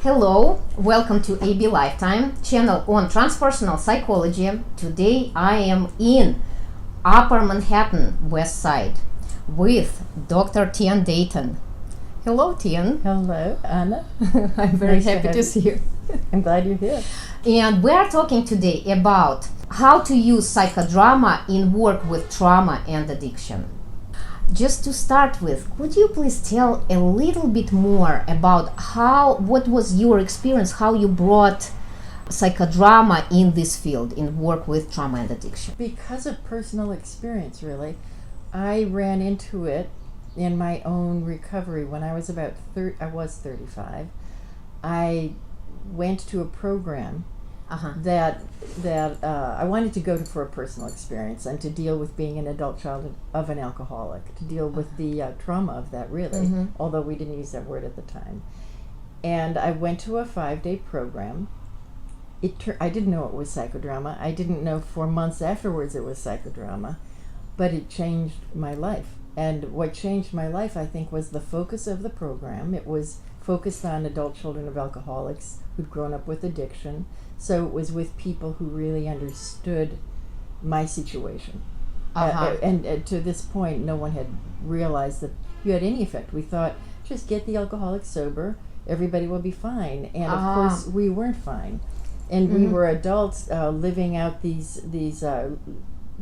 Hello, welcome to AB Lifetime, channel on transpersonal psychology. Today I am in Upper Manhattan, West Side, with Dr. Tian Dayton. Hello, Tian. Hello, Anna. I'm very happy to see you. I'm glad you're here. And we are talking today about how to use psychodrama in work with trauma and addiction. Just to start with, could you please tell a little bit more about what was your experience, how you brought psychodrama in this field, in work with trauma and addiction? Because of personal experience, really, I ran into it in my own recovery when I was about 35. I went to a program that I wanted to go to for a personal experience and to deal with being an adult child of an alcoholic, to deal with the trauma of that, really, although we didn't use that word at the time. And I went to a 5-day program. I didn't know it was psychodrama. I didn't know for months afterwards it was psychodrama, but it changed my life. And what changed my life, I think, was the focus of the program. It was focused on adult children of alcoholics who'd grown up with addiction. So it was with people who really understood my situation. And to this point, no one had realized that you had any effect. We thought, just get the alcoholic sober, everybody will be fine. And of course, we weren't fine. And we were adults living out these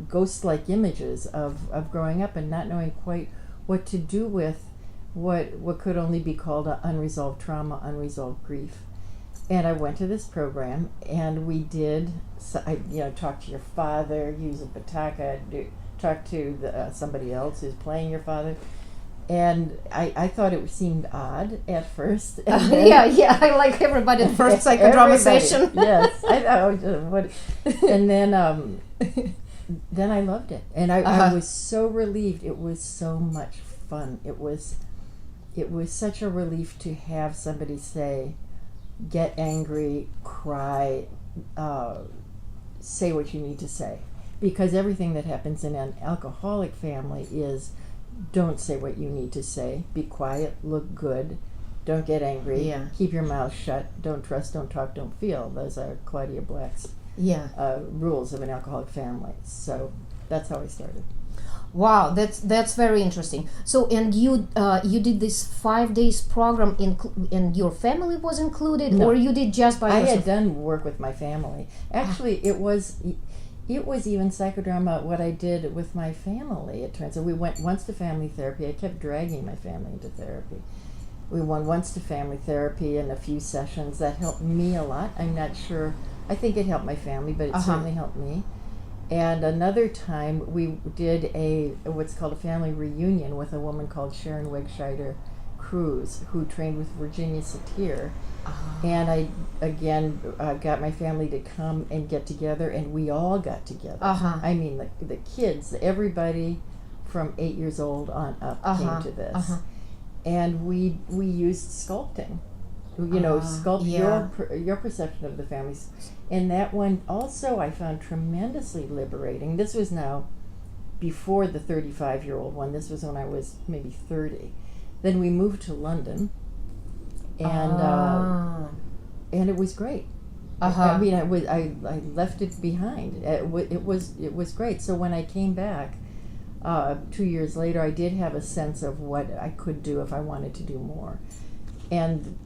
ghost-like images of growing up and not knowing quite what to do with what could only be called unresolved trauma, unresolved grief. And I went to this program, and we did, talk to your father, use a bataka, talk to somebody else who's playing your father. And I thought it seemed odd at first. Yeah, I like everybody's first psychodrama session. Yes, I know. What? And then I loved it, and I was so relieved. It was so much fun. It was such a relief to have somebody say, get angry, cry, say what you need to say. Because everything that happens in an alcoholic family is, don't say what you need to say, be quiet, look good, don't get angry, keep your mouth shut, don't trust, don't talk, don't feel. Those are Claudia Black's rules of an alcoholic family. So that's how I started. Wow, that's very interesting. So, and you did this 5 days program, and your family was included, No. or you did just by yourself? I had done work with my family. Actually, it was even psychodrama what I did with my family. It turns out we went once to family therapy. I kept dragging my family into therapy. We went once to family therapy and a few sessions. That helped me a lot. I'm not sure. I think it helped my family, but it certainly helped me. And another time we did what's called a family reunion with a woman called Sharon Wegscheider Cruz, who trained with Virginia Satir. And I, again, got my family to come and get together, and we all got together. I mean, the kids, everybody from 8 years old on up came to this. And we used sculpting. Sculpt your perception of the families. And that one also I found tremendously liberating. This was now before the 35-year-old one. This was when I was maybe 30. Then we moved to London, and it was great. I mean, I left it behind. It was great. So when I came back 2 years later, I did have a sense of what I could do if I wanted to do more, and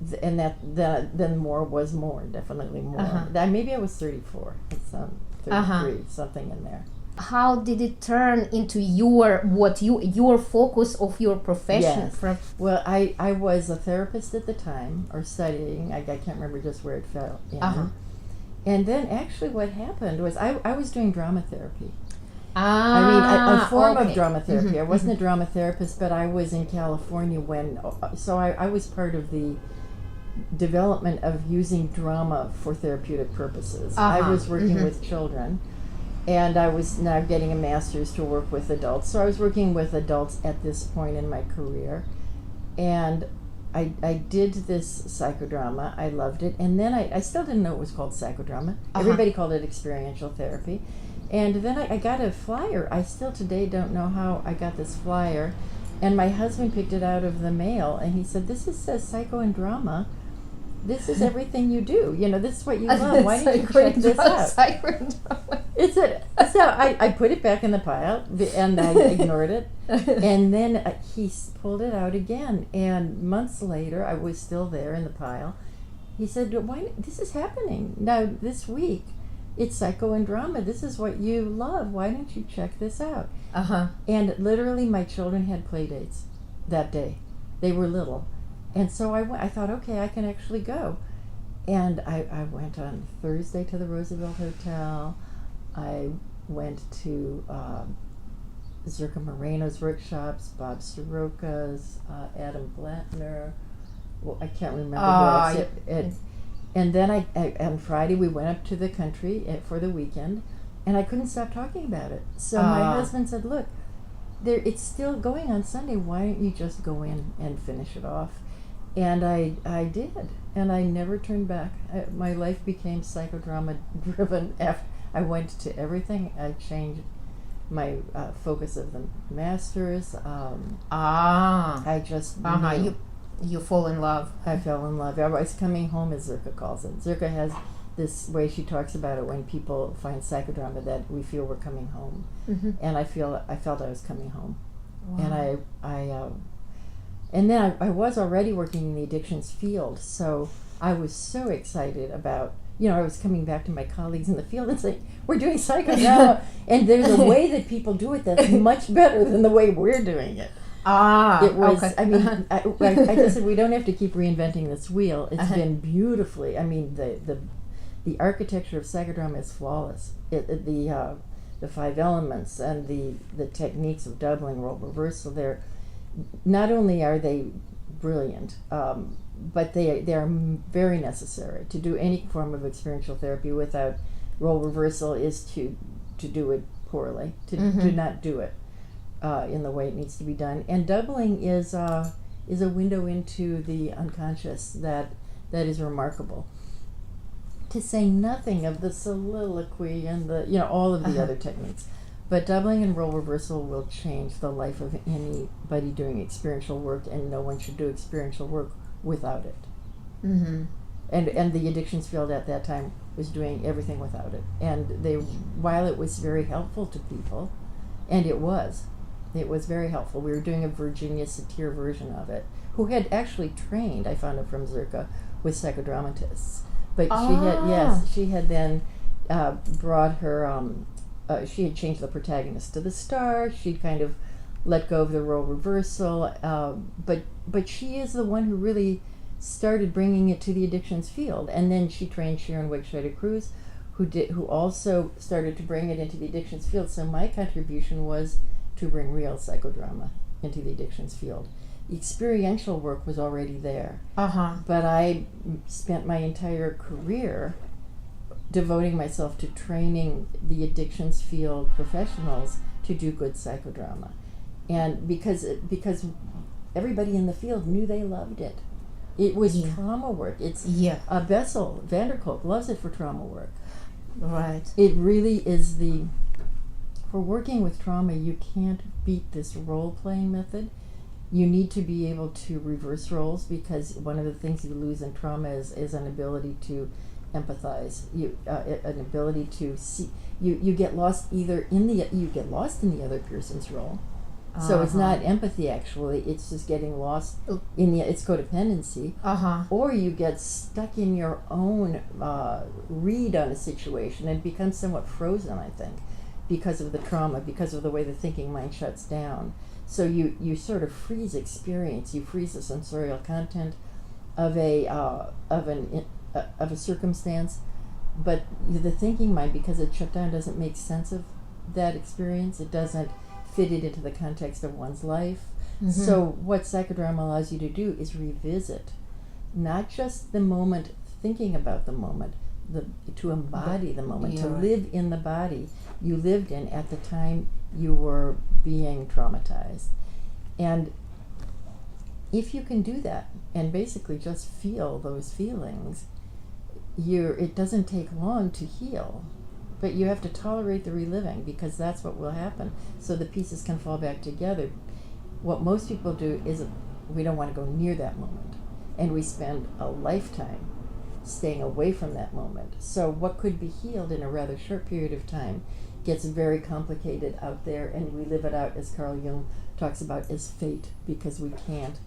then more was more, definitely more. Maybe I was 34. It's 33, something in there. How did it turn into your focus of your profession? Yes. Well, I was a therapist at the time, or studying. I can't remember just where it fell in. And then actually what happened was I was doing drama therapy. A form of drama therapy. I wasn't a drama therapist, but I was in California so I was part of the development of using drama for therapeutic purposes. I was working with children, and I was now getting a master's to work with adults. So I was working with adults at this point in my career, and I did this psychodrama. I loved it, and then I still didn't know it was called psychodrama. Everybody called it experiential therapy. And then I got a flyer. I still today don't know how I got this flyer. And my husband picked it out of the mail, and he said, this says psycho and drama. this is everything you do. This is what you love. Why don't you check this out? Psychodrama. So I put it back in the pile, and I ignored it. And then he pulled it out again. And months later, I was still there in the pile. He said, "Why? This is happening now this week. It's psycho and drama. This is what you love. Why don't you check this out?" And literally, my children had play dates that day. They were little. And so I thought, okay, I can actually go. And I went on Thursday to the Roosevelt Hotel. I went to Zerka Moreno's workshops, Bob Soroka's, Adam Blattner. Well, I can't remember who else. And then I on Friday we went up to the country for the weekend, and I couldn't stop talking about it. So my husband said, "Look, it's still going on Sunday. Why don't you just go in and finish it off?" And I did, and I never turned back. My life became psychodrama driven. After I went to everything, I changed my focus of the masters. I just knew. You fall in love. I fell in love. I was coming home, as Zerka calls it. Zerka has this way she talks about it when people find psychodrama, that we feel we're coming home, and I felt I was coming home. Wow. And then I was already working in the addictions field, so I was so excited about, I was coming back to my colleagues in the field and saying, we're doing psychodrama, and there's a way that people do it that's much better than the way we're doing it. It was, okay. I mean, I just said, we don't have to keep reinventing this wheel. It's been beautifully, I mean, the architecture of psychodrama is flawless. The 5 elements and the techniques of doubling, role reversal, they're not only are they brilliant, but they are very necessary. To do any form of experiential therapy without role reversal is to do it poorly, to not do it in the way it needs to be done. And doubling is a window into the unconscious that is remarkable. To say nothing of the soliloquy and all of the other techniques. But doubling and role reversal will change the life of anybody doing experiential work, and no one should do experiential work without it. And the addictions field at that time was doing everything without it. And while it was very helpful to people, and it was very helpful. We were doing a Virginia Satir version of it, who had actually trained, I found out from Zerka, with psychodramatists. But she had then brought her, she had changed the protagonist to the star. She'd kind of let go of the role reversal. But she is the one who really started bringing it to the addictions field. And then she trained Sharon Wegscheider-Cruz, who also started to bring it into the addictions field. So my contribution was to bring real psychodrama into the addictions field. The experiential work was already there. But I spent my entire career devoting myself to training the addictions field professionals to do good psychodrama. And because everybody in the field knew they loved it. It was trauma work. It's Bessel, Vanderkolk loves it for trauma work. Right. It really is for working with trauma, you can't beat this role-playing method. You need to be able to reverse roles, because one of the things you lose in trauma is an ability to empathize. An ability to see. You get lost in the other person's role. So it's not empathy, actually. It's just getting lost in it's codependency. Or you get stuck in your own read on a situation and become somewhat frozen, I think, because of the trauma, because of the way the thinking mind shuts down. So you sort of freeze experience. You freeze the sensorial content of a circumstance, but the thinking mind, because it's shut down, doesn't make sense of that experience. It doesn't fit it into the context of one's life. So what psychodrama allows you to do is revisit, not just the moment, thinking about the moment, to embody the moment, to live in the body you lived in at the time you were being traumatized. And if you can do that and basically just feel those feelings, it doesn't take long to heal. But you have to tolerate the reliving, because that's what will happen, so the pieces can fall back together. What most people do is we don't want to go near that moment. and we spend a lifetime staying away from that moment. So what could be healed in a rather short period of time gets very complicated out there, and we live it out, as Carl Jung talks about, as fate, because we can't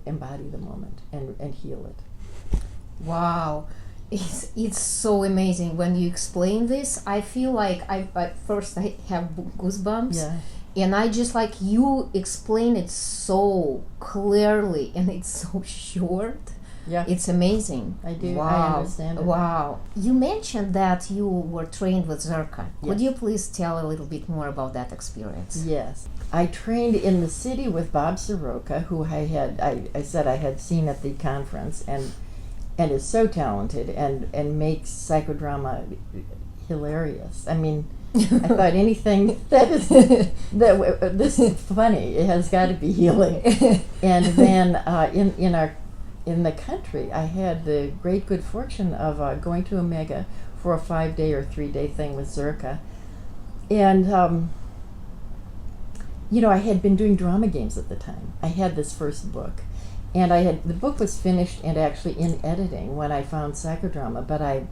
embody the moment and heal it. Wow. It's so amazing when you explain this. I feel like I have goosebumps. Yeah. And I just like you explain it so clearly, and it's so short. Yeah. It's amazing. I do. Wow. I understand it. Wow. You mentioned that you were trained with Zerka. Could Yes. you please tell a little bit more about that experience? Yes. I trained in the city with Bob Soroka, who I said I had seen at the conference, and is so talented and makes psychodrama hilarious. I mean, I thought anything that is this is funny, it has got to be healing. And then in the country, I had the great good fortune of going to Omega for a 5-day or 3-day thing with Zerka, and I had been doing drama games at the time. I had this first book, and the book was finished and actually in editing when I found Psychodrama, but I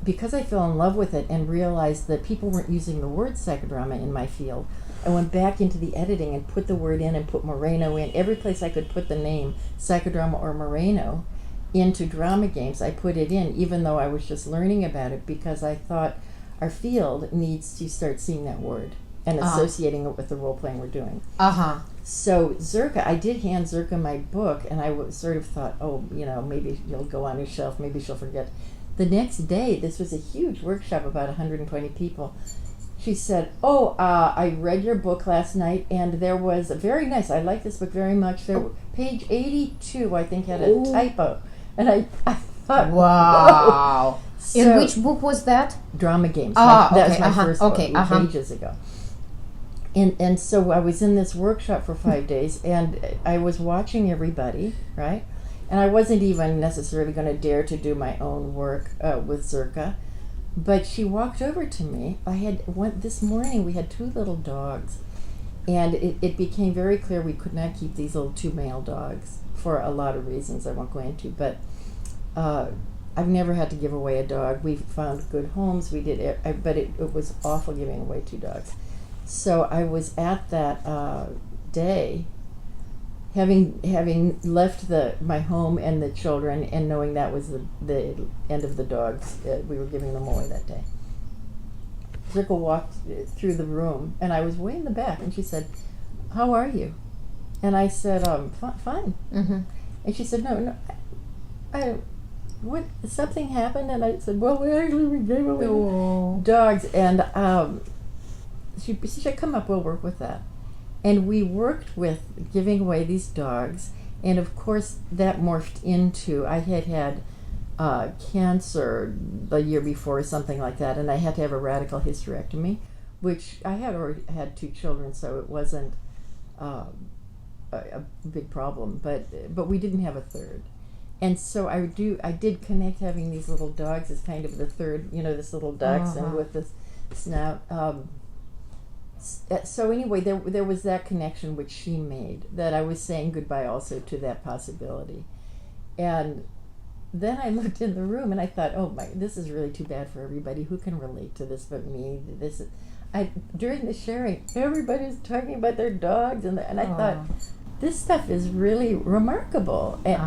because I fell in love with it and realized that people weren't using the word psychodrama in my field, I went back into the editing and put the word in and put Moreno in. Every place I could put the name psychodrama or Moreno into drama games, I put it in, even though I was just learning about it, because I thought our field needs to start seeing that word and associating it with the role-playing we're doing. So Zerka, I did hand Zerka my book, and I sort of thought, maybe you'll go on your shelf, maybe she'll forget. The next day, this was a huge workshop, about 120 people. She said, I read your book last night, and there was a very nice, I like this book very much. Page 82, I think, had a typo. And I thought, wow. So, in which book was that? Drama Games. That was my first book, ages ago. And so I was in this workshop for 5 days, and I was watching everybody, right? And I wasn't even necessarily going to dare to do my own work with Zerka. But she walked over to me. This morning we had 2 little dogs, and it became very clear we could not keep these little 2 male dogs for a lot of reasons I won't go into. But I've never had to give away a dog. We found good homes. We did, but it was awful giving away 2 dogs. So I was at that day, having left my home and the children, and knowing that was the end of the dogs. We were giving them away that day. Zerka walked through the room, and I was way in the back, and she said, "How are you?" And I said, "Fine." Mm-hmm. And she said, "No, something happened?" And I said, "Well, we gave away dogs." And she said, "Come up, we'll work with that." And we worked with giving away these dogs, and of course that morphed into, I had cancer the year before or something like that, and I had to have a radical hysterectomy, which I had already had 2 children, so it wasn't a big problem, but we didn't have a third. And so I did connect having these little dogs as kind of the third, this little dachshund with this snout. So anyway, there was that connection which she made, that I was saying goodbye also to that possibility. And then I looked in the room and I thought, this is really too bad for everybody. Who can relate to this but me? During the sharing, everybody's talking about their dogs, and I thought, this stuff is really remarkable. And,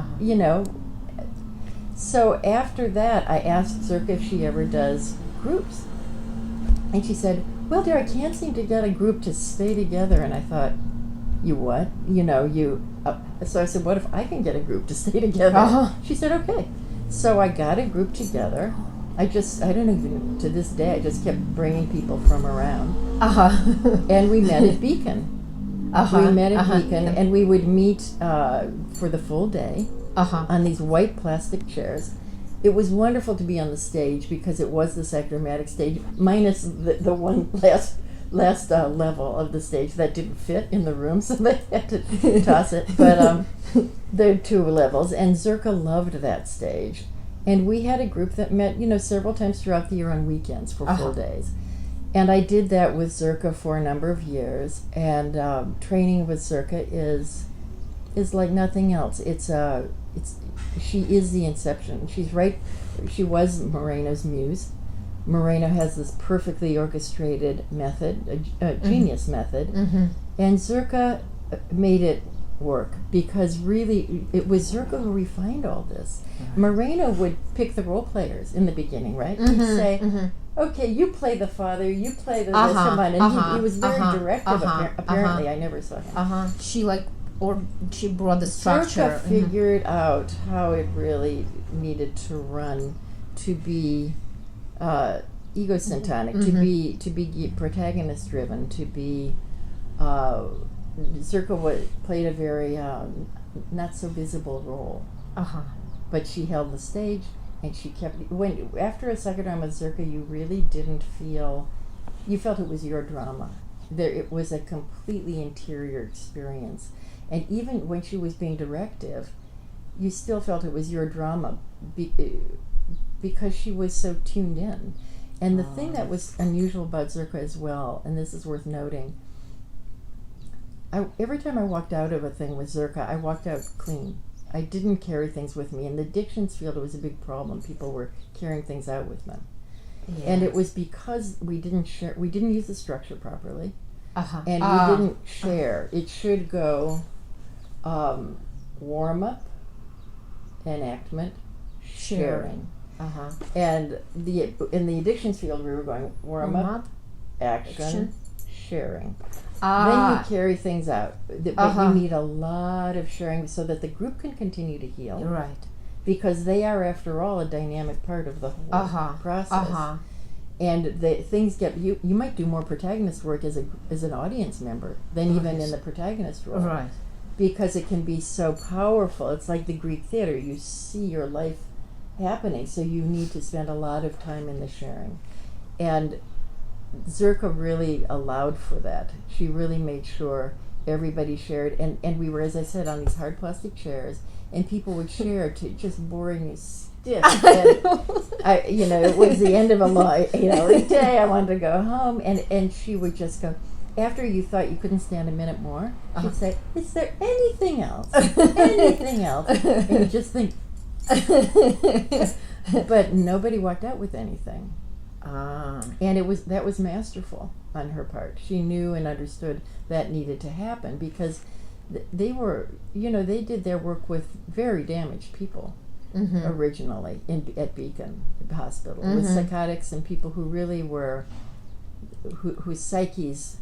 So after that, I asked Zerka if she ever does groups. And she said, "Well, dear, I can't seem to get a group to stay together." And I thought, "You what?" So I said, "What if I can get a group to stay together?" She said, "Okay." So I got a group together. I don't even, to this day, I just kept bringing people from around. And we met at Beacon. And we would meet for the full day on these white plastic chairs. It was wonderful to be on the stage, because it was the psychodramatic stage, minus the one last level of the stage that didn't fit in the room, so they had to toss it. But there are 2 levels, and Zerka loved that stage. And we had a group that met, several times throughout the year on weekends for full days. And I did that with Zerka for a number of years. And training with Zerka is is like nothing else. She is the inception. She's right. She was Moreno's muse. Moreno has this perfectly orchestrated method, a genius method, and Zerka made it work because really it was Zerka who refined all this. Moreno would pick the role players in the beginning, right? He'd say, "Okay, you play the father, you play the this, come on," and he was very directive. Apparently, I never saw him. She brought the structure. Zerka figured out how it really needed to run, to be egocentric, to be protagonist driven, to be. Zerka played a very not so visible role, but she held the stage, and she kept. After a psychodrama with Zerka, you really didn't feel. You felt it was your drama. It was a completely interior experience, and even when she was being directive, you still felt it was your drama because she was so tuned in. And the thing that was unusual about Zerka as well, and this is worth noting. Every time I walked out of a thing with Zerka, I walked out clean. I didn't carry things with me. In the addictions field, it was a big problem. People were carrying things out with them. Yes. And it was because we didn't use the structure properly, and we didn't share. It should go warm-up, enactment, sharing. And in the addictions field, we were going warm-up, action, sharing. Then you carry things out. But you need a lot of sharing so that the group can continue to heal. Right. Because they are, after all, a dynamic part of the whole process. And things get you might do more protagonist work as an audience member than even in the protagonist role. Right. Because it can be so powerful. It's like the Greek theater. You see your life happening, so you need to spend a lot of time in the sharing. And Zerka really allowed for that. She really made sure everybody shared, and we were, as I said, on these hard plastic chairs, and people would share to just boring you stiff. And it was the end of a long, every day I wanted to go home, and she would just go, after you thought you couldn't stand a minute more, she'd say, "Is there anything else? Anything else?" And you just think, but nobody walked out with anything. And that was masterful on her part. She knew and understood that needed to happen because they were, they did their work with very damaged people originally at Beacon Hospital with psychotics and people who really were, whose psyches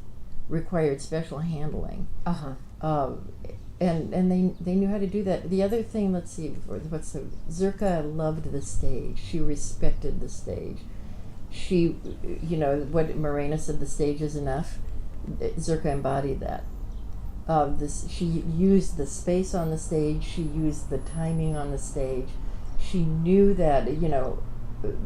required special handling. And they knew how to do that. The other thing, Zerka loved the stage. She respected the stage. She, what Moreno said, the stage is enough. Zerka embodied that. She used the space on the stage. She used the timing on the stage. She knew that,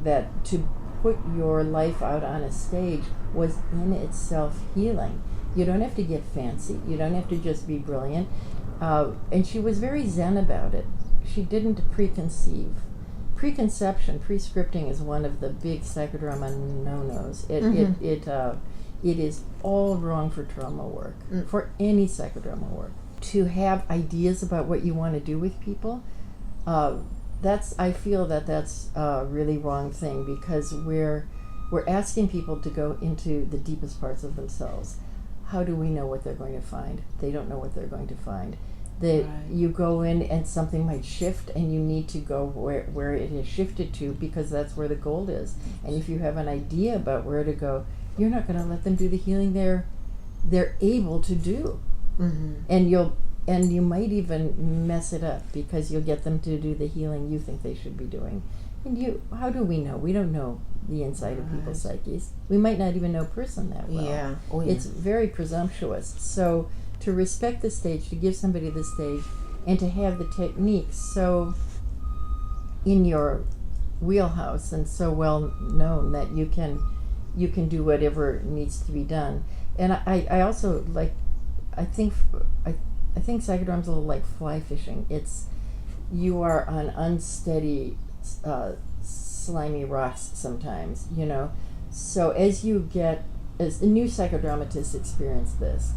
that to put your life out on a stage was in itself healing. You don't have to get fancy. You don't have to just be brilliant. And she was very zen about it. She didn't preconceive. Preconception, prescripting is one of the big psychodrama no-nos. It is all wrong for trauma work, for any psychodrama work. To have ideas about what you want to do with people, I feel that's a really wrong thing because we're asking people to go into the deepest parts of themselves. How do we know what they're going to find? They don't know what they're going to find. You go in and something might shift and you need to go where it has shifted to because that's where the gold is. And if you have an idea about where to go, you're not going to let them do the healing they're able to do. And you might even mess it up because you'll get them to do the healing you think they should be doing. And how do we know? We don't know the inside of people's psyches. We might not even know a person that well. Yeah. It's very presumptuous. So to respect the stage, to give somebody the stage, and to have the techniques so in your wheelhouse and so well known that you can do whatever needs to be done. And I also I think psychodrama's a little like fly fishing. You are on unsteady, slimy rocks sometimes, So as the new psychodramatists experience this,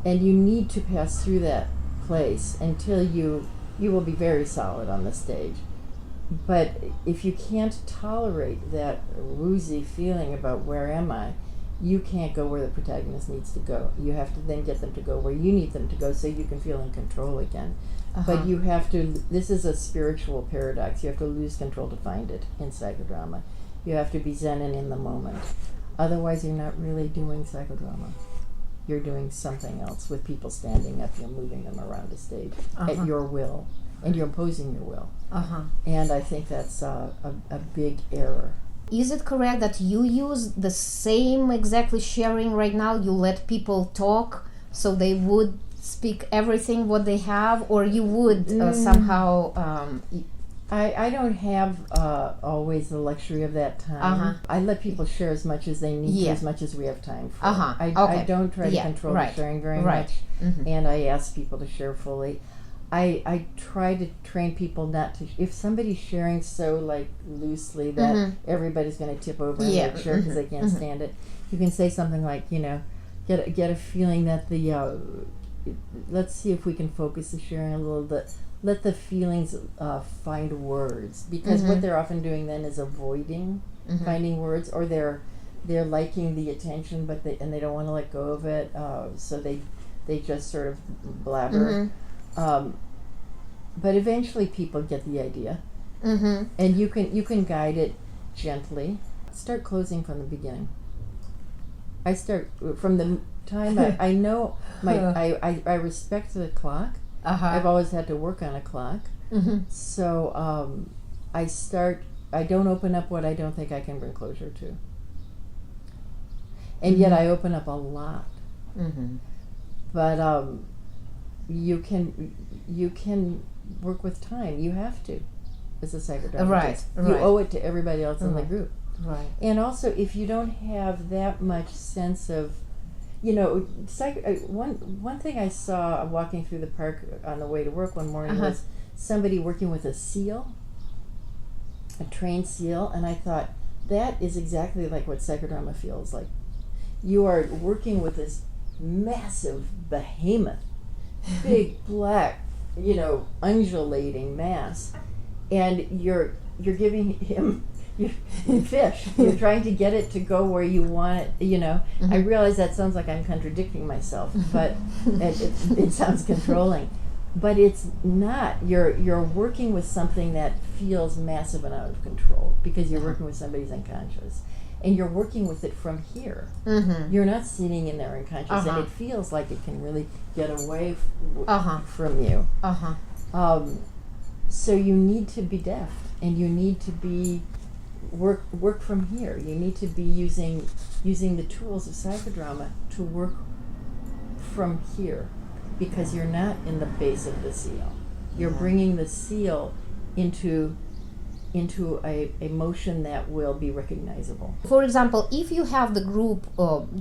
and you need to pass through that place until you will be very solid on the stage. But if you can't tolerate that woozy feeling about where am I, you can't go where the protagonist needs to go. You have to then get them to go where you need them to go so you can feel in control again. But you have to, this is a spiritual paradox, you have to lose control to find it in psychodrama. You have to be zen and in the moment. Otherwise you're not really doing psychodrama. You're doing something else with people standing up, you're moving them around the stage at your will, and you're imposing your will. And I think that's a big error. Is it correct that you use the same exactly sharing right now? You let people talk so they would speak everything what they have, or you would somehow... I don't have always the luxury of that time. I let people share as much as they need to, as much as we have time for. I don't try to control the sharing very much, and I ask people to share fully. I try to train people not to, if somebody's sharing so like loosely that everybody's going to tip over and make sure because they can't stand it, you can say something like, get a feeling that the, let's see if we can focus the sharing a little bit. Let the feelings find words, because what they're often doing then is avoiding finding words, or they're liking the attention, but they don't want to let go of it, so they just sort of blabber. But eventually people get the idea, and you can guide it gently. Start closing from the beginning. I start from the time I know I respect the clock. I've always had to work on a clock, so I don't open up what I don't think I can bring closure to, and yet I open up a lot. But you can work with time. You have to, as a psychodramatist. You owe it to everybody else in the group. And also, if you don't have that much sense of, one thing I saw walking through the park on the way to work one morning was somebody working with a seal, a trained seal, and I thought, that is exactly like what psychodrama feels like. You are working with this massive behemoth, big black, undulating mass, and you're giving him fish. You're trying to get it to go where you want it. I realize that sounds like I'm contradicting myself, but it sounds controlling. But it's not. You're working with something that feels massive and out of control because you're working with somebody's unconscious. And you're working with it from here. You're not sitting in there unconscious, and it feels like it can really get away from you. So you need to be deft, and you need to be work from here. You need to be using the tools of psychodrama to work from here, because you're not in the base of the seal. You're bringing the seal into a motion that will be recognizable. For example, if you have the group,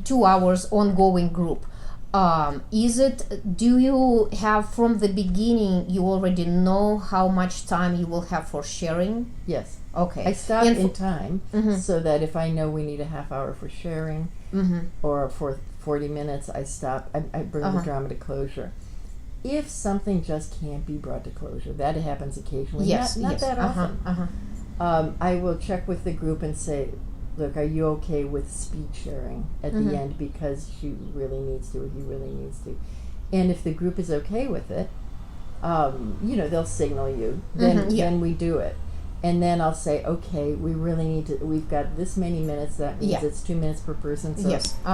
2 hours ongoing group, do you have from the beginning, you already know how much time you will have for sharing? Yes. Okay. I stop in time so that if I know we need a half hour for sharing or for 40 minutes, I stop. I bring the drama to closure. If something just can't be brought to closure, that happens occasionally. Not that often. I will check with the group and say, look, are you okay with speed sharing at the end, because she really needs to, or he really needs to? And if the group is okay with it, they'll signal you. Then we do it. And then I'll say, okay, we really need to, we've got this many minutes, that means it's 2 minutes per person, so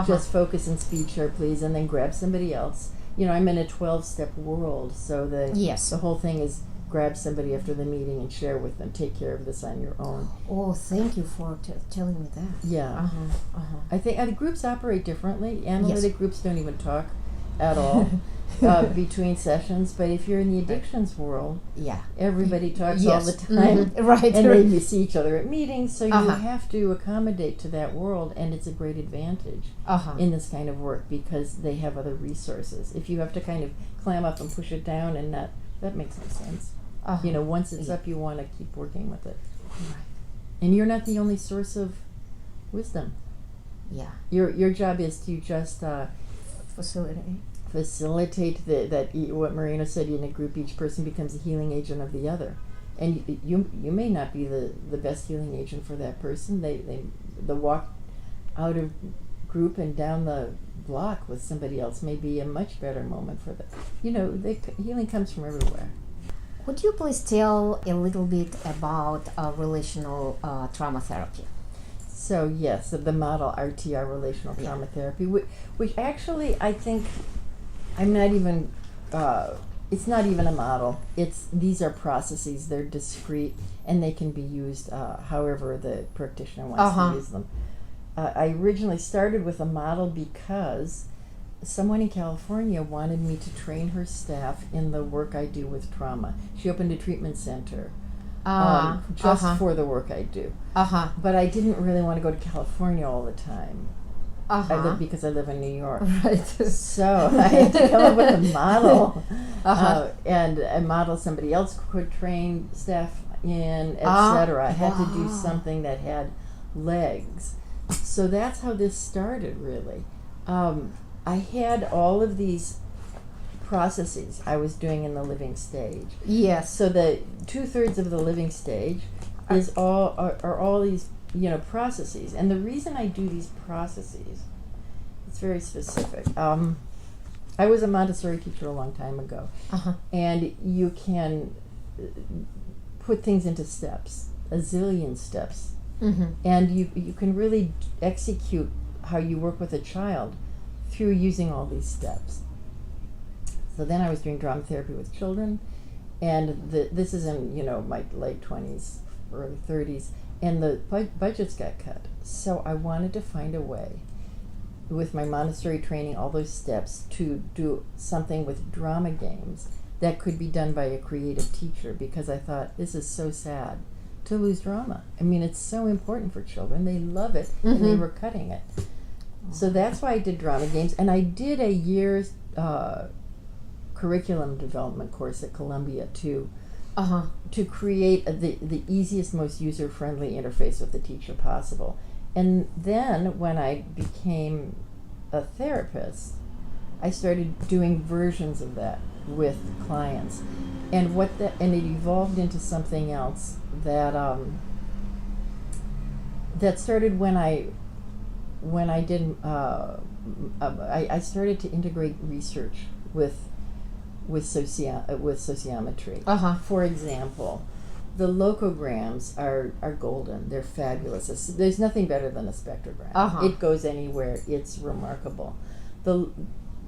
just focus and speed share, please, and then grab somebody else. I'm in a 12-step world, so the whole thing is grab somebody after the meeting and share with them. Take care of this on your own. Oh, thank you for telling me that. Yeah. I think the groups operate differently. Analytic groups don't even talk at all between sessions, but if you're in the addictions world, everybody talks all the time. And then you see each other at meetings, so you have to accommodate to that world, and it's a great advantage in this kind of work because they have other resources. If you have to kind of clam up and push it down, and that makes no sense. Once it's up, you want to keep working with it. And you're not the only source of wisdom. Your job is to just facilitate what Moreno said, in a group each person becomes a healing agent of the other, and you may not be the best healing agent for that person. The walk out of group and down the block with somebody else may be a much better moment for them. The healing comes from everywhere. Could you please tell a little bit about relational trauma therapy? So yes, the model RTR, relational trauma therapy, which actually I think I'm not even. It's not even a model. These are processes. They're discrete and they can be used however the practitioner wants to use them. I originally started with a model because someone in California wanted me to train her staff in the work I do with trauma. She opened a treatment center just for the work I do. But I didn't really want to go to California all the time because I live in New York. Right. So I had to come up with a model and a model somebody else could train staff in, etc. I had to do something that had legs. So that's how this started, really. I had all of these processes I was doing in the living stage. Yes. So the 2/3 of the living stage are all these processes, and the reason I do these processes, it's very specific. I was a Montessori teacher a long time ago, and you can put things into steps, a zillion steps. And you can really execute how you work with a child through using all these steps. So then I was doing drama therapy with children, and this is in my late 20s, early 30s, and the budgets got cut. So I wanted to find a way, with my Montessori training, all those steps, to do something with drama games that could be done by a creative teacher, because I thought, this is so sad to lose drama. I mean, it's so important for children. They love it, and they were cutting it. So that's why I did drama games, and I did a year's curriculum development course at Columbia to create the easiest, most user-friendly interface with the teacher possible. And then when I became a therapist, I started doing versions of that with clients, and it evolved into something else that started when I did I started to integrate research with sociometry. For example, the locograms are golden. They're fabulous. There's nothing better than a spectrogram. It goes anywhere. It's remarkable. The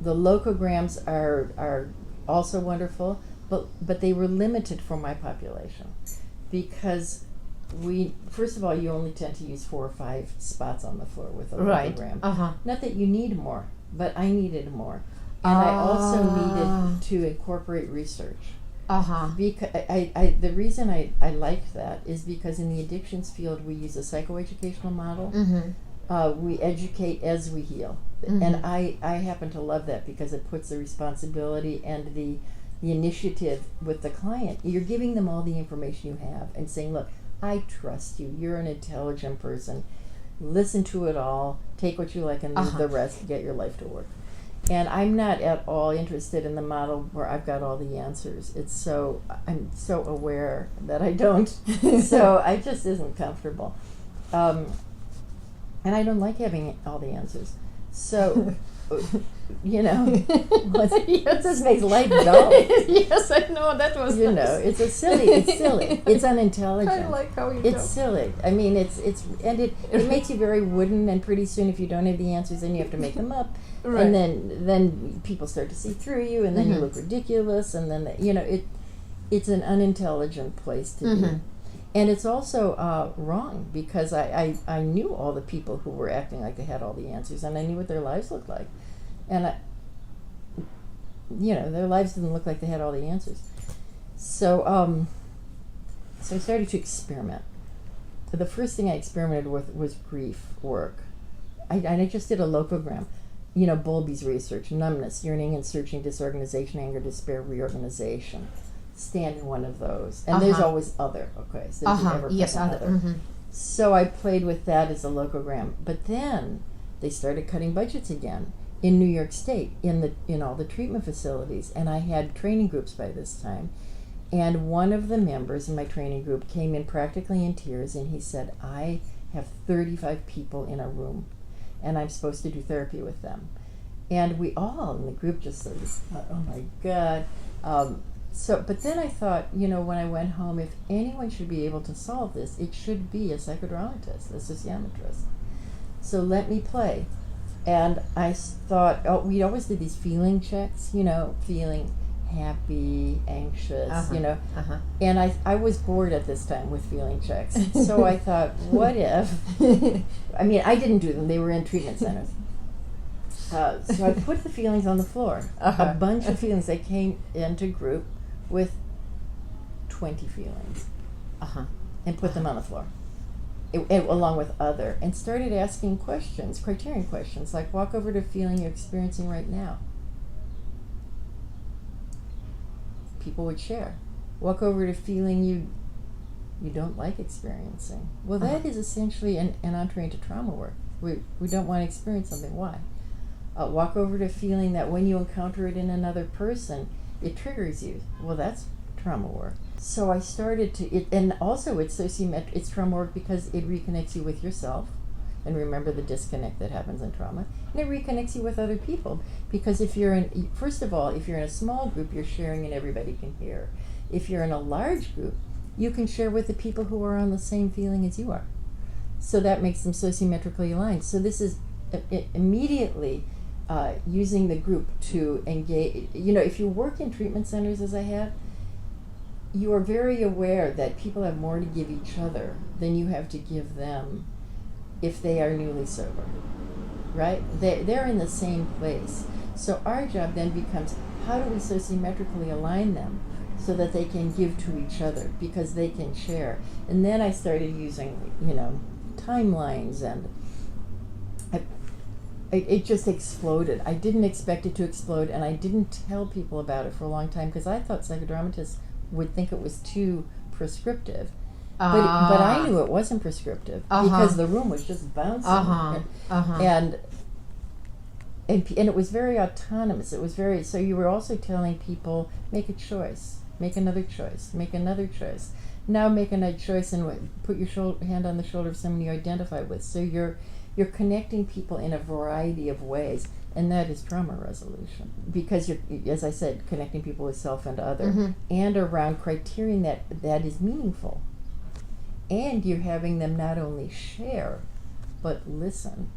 locograms are also wonderful, but they were limited for my population, because first of all, you only tend to use 4 or 5 spots on the floor with a logogram. Not that you need more, but I needed more. And I also needed to incorporate research. Because the reason I liked that is because in the addictions field we use a psychoeducational model. We educate as we heal. And I happen to love that because it puts the responsibility and the initiative with the client. You're giving them all the information you have and saying, look, I trust you. You're an intelligent person. Listen to it all. Take what you like and leave the rest. Get your life to work. And I'm not at all interested in the model where I've got all the answers. I'm so aware that I don't. So I just isn't comfortable. And I don't like having all the answers. So, this makes life dull. Yes, I know, that was it's silly. It's unintelligent. I like how you It's silly. I mean, it makes you very wooden, and pretty soon if you don't have the answers, then you have to make them up. Right. And then people start to see through you, and then you look ridiculous, and then it's an unintelligent place to be. And it's also wrong, because I knew all the people who were acting like they had all the answers, and I knew what their lives looked like. And their lives didn't look like they had all the answers. So I started to experiment. The first thing I experimented with was grief work. I just did a locogram. Bowlby's research: numbness, yearning and searching, disorganization, anger, despair, reorganization. Stand in one of those. And there's always other, okay? So there's never other. So I played with that as a locogram. But then they started cutting budgets again. in New York State in all the treatment facilities, and I had training groups by this time. And one of the members in my training group came in practically in tears, and he said, I have 35 people in a room, and I'm supposed to do therapy with them. And we all in the group just sort of thought, oh my God. But then I thought, when I went home, if anyone should be able to solve this, it should be a psychodramatist, a sociometrist. So let me play. And I thought, we always did these feeling checks, feeling happy, anxious, And I was bored at this time with feeling checks. So I thought, what if, I didn't do them, they were in treatment centers. So I put the feelings on the floor, a bunch of feelings. I came into group with 20 feelings and put them on the floor. Along with other, and started asking questions, criterion questions, like walk over to a feeling you're experiencing right now. People would share. Walk over to a feeling you don't like experiencing. Well, that is essentially an entree into trauma work. We don't want to experience something. Why? Walk over to a feeling that when you encounter it in another person, it triggers you. Well, that's trauma work. So I started and also it's sociometric, it's trauma work because it reconnects you with yourself, and remember the disconnect that happens in trauma, and it reconnects you with other people, because first of all, if you're in a small group, you're sharing and everybody can hear. If you're in a large group, you can share with the people who are on the same feeling as you are. So that makes them sociometrically aligned. So this is immediately using the group to engage. If you work in treatment centers as I have, you are very aware that people have more to give each other than you have to give them if they are newly sober, right? They're in the same place. So our job then becomes, how do we sociometrically align them so that they can give to each other, because they can share? And then I started using, timelines, and it just exploded. I didn't expect it to explode, and I didn't tell people about it for a long time because I thought psychodramatists would think it was too prescriptive. But I knew it wasn't prescriptive because the room was just bouncing. And it was very autonomous. It was very, so you were also telling people, make a choice, make another choice, make another choice. Now make another choice and put your hand on the shoulder of someone you identify with. So you're connecting people in a variety of ways. And that is trauma resolution, because you're, as I said, connecting people with self and other, and around criterion that is meaningful. And you're having them not only share, but listen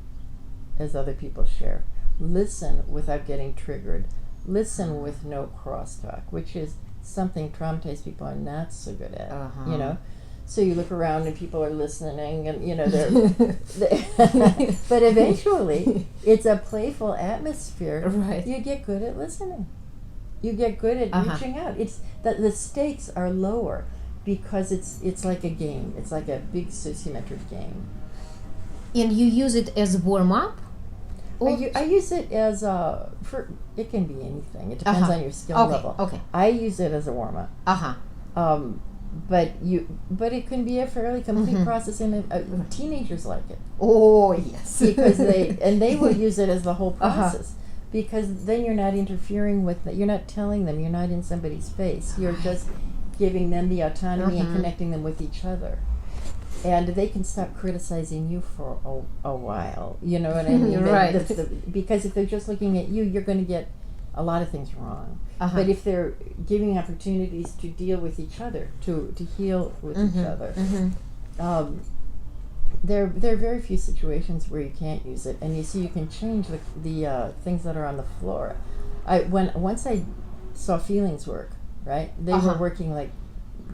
as other people share. Listen without getting triggered. Listen with no crosstalk, which is something traumatized people are not so good at, So you look around and people are listening, and but eventually it's a playful atmosphere. Right. You get good at listening. You get good at reaching out. It's that the stakes are lower because it's like a game. It's like a big sociometric game. And you use it as warm up? I use it as it can be anything. It depends on your skill level. Okay. I use it as a warm up. But it can be a fairly complete process, and teenagers like it. Oh yes, because they will use it as the whole process, because then you're not interfering with, you're not telling them, you're not in somebody's face. You're just giving them the autonomy and connecting them with each other, and they can stop criticizing you for a while. You know what I mean? Right. Because if they're just looking at you, you're going to get a lot of things wrong. But if they're giving opportunities to deal with each other, to heal with each other, there are very few situations where you can't use it, and you can change the things that are on the floor. Once I saw feelings work, right? They were working like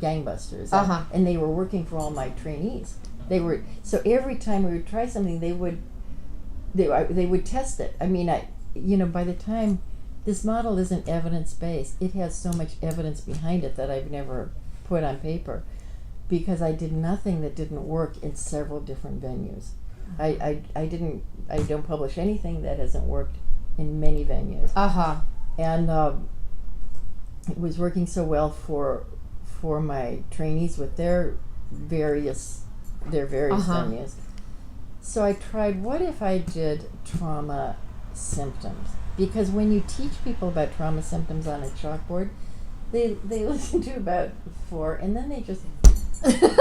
gangbusters, and they were working for all my trainees. So every time we would try something, they would test it. By the time, this model isn't evidence-based. It has so much evidence behind it that I've never put on paper, because I did nothing that didn't work in several different venues. I don't publish anything that hasn't worked in many venues. And it was working so well for my trainees with their various venues. So I tried, what if I did trauma symptoms. Because when you teach people about trauma symptoms on a chalkboard, they listen to about 4 and then they just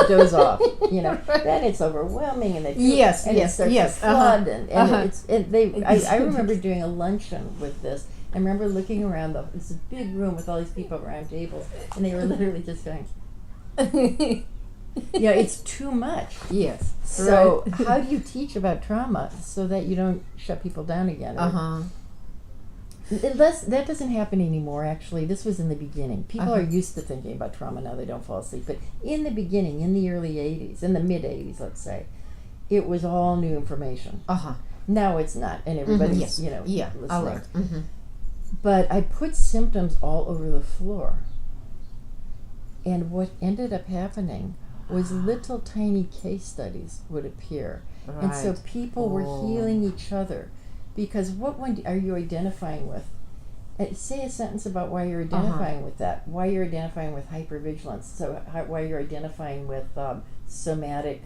doze off. Right. Then it's overwhelming and Yes, and yes, it starts yes, to flood uh-huh. I remember doing a luncheon with this. I remember looking around this big room with all these people around tables, and they were literally just going, it's too much. Yes. So Right. how do you teach about trauma so that you don't shut people down again? Uh-huh. Unless that doesn't happen anymore, actually. This was in the beginning. People Uh-huh. are used to thinking about trauma now. They don't fall asleep. But in the beginning, in the early 80s, in the mid 80s, let's say, it was all new information. Uh-huh. Now it's not, and everybody's, Yes. listening. Alert. Mm-hmm. But I put symptoms all over the floor. And what ended up happening was little tiny case studies would appear. Right. And so people were healing each other. Because what one are you identifying with? Say a sentence about why you're identifying with that. Why you're identifying with hypervigilance. So why you're identifying with somatic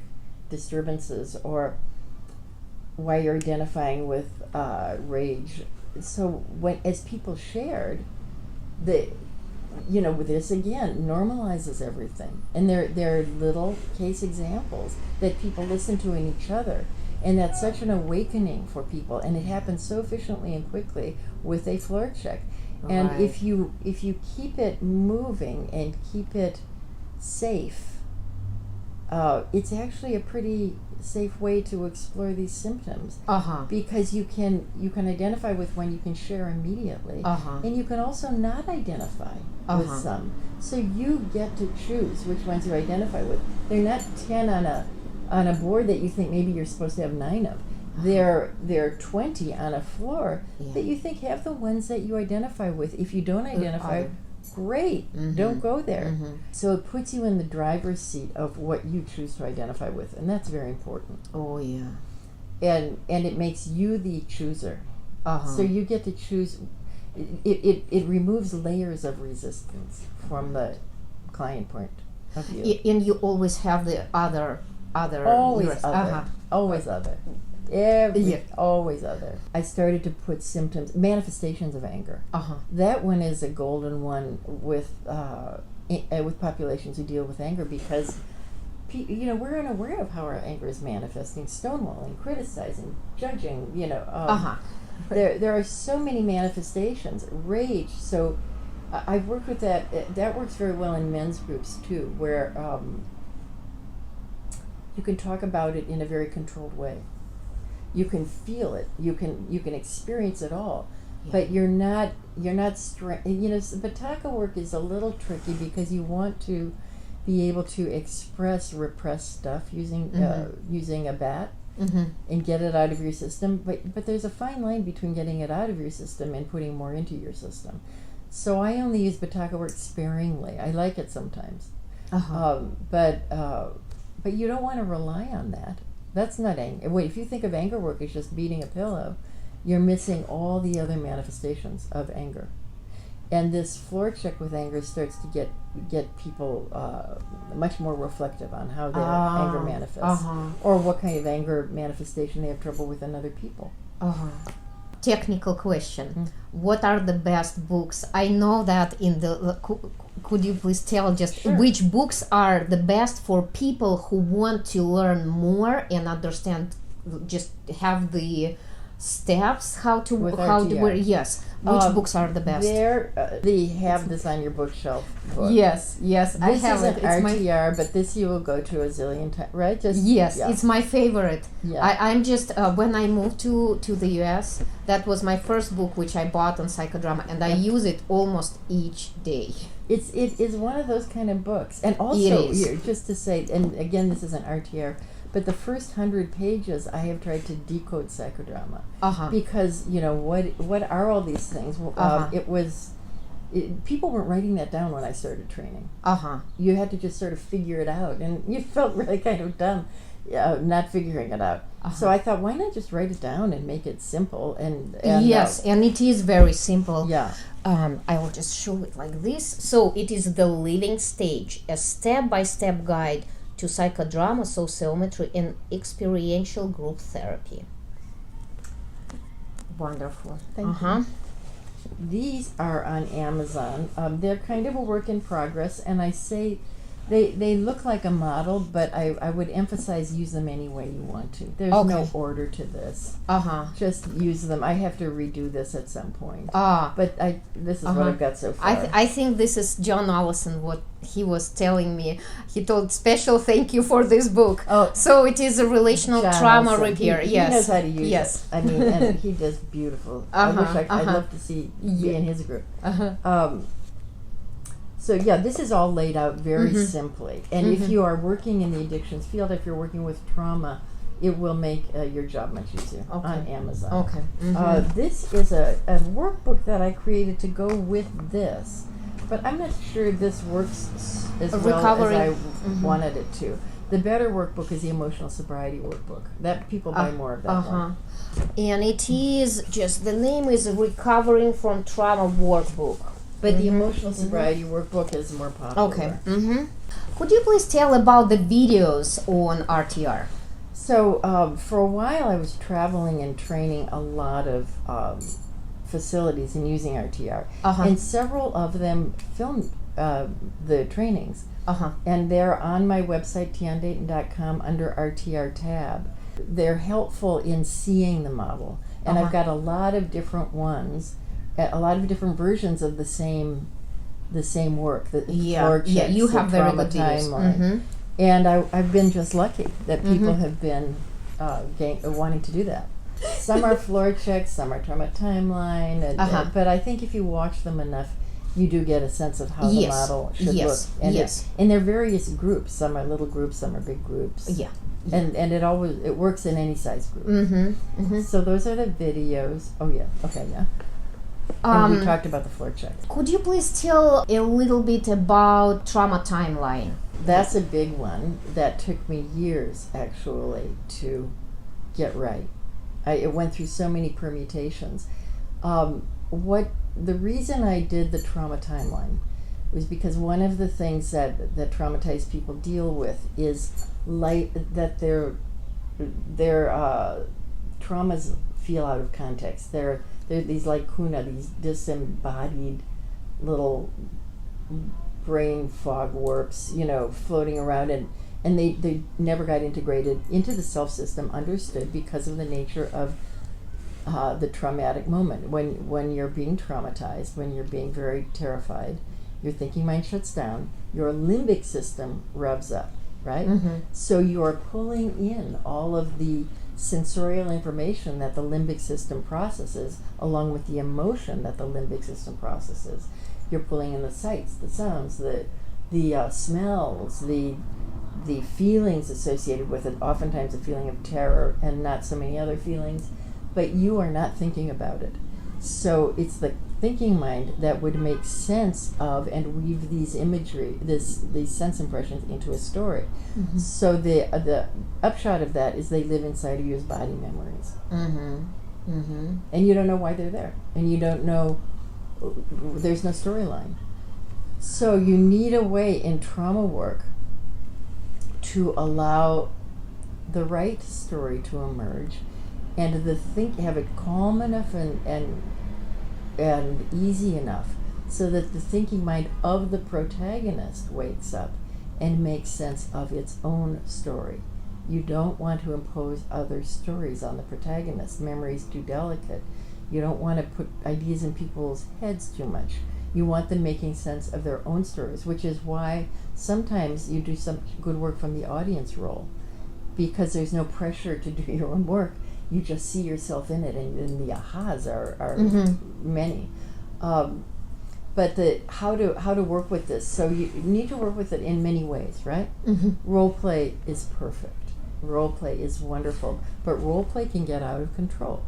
disturbances, or why you're identifying with rage. So as people shared, with this again normalizes everything, and they're little case examples that people listen to in each other. And that's such an awakening for people, and it happens so efficiently and quickly with a floor check. And Right. if you keep it moving and keep it safe, it's actually a pretty safe way to explore these symptoms. Uh-huh. Because you can identify with one you can share immediately, Uh-huh. and you can also not identify with Uh-huh. some. So you get to choose which ones you identify with. They're not 10 on a board that you think maybe you're supposed to have 9 of. There are 20 on a floor that you think have the ones that you identify with. If you don't identify, great, don't go there. Mm-hmm. So it puts you in the driver's seat of what you choose to identify with, and that's very important. Oh, yeah. And it makes you the chooser. Uh-huh. So you get to choose. It removes layers of resistance from the client point of view. And you always have the other Always yours. other. Uh-huh. Always other. Always other. I started to put symptoms, manifestations of anger. Uh-huh. That one is a golden one with populations who deal with anger, because we're unaware of how our anger is manifesting: stonewalling, criticizing, judging. There are so many manifestations. Rage. So I've worked with that. That works very well in men's groups too, where you can talk about it in a very controlled way. You can feel it. You can experience it all, but you're not. Bataka work is a little tricky because you want to be able to express repressed stuff using a bat and get it out of your system. But there's a fine line between getting it out of your system and putting more into your system. So I only use Bataka work sparingly. I like it sometimes, but you don't want to rely on that. That's not anger. Wait, if you think of anger work as just beating a pillow, you're missing all the other manifestations of anger. And this floor check with anger starts to get people much more reflective on how their anger manifests, or what kind of anger manifestation they have trouble with in other people. Technical question. What are the best books? I know that could you please tell just which books are the best for people who want to learn more and understand, just have the steps how to With how to RTR. Yes, which books are the best? They have this on your bookshelf book. Yes, I This have isn't it. It's RTR, but this you will go to a zillion times, right? It's my favorite. Yeah. I'm just when I moved to the US, that was my first book which I bought on Psychodrama, and I use it almost each day. It is one of those kind of books, and also It is. here, just to say, and again, this isn't RTR, but the first 100 pages I have tried to decode psychodrama, because what are all these things? People weren't writing that down when I started training. You had to just sort of figure it out, and you felt really kind of dumb not figuring it out. So I thought, why not just write it down and make it simple? And yes, and it is very simple. Yeah. I will just show it like this. So it is The Living Stage, a step-by-step guide to psychodrama, sociometry, and experiential group therapy. Wonderful. Thank you. These are on Amazon. They're kind of a work in progress, and I say they look like a model, but I would emphasize use them any way you want to. There's no order to this. Just use them. I have to redo this at some point. But this is what I've got so far. I think this is John Allison, what he was telling me. He told special thank you for this book. So it is a relational John trauma Allison. repair. He knows how to use it. I mean, and he does beautiful. I wish I'd love to be in his group. So yeah, this is all laid out very simply. And if you are working in the addictions field, if you're working with trauma, it will make your job much easier on Amazon. This is a workbook that I created to go with this, but I'm not sure this works as well as I wanted it to. The better workbook is the emotional sobriety workbook. That people buy more of that one. And it is just, the name is Recovering from Trauma Workbook. But the emotional sobriety workbook is more popular. Could you please tell about the videos on RTR? So for a while I was traveling and training a lot of facilities and using RTR. And several of them filmed the trainings. And they're on my website, tiandayton.com, under RTR tab. They're helpful in seeing the model. And I've got a lot of different ones, a lot of different versions of the same work. You have very good videos. And I've been just lucky that people have been wanting to do that. Some are floor checks, some are trauma timeline, but I think if you watch them enough, you do get a sense of how the model should look. And they're various groups. Some are little groups, some are big groups. And it works in any size group. So those are the videos. And we talked about the floor checks. Could you please tell a little bit about trauma timeline? That's a big one that took me years actually to get right. It went through so many permutations. The reason I did the trauma timeline was because one of the things that traumatized people deal with is that their traumas feel out of context. They're these lacuna, these disembodied little brain fog warps, floating around, and they never got integrated into the self system, understood because of the nature of the traumatic moment. When you're being traumatized, when you're being very terrified, your thinking mind shuts down, your limbic system revs up, right? So you're pulling in all of the sensorial information that the limbic system processes, along with the emotion that the limbic system processes. You're pulling in the sights, the sounds, the smells, the feelings associated with it, oftentimes a feeling of terror and not so many other feelings, but you are not thinking about it. So it's the thinking mind that would make sense of and weave these imagery, these sense impressions into a story. So the upshot of that is they live inside of you as body memories. And you don't know why they're there. And you don't know, there's no storyline. So you need a way in trauma work to allow the right story to emerge and have it calm enough and easy enough so that the thinking mind of the protagonist wakes up and makes sense of its own story. You don't want to impose other stories on the protagonist. Memory is too delicate. You don't want to put ideas in people's heads too much. You want them making sense of their own stories, which is why sometimes you do some good work from the audience role, because there's no pressure to do your own work. You just see yourself in it, and the ahas are many. But how to work with this? So you need to work with it in many ways, right? Role play is perfect. Role play is wonderful, but role play can get out of control,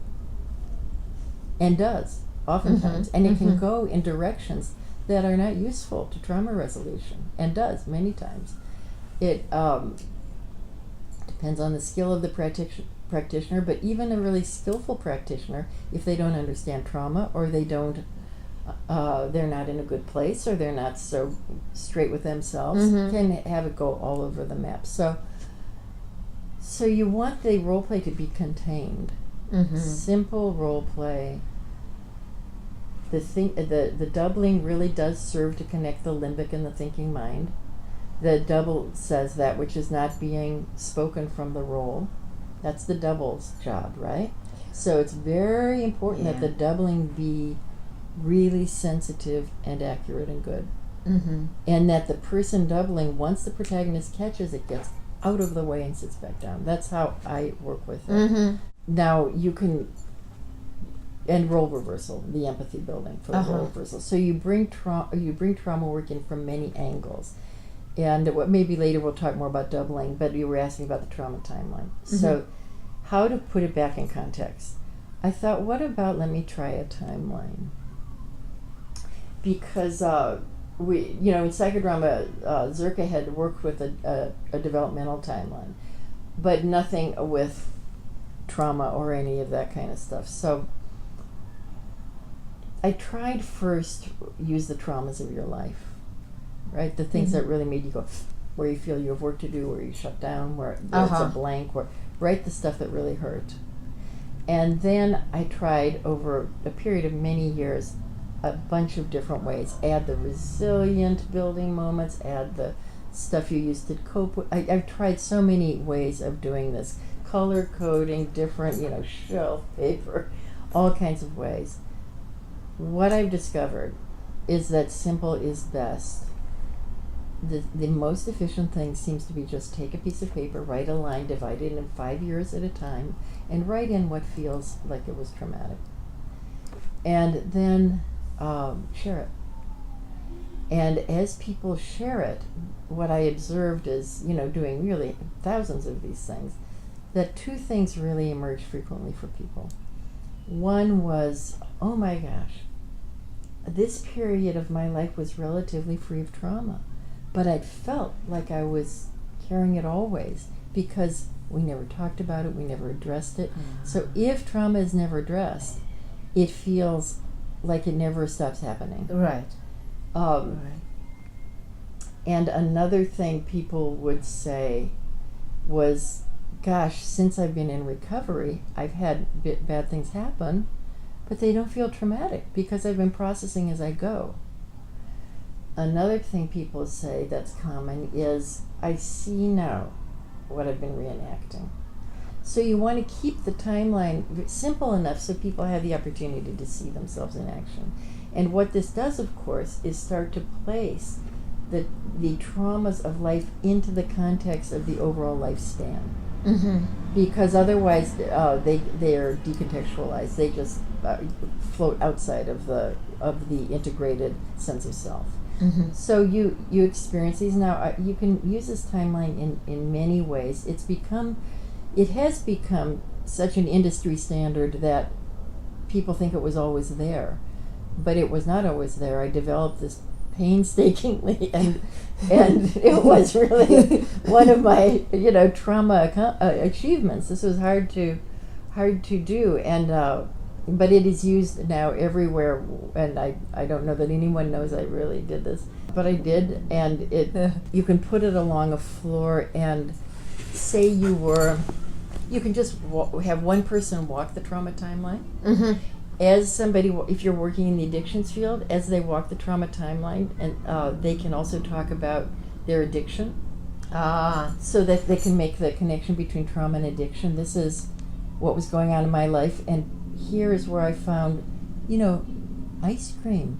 and does oftentimes, and it can go in directions that are not useful to trauma resolution, and does many times. It depends on the skill of the practitioner, but even a really skillful practitioner, if they don't understand trauma, or they don't, they're not in a good place, or they're not so straight with themselves, can have it go all over the map. So you want the role play to be contained, Simple role play. The doubling really does serve to connect the limbic and the thinking mind. The double says that which is not being spoken from the role. That's the double's job, right? So it's very important that the doubling be really sensitive and accurate and good. And that the person doubling, once the protagonist catches it, gets out of the way and sits back down. That's how I work with it. Now you can, and role reversal, the empathy building for role reversal. So you bring trauma work in from many angles. And maybe later we'll talk more about doubling, but you were asking about the trauma timeline. So how to put it back in context. I thought, what about, let me try a timeline. Because in psychodrama, Zerka had worked with a developmental timeline, but nothing with trauma or any of that kind of stuff. So I tried first use the traumas of your life, right? The things that really made you go, where you feel you have work to do, where you shut down, where it's a blank, where write the stuff that really hurt. And then I tried over a period of many years a bunch of different ways. Add the resilient building moments, add the stuff you used to cope with. I've tried so many ways of doing this. Color coding, different, shelf paper, all kinds of ways. What I've discovered is that simple is best. The most efficient thing seems to be just take a piece of paper, write a line, divide it in 5 years at a time, and write in what feels like it was traumatic. And then share it. And as people share it, what I observed is, doing really thousands of these things, that two things really emerged frequently for people. One was, oh my gosh, this period of my life was relatively free of trauma, but I felt like I was carrying it always because we never talked about it, we never addressed it. So if trauma is never addressed, it feels like it never stops happening. Right. And another thing people would say was, gosh, since I've been in recovery, I've had bad things happen, but they don't feel traumatic because I've been processing as I go. Another thing people say that's common is, I see now what I've been reenacting. So you want to keep the timeline simple enough so people have the opportunity to see themselves in action. And what this does, of course, is start to place the traumas of life into the context of the overall lifespan. Because otherwise they are decontextualized. They just float outside of the integrated sense of self. So you experience these. Now you can use this timeline in many ways. It has become such an industry standard that people think it was always there, but it was not always there. I developed this painstakingly, and it was really one of my trauma achievements. This was hard to do, and but it is used now everywhere, and I don't know that anyone knows I really did this, but I did, and you can put it along a floor and say you can just have one person walk the trauma timeline. As somebody, if you're working in the addictions field, as they walk the trauma timeline, and they can also talk about their addiction, so that they can make the connection between trauma and addiction. This is what was going on in my life, and here is where I found, ice cream.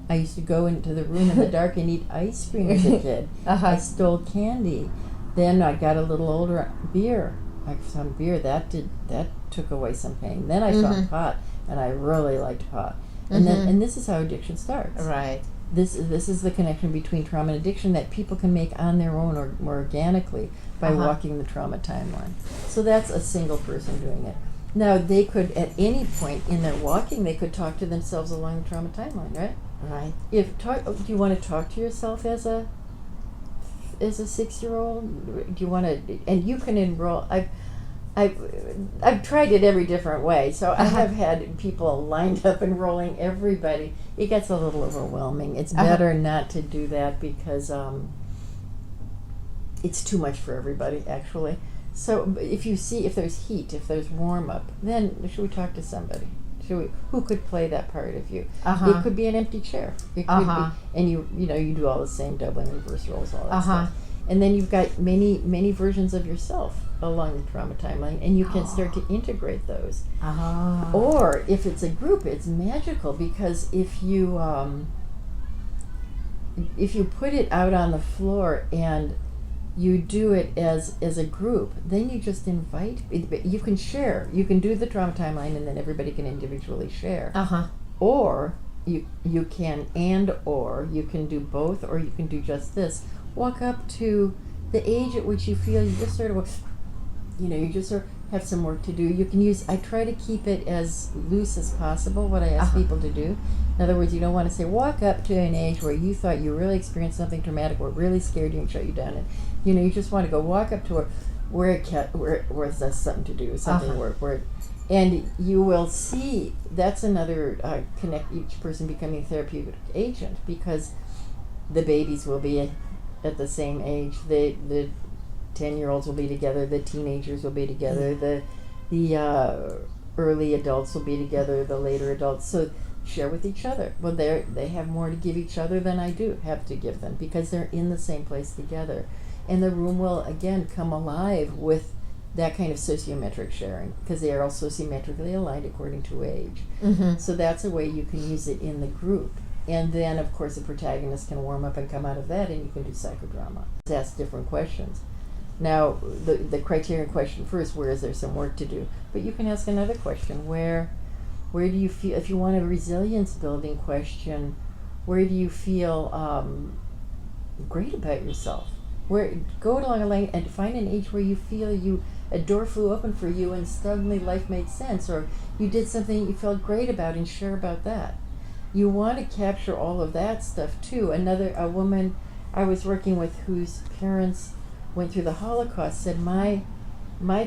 I used to go into the room in the dark and eat ice cream as a kid. I stole candy. Then I got a little older, beer. I found beer, that took away some pain. Then I found pot, and I really liked pot. And then this is how addiction starts. Right. This is the connection between trauma and addiction that people can make on their own or more organically by walking the trauma timeline. So that's a single person doing it. Now they could, at any point in their walking, they could talk to themselves along the trauma timeline, right? Right. Do you want to talk to yourself as a 6-year-old? Do you want to? And you can enroll. I've tried it every different way. So I have had people lined up enrolling everybody. It gets a little overwhelming. It's better not to do that because it's too much for everybody, actually. So if you see, if there's heat, if there's warm up, then should we talk to somebody? Who could play that part of you? It could be an empty chair. It could be, and you know you do all the same doubling, reverse rolls, all that stuff. And then you've got many versions of yourself along the trauma timeline, and you can start to integrate those. Or if it's a group, it's magical, because if you put it out on the floor and you do it as a group, then you just invite, you can share, you can do the trauma timeline and then everybody can individually share. Or you can, or you can do both, or you can do just this. Walk up to the age at which you feel you just sort of, you just sort of have some work to do. You can use, I try to keep it as loose as possible, what I ask people to do. In other words, you don't want to say, walk up to an age where you thought you really experienced something traumatic, or really scared you and shut you down. And, you just want to go walk up to where there's something to do, something where, and you will see, that's another connect, each person becoming a therapeutic agent, because the babies will be at the same age, the 10-year-olds will be together, the teenagers will be together, the early adults will be together, the later adults. So share with each other. Well, they have more to give each other than I do have to give them, because they're in the same place together. And the room will, again, come alive with that kind of sociometric sharing, because they are all sociometrically aligned according to age. So that's a way you can use it in the group. And then, of course, the protagonist can warm up and come out of that, and you can do psychodrama. Ask different questions. Now, the criterion question first, where is there some work to do? But you can ask another question, where do you feel, if you want a resilience building question, where do you feel great about yourself? Go along a line and find an age where you feel a door flew open for you and suddenly life made sense, or you did something you felt great about, and share about that. You want to capture all of that stuff too. A woman I was working with whose parents went through the Holocaust said, my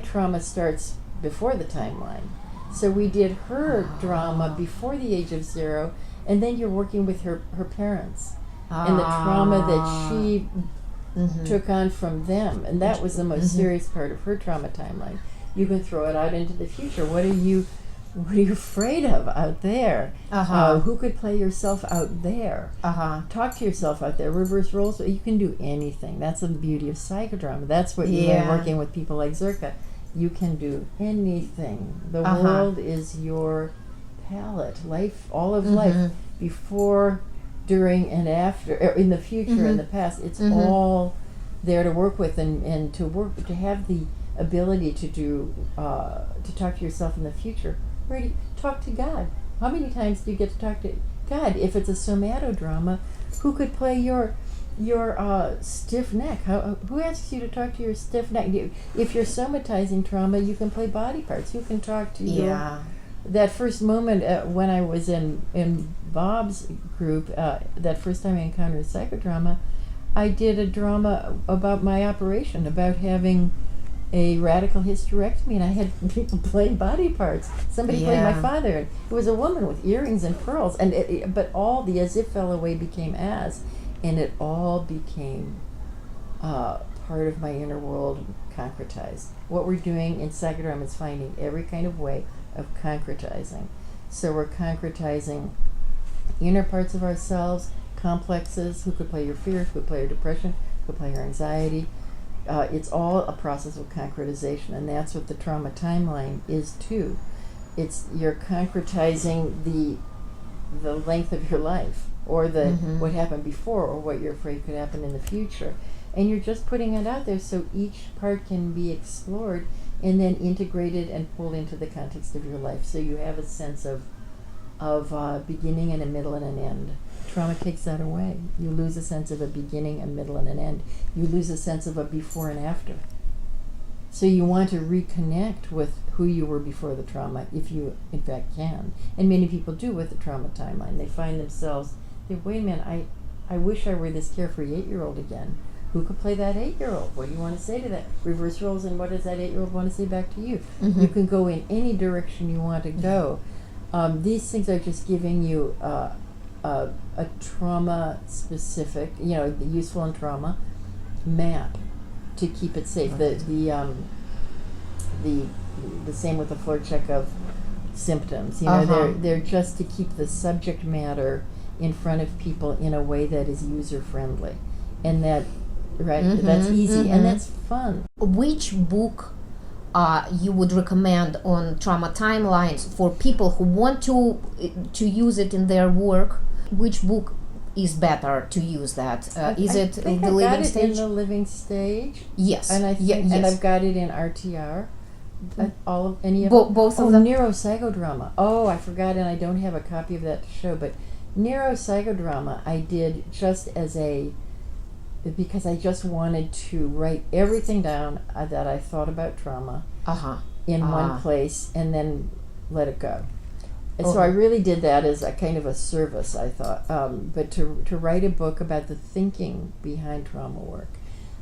trauma starts before the timeline. So we did her drama before the age of 0, and then you're working with her parents and the trauma that she took on from them, and that was the most serious part of her trauma timeline. You can throw it out into the future. What are you afraid of out there? Who could play yourself out there? Talk to yourself out there. Reverse roles. You can do anything. That's the beauty of psychodrama. That's what you learn working with people like Zerka. You can do anything. The world is your palette. Life, all of life, before, during, and after, in the future, in the past. It's all there to work with, and to have the ability to do to talk to yourself in the future. Ready? Talk to God. How many times do you get to talk to God? If it's a somatodrama, who could play your stiff neck? Who asks you to talk to your stiff neck? If you're somatizing trauma, you can play body parts. You can talk to that first moment when I was in Bob's group, that first time I encountered psychodrama, I did a drama about my operation, about having a radical hysterectomy, and I had people playing body parts. Somebody played my father, and it was a woman with earrings and pearls, and but all the as if fell away became as, and it all became part of my inner world concretized. What we're doing in psychodrama is finding every kind of way of concretizing. So we're concretizing inner parts of ourselves, complexes, who could play your fear, who could play your depression, who could play your anxiety. It's all a process of concretization, and that's what the trauma timeline is too. It's you're concretizing the length of your life, or the what happened before, or what you're afraid could happen in the future, and you're just putting it out there so each part can be explored and then integrated and pulled into the context of your life, so you have a sense of beginning and a middle and an end. Trauma takes that away. You lose a sense of a beginning, a middle, and an end. You lose a sense of a before and after. So you want to reconnect with who you were before the trauma, if you in fact can. And many people do with the trauma timeline. They find themselves, wait a minute, I wish I were this carefree 8-year-old again. Who could play that 8-year-old? What do you want to say to that? Reverse roles, and what does that 8-year-old want to say back to you? You can go in any direction you want to go. These things are just giving you a trauma-specific, the useful in trauma map to keep it safe. The the same with the floor check of symptoms. You know, they're just to keep the subject matter in front of people in a way that is user friendly, and that that's easy and that's fun. Which book you would recommend on trauma timelines for people who want to use it in their work? Which book is better to use that? Is it The Living Stage? In The Living Stage. Yes. And I think, and I've got it in RTR. All of any of both of them. Neuropsychodrama. Oh, I forgot, and I don't have a copy of that to show. But Neuropsychodrama, I did just because I just wanted to write everything down that I thought about trauma in one place and then let it go. And so I really did that as a kind of a service, I thought. But to write a book about the thinking behind trauma work.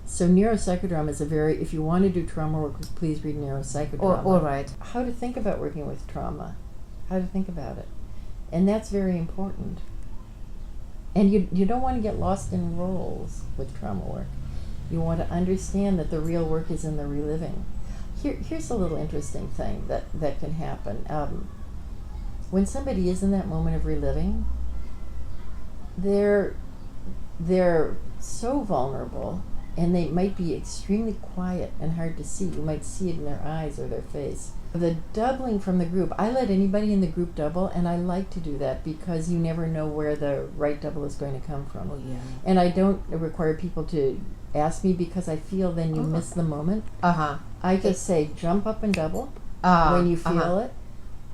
So Neuropsychodrama is if you want to do trauma work, please read Neuropsychodrama. All right. How to think about working with trauma. How to think about it. And that's very important. And you don't want to get lost in roles with trauma work. You want to understand that the real work is in the reliving. Here's a little interesting thing that can happen. When somebody is in that moment of reliving, they're so vulnerable, and they might be extremely quiet and hard to see. You might see it in their eyes or their face. The doubling from the group, I let anybody in the group double, and I like to do that because you never know where the right double is going to come from. And I don't require people to ask me because I feel then you miss the moment. I just say jump up and double when you feel it,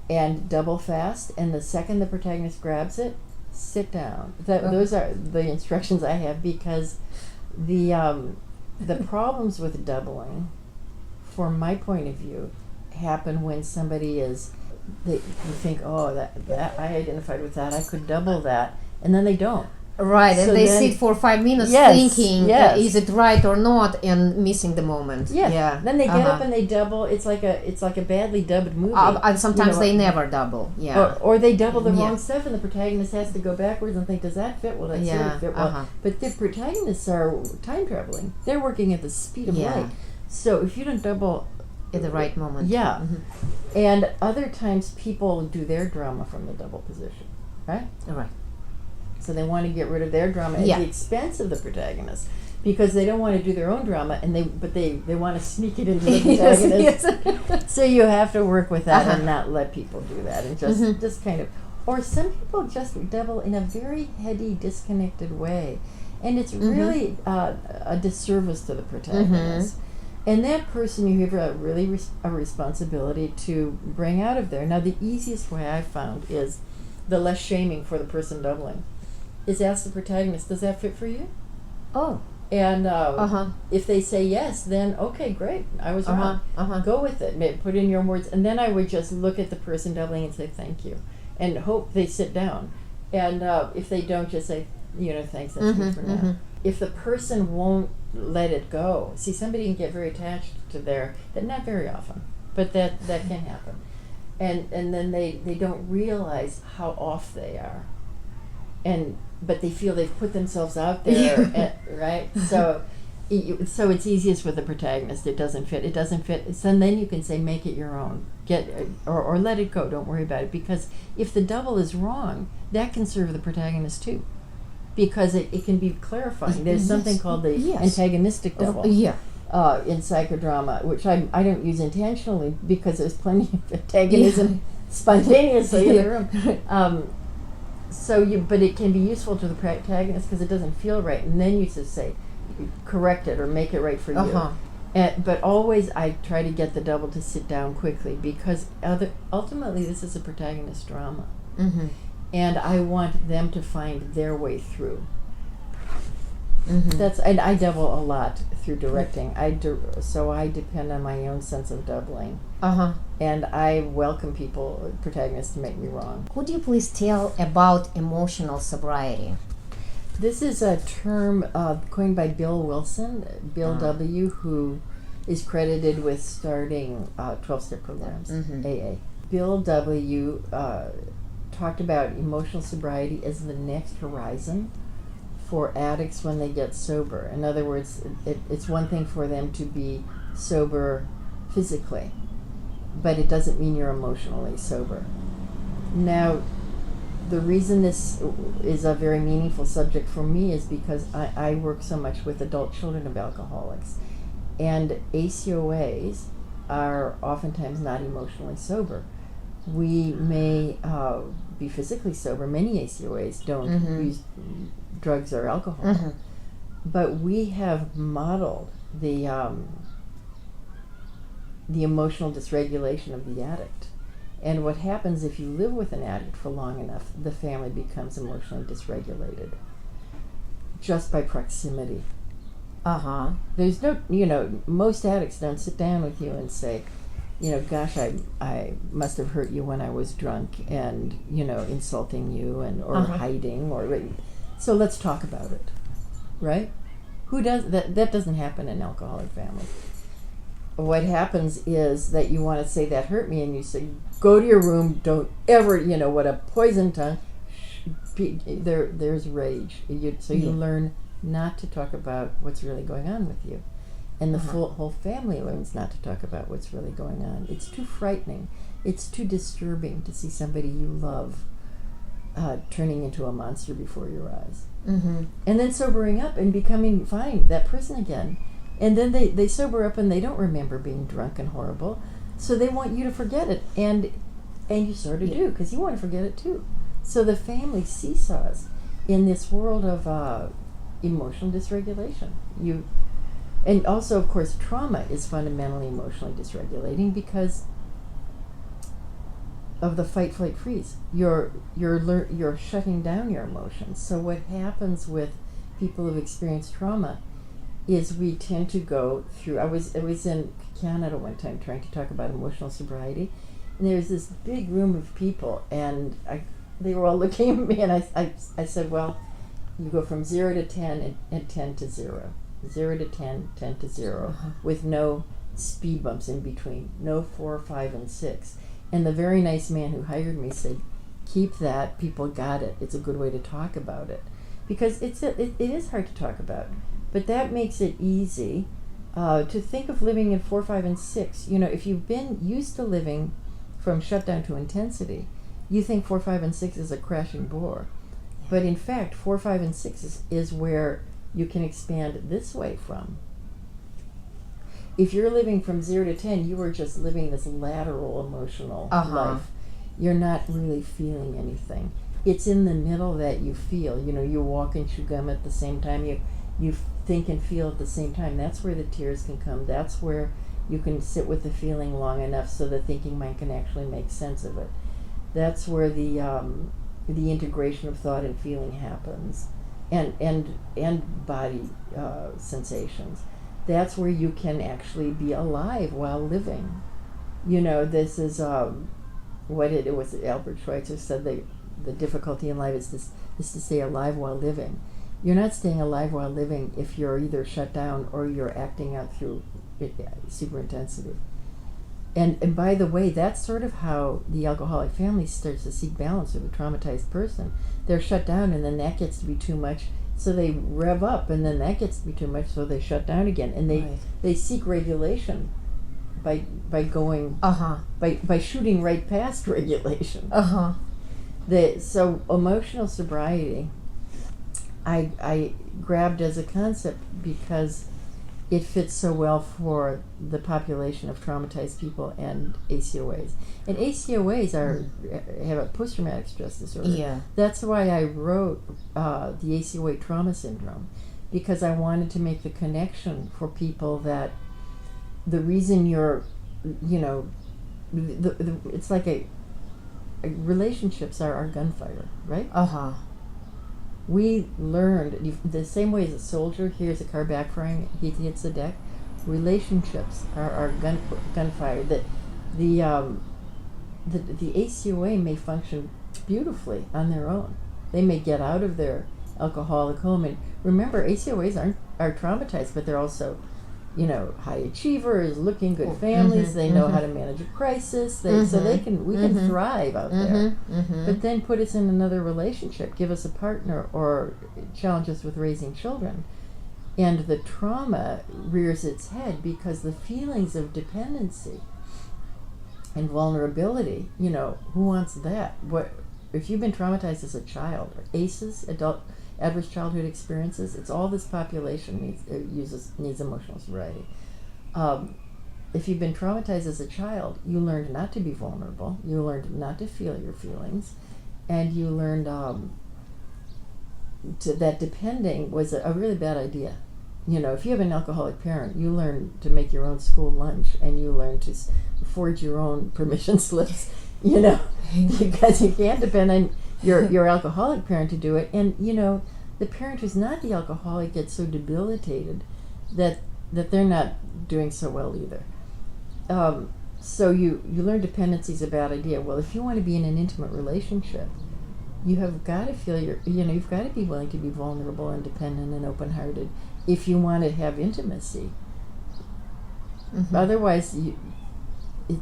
and double fast, and the second the protagonist grabs it, sit down. Those are the instructions I have, because the problems with doubling, from my point of view, happen when somebody you think, oh, that I identified with that, I could double that, and then they don't. Right, So and they then- sit for 5 minutes Yes, thinking, yes. is it right or not, and missing the moment. Yeah. Then they get up and they double. It's like a badly dubbed movie. And sometimes they know, never double. Or they double the Yeah. wrong stuff, and the protagonist has to go backwards and think, does that fit? Well, that sort Yeah, of fit well. But the protagonists are time traveling. They're working at the speed of Yeah. light. So if you don't double At the right moment. Yeah. And other times people do their drama from the double position, right? Right. So they want to get rid of their drama at Yeah. the expense of the protagonist, because they don't want to do their own drama, and they want to sneak it into the protagonist. Yes. So you have to work with that and not let people do that, and just kind of, or some people just double in a very heady, disconnected way, and it's really a disservice to the protagonist. And that person you have a responsibility to bring out of there. Now, the easiest way I've found is the less shaming for the person doubling. Is ask the protagonist, does that fit for you? Oh. And if they say yes, then okay, great, I was wrong. Go with it. Put in your own words. And then I would just look at the person doubling and say thank you, and hope they sit down. And if they don't, just say, thanks, that's good for now. If the person won't let it go, see, somebody can get very attached to that, not very often, but that can happen. And then they don't realize how off they are. But they feel they've put themselves out there, right? So it's easiest with the protagonist. It doesn't fit. So then you can say, make it your own. Or let it go. Don't worry about it. Because if the double is wrong, that can serve the protagonist too. Because it can be clarifying. There's something called the antagonistic double. In psychodrama, which I don't use intentionally because there's plenty of antagonism spontaneously in the room. But it can be useful to the protagonist because it doesn't feel right, and then you just say, correct it or make it right for you. But always I try to get the double to sit down quickly, because ultimately this is a protagonist drama, and I want them to find their way through. And I double a lot through directing. So I depend on my own sense of doubling. And I welcome protagonists to make me wrong. Could you please tell about emotional sobriety? This is a term coined by Bill Wilson, Bill W., who is credited with starting 12-step programs, AA. Bill W. Talked about emotional sobriety as the next horizon for addicts when they get sober. In other words, it's one thing for them to be sober physically, but it doesn't mean you're emotionally sober. Now, the reason this is a very meaningful subject for me is because I work so much with adult children of alcoholics, and ACOAs are oftentimes not emotionally sober. We may be physically sober. Many ACOAs don't use drugs or alcohol, but we have modeled the emotional dysregulation of the addict. And what happens if you live with an addict for long enough, the family becomes emotionally dysregulated just by proximity. There's no, most addicts don't sit down with you and say, gosh, I must have hurt you when I was drunk and, insulting you or hiding so let's talk about it, right? Who does that? That doesn't happen in alcoholic families. What happens is that you want to say that hurt me, and you say, go to your room, don't ever, what a poison tongue. There's rage. You learn not to talk about what's really going on with you. And the whole family learns not to talk about what's really going on. It's too frightening. It's too disturbing to see somebody you love turning into a monster before your eyes. And then sobering up and becoming fine, that person again. And then they sober up and they don't remember being drunk and horrible. So they want you to forget it. And you sort of do, because you want to forget it too. So the family seesaws in this world of emotional dysregulation. And also, of course, trauma is fundamentally emotionally dysregulating because of the fight, flight, freeze. You're shutting down your emotions. So what happens with people who've experienced trauma is we tend to go through. I was in Canada one time trying to talk about emotional sobriety, and there was this big room of people, and they were all looking at me, and I said, well, you go from 0 to 10 and 10 to 0. 0 to 10, 10 to 0, with no speed bumps in between, no 4, 5, and 6. And the very nice man who hired me said, keep that, people got it. It's a good way to talk about it. Because it is hard to talk about. But that makes it easy to think of living in 4, 5, and 6. If you've been used to living from shutdown to intensity, you think 4, 5, and 6 is a crashing bore. But in fact, 4, 5, and 6 is where you can expand this way from. If you're living from 0 to 10, you are just living this lateral emotional life. You're not really feeling anything. It's in the middle that you feel. You walk and chew gum at the same time. You think and feel at the same time. That's where the tears can come. That's where you can sit with the feeling long enough so the thinking mind can actually make sense of it. That's where the integration of thought and feeling happens, and body sensations. That's where you can actually be alive while living. This is what it was. Albert Schweitzer said the difficulty in life is to stay alive while living. You're not staying alive while living if you're either shut down or you're acting out through super intensity. And by the way, that's sort of how the alcoholic family starts to seek balance with a traumatized person. They're shut down, and then that gets to be too much, so they rev up, and then that gets to be too much, so they shut down again. And they seek regulation by going by shooting right past regulation. So emotional sobriety, I grabbed as a concept because it fits so well for the population of traumatized people and ACOAs. And ACOAs have a post-traumatic stress disorder. Yeah. That's why I wrote the ACOA trauma syndrome, because I wanted to make the connection for people that the reason you're, it's like relationships are our gunfire, right? We learned the same way as a soldier hears a car backfiring, he hits the deck. Relationships are our gunfire. That the ACOA may function beautifully on their own. They may get out of their alcoholic home, and remember, ACOAs are traumatized, but they're also, high achievers, looking good families. They know how to manage a crisis. So we can thrive out there. But then put us in another relationship, give us a partner, or challenge us with raising children, and the trauma rears its head because the feelings of dependency And vulnerability, who wants that? What if you've been traumatized as a child, or ACEs, adult adverse childhood experiences? It's all this population needs emotional sobriety. If you've been traumatized as a child, you learned not to be vulnerable. You learned not to feel your feelings, and you learned that depending was a really bad idea. If you have an alcoholic parent, you learn to make your own school lunch, and you learn to forge your own permission slips, because you can't depend on your alcoholic parent to do it. And, the parent who's not the alcoholic gets so debilitated that they're not doing so well either. So you learn dependency is a bad idea. Well, if you want to be in an intimate relationship, you have got to feel you've got to be willing to be vulnerable and dependent and open-hearted if you want to have intimacy. Mm-hmm. Otherwise,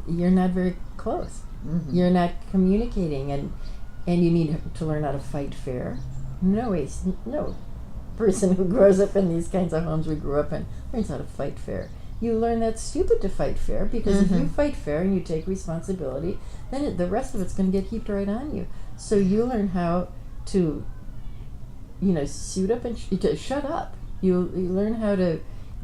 you're not very close. Mm-hmm. You're not communicating, and you need to learn how to fight fair. No person who grows up in these kinds of homes we grew up in learns how to fight fair. You learn that's stupid to fight fair, because if you fight fair and you take responsibility, then the rest of it's going to get heaped right on you. So you learn how to, suit up and to shut up. You learn how to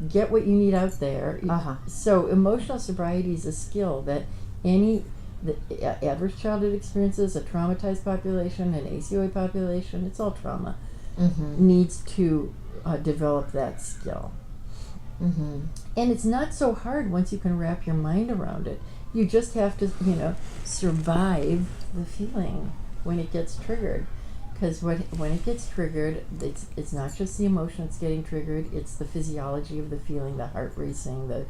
get what you need out there. So emotional sobriety is a skill that the adverse childhood experiences, a traumatized population, an ACOA population, it's all trauma, needs to develop that skill. Mm-hmm. And it's not so hard once you can wrap your mind around it. You just have to, survive the feeling when it gets triggered. Because when it gets triggered, it's not just the emotion that's getting triggered, it's the physiology of the feeling, the heart racing, the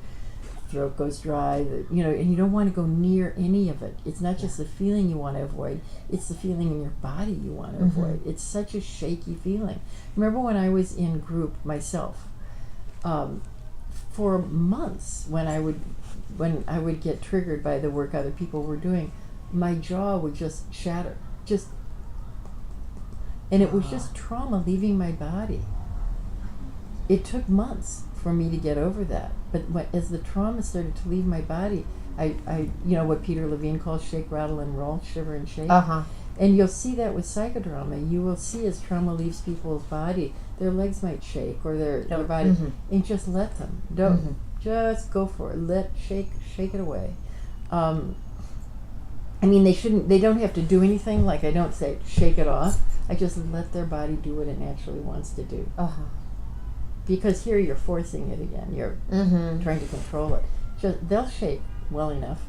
throat goes dry, and you don't want to go near any of it. It's not just the feeling you want to avoid, it's the feeling in your body you want to avoid. It's such a shaky feeling. Remember when I was in group myself, for months when I would get triggered by the work other people were doing, my jaw would just shatter, and it was just trauma leaving my body. It took months for me to get over that, but as the trauma started to leave my body, I what Peter Levine calls shake, rattle, and roll, shiver and shake. And you'll see that with psychodrama. You will see as trauma leaves people's body, their legs might shake or their body, and just let them. Don't just go for it. Shake it away. They don't have to do anything. Like, I don't say shake it off. I just let their body do what it naturally wants to do. Because here you're forcing it again. You're trying to control it. They'll shake well enough.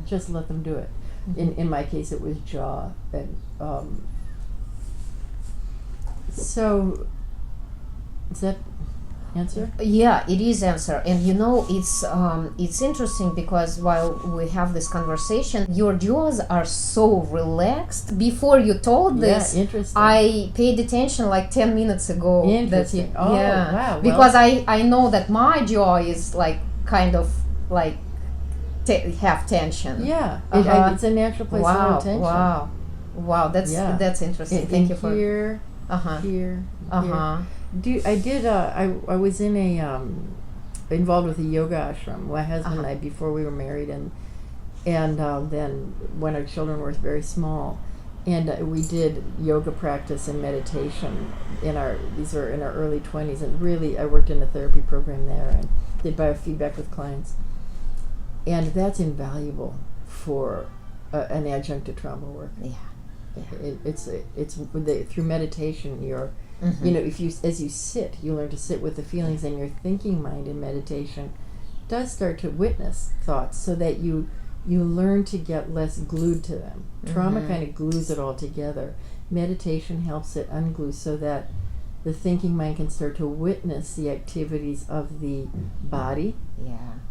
Just let them do it. In my case, it was jaw. And so, is that answer? Yeah, it is answer. And it's interesting because while we have this conversation, your jaws are so relaxed. Before you told this, interesting. I paid attention like 10 minutes ago. Interesting. Wow. Well, because I know that my jaw is like kind of like have tension. Yeah, it's a natural place for tension. Wow, that's interesting. Thank you for here. I was in involved with a yoga ashram. My husband and I, before we were married, and then when our children were very small, and we did yoga practice and meditation these were in our early 20s, and really I worked in a therapy program there and did biofeedback with clients. And that's invaluable for an adjunct to trauma work. It's through meditation. You're, as you sit, you learn to sit with the feelings, and your thinking mind in meditation does start to witness thoughts, so that you learn to get less glued to them. Trauma kind of glues it all together. Meditation helps it unglue, so that the thinking mind can start to witness the activities of the body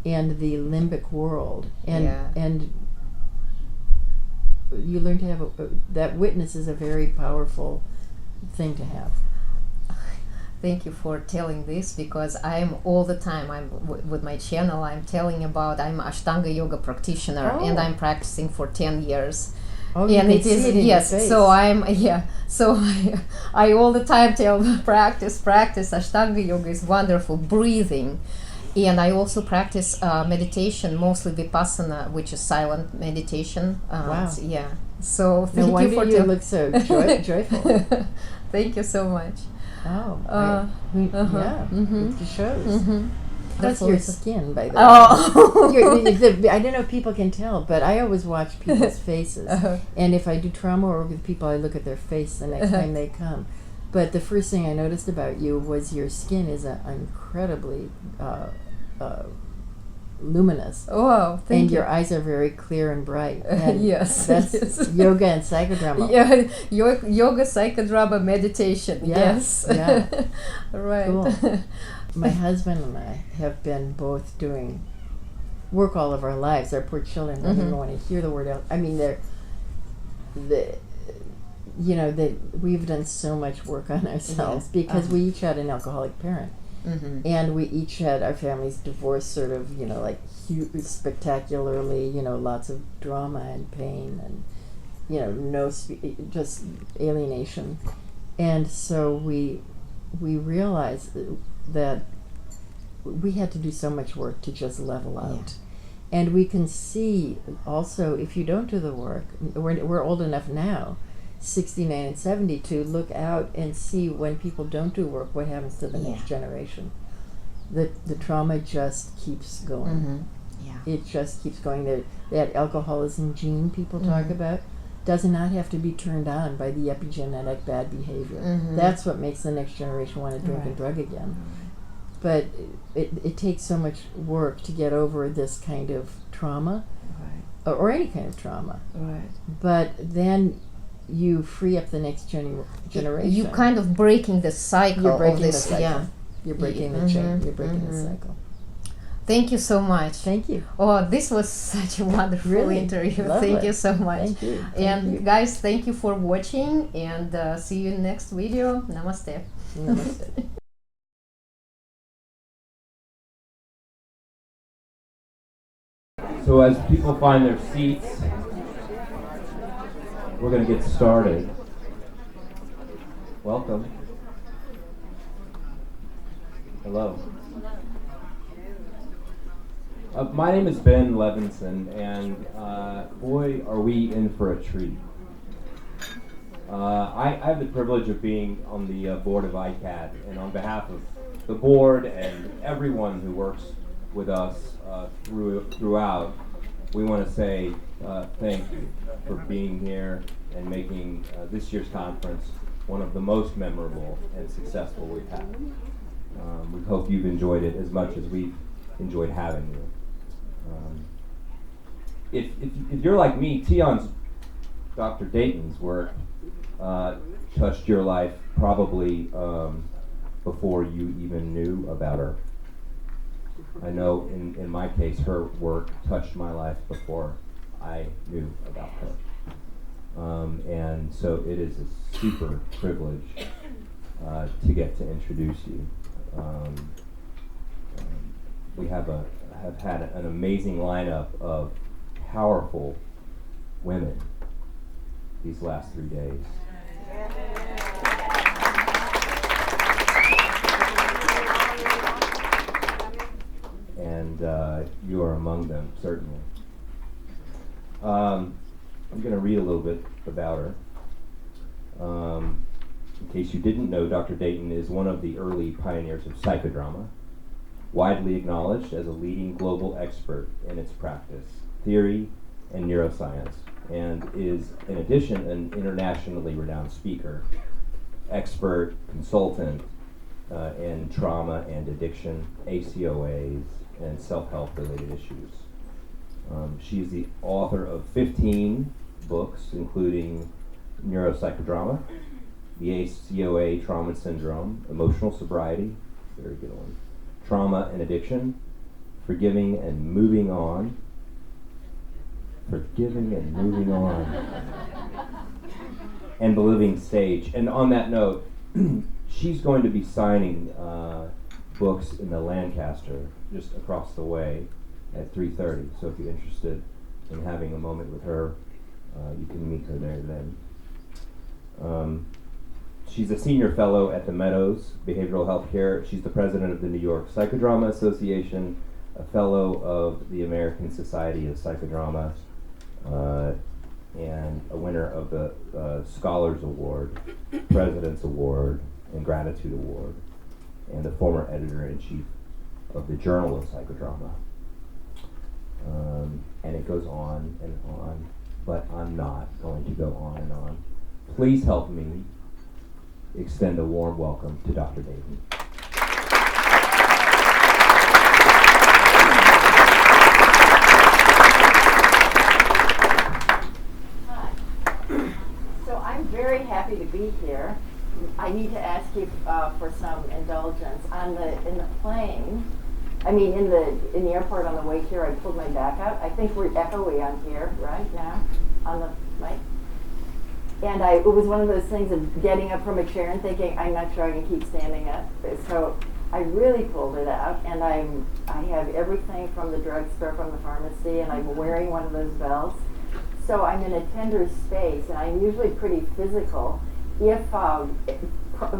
and the limbic world, and you learn to have that witness is a very powerful thing to have. Thank you for telling this, because I'm all the time, with my channel, I'm telling about I'm Ashtanga yoga practitioner, and I'm practicing for 10 years. And it is so I all the time tell practice Ashtanga yoga is wonderful, breathing, And I also practice meditation, mostly Vipassana, which is silent meditation. Wow. Yeah. So No thank wonder you for you look so joyful. Thank you so much. Oh, yeah, Mhm. it shows. Mm-hmm. That's your skin, by the way. Oh. I don't know if people can tell, but I always watch people's faces. And if I do trauma work with people, I look at their face the next time they come. But the first thing I noticed about you was your skin is incredibly luminous. Oh, wow, thank and you. your eyes are very clear and bright. And Yes. That's yes. yoga and psychodrama. Yeah, yoga, psychodrama, meditation. Yeah, Yes. yeah. Right. Cool. My husband and I have been both doing work all of our lives. Our poor children don't even want to hear the word. I mean, we've done so much work on ourselves because we each had an alcoholic parent. And we each had our families divorced sort of, like spectacularly, lots of drama and pain and, just alienation. And so we realized that we had to do so much work to just level out. And we can see also, if you don't do the work, we're old enough now, 69 and 70, to look out and see when people don't do work, what happens to the next generation. The trauma just keeps going. It just keeps going. That alcoholism gene people talk about does not have to be turned on by the epigenetic bad behavior. That's what makes the next generation want to drink and drug again. But it takes so much work to get over this kind of trauma, or any kind of trauma. But then you free up the next generation. You kind of breaking the cycle. You're breaking of this. the cycle. Yeah. You're breaking the chain. You're breaking the cycle. Thank you so much. Thank you. Oh, this was such a wonderful interview. Lovely. Thank you so much. Thank you. And guys, thank you for watching, and see you in next video. Namaste. Namaste. So as people find their seats, we're going to get started. Welcome. Hello. My name is Ben Levinson, and boy, are we in for a treat. I have the privilege of being on the board of iCAAD, and on behalf of the board and everyone who works with us throughout, we want to say thank you for being here and making this year's conference one of the most memorable and successful we've had. We hope you've enjoyed it as much as we've enjoyed having you. If you're like me, Dr. Dayton's work touched your life probably before you even knew about her. I know in my case, her work touched my life before I knew about her. And so it is a super privilege to get to introduce you. We have had an amazing lineup of powerful women these last 3 days. And you are among them, certainly. I'm going to read a little bit about her. In case you didn't know, Dr. Dayton is one of the early pioneers of psychodrama, widely acknowledged as a leading global expert in its practice, theory, and neuroscience, and is, in addition, an internationally renowned speaker, expert, consultant in trauma and addiction, ACOAs, and self-help related issues. She is the author of 15 books, including Neuropsychodrama, the ACOA Trauma Syndrome, Emotional Sobriety, very good one, Trauma and Addiction, Forgiving and Moving On, and The Living Stage. And on that note, she's going to be signing books in the Lancaster just across the way at 3:30. So if you're interested in having a moment with her, you can meet her there then. She's a senior fellow at the Meadows Behavioral Health Care. She's the president of the New York Psychodrama Association, a fellow of the American Society of Psychodrama, and a winner of the Scholars Award, President's Award, and Gratitude Award, and the former editor-in-chief of the Journal of Psychodrama. And it goes on and on, but I'm not going to go on and on. Please help me extend a warm welcome to Dr. Dayton. Hi. So I'm very happy to be here. I need to ask you for some indulgence. In the plane, in the airport on the way here, I pulled my back out. I think we're echoey on here right now on the mic. And it was one of those things of getting up from a chair and thinking, I'm not sure I can keep standing up. So I really pulled it out, and I have everything from the drugstore, from the pharmacy, and I'm wearing one of those belts. So I'm in a tender space, and I'm usually pretty physical. If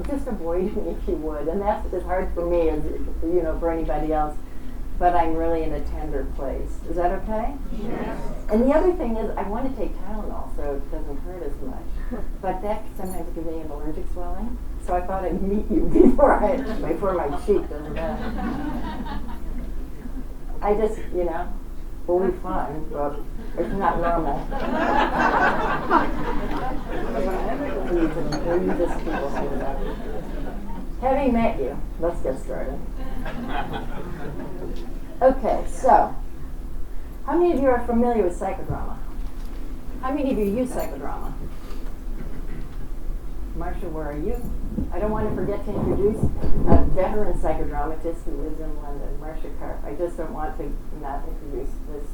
just avoid me if you would, and that's as hard for me as for anybody else. But I'm really in a tender place. Is that okay? Yes. And the other thing is, I want to take Tylenol so it doesn't hurt as much. But that sometimes gives me an allergic swelling. So I thought I'd meet you before my cheek does that. I just, we'll be fine, but it's not normal. Having met you, let's get started. Okay, so, how many of you are familiar with psychodrama? How many of you use psychodrama? Marcia, where are you? I don't want to forget to introduce a veteran psychodramatist who lives in London, Marcia Karp. I just don't want to not introduce this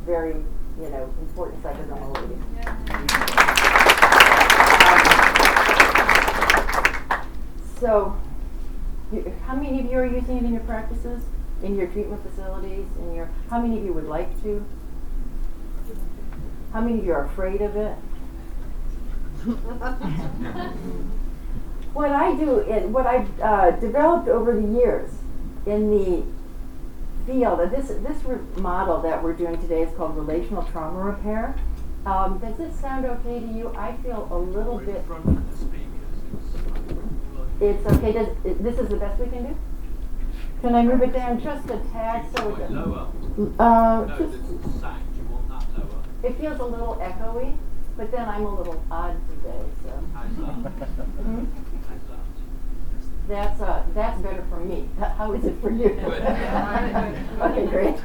very, important psychodrama lady. So, how many of you are using it in your practices? In your treatment facilities? How many of you would like to? How many of you are afraid of it? What I do, what I've developed over the years in the field, this model that we're doing today is called Relational Trauma Repair. Does this sound okay to you? I feel a little bit. It's okay. This is the best we can do? Can I move it down just a tad so it lower? It feels a little echoey, but then I'm a little odd today, so. That's better for me. How is it for you? Okay, great.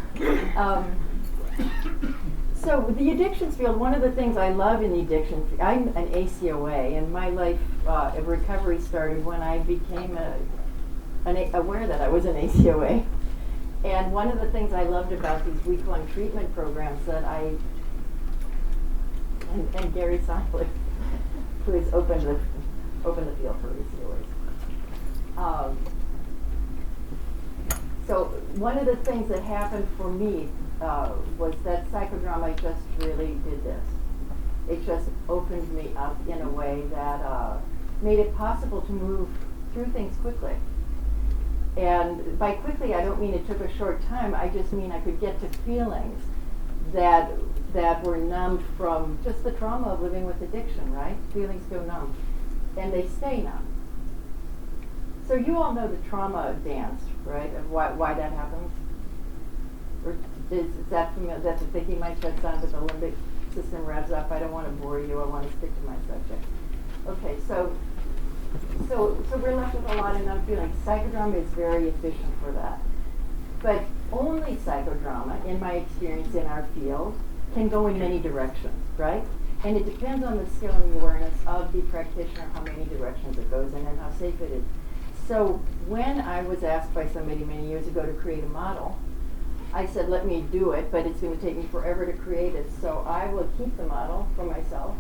So the addictions field, one of the things I love in the addiction field, I'm an ACOA, and my life of recovery started when I became aware that I was an ACOA. And one of the things I loved about these week-long treatment programs that and Gary Seidler, who has opened the field for ACOAs. So one of the things that happened for me was that psychodrama just really did this. It just opened me up in a way that made it possible to move through things quickly. And by quickly, I don't mean it took a short time. I just mean I could get to feelings that were numbed from just the trauma of living with addiction, right? Feelings go numb, and they stay numb. So you all know the trauma dance, right? Of why that happens? Or is that familiar? That's the thinking my chest on, but the limbic system revs up. I don't want to bore you. I want to stick to my subject. Okay, so we're left with a lot of numb feelings. Psychodrama is very efficient for that. But only psychodrama, in my experience in our field, can go in many directions, right? And it depends on the skill and the awareness of the practitioner, how many directions it goes in and how safe it is. So when I was asked by somebody many years ago to create a model, I said, let me do it, but it's going to take me forever to create it. So I will keep the model for myself.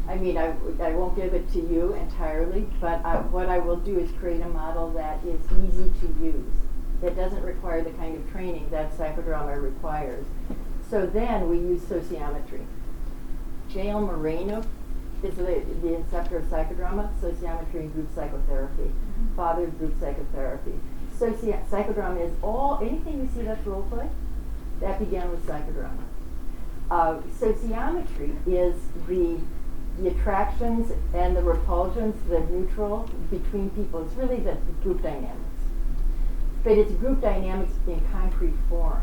I mean, I won't give it to you entirely, but what I will do is create a model that is easy to use, that doesn't require the kind of training that psychodrama requires. So then we use sociometry. Zerka Moreno is the inceptor of psychodrama, sociometry, and group psychotherapy. Father of group psychotherapy. Psychodrama is anything you see that's role play, that began with psychodrama. Sociometry is the attractions and the repulsions, the neutral between people. It's really the group dynamics. But it's group dynamics in concrete form.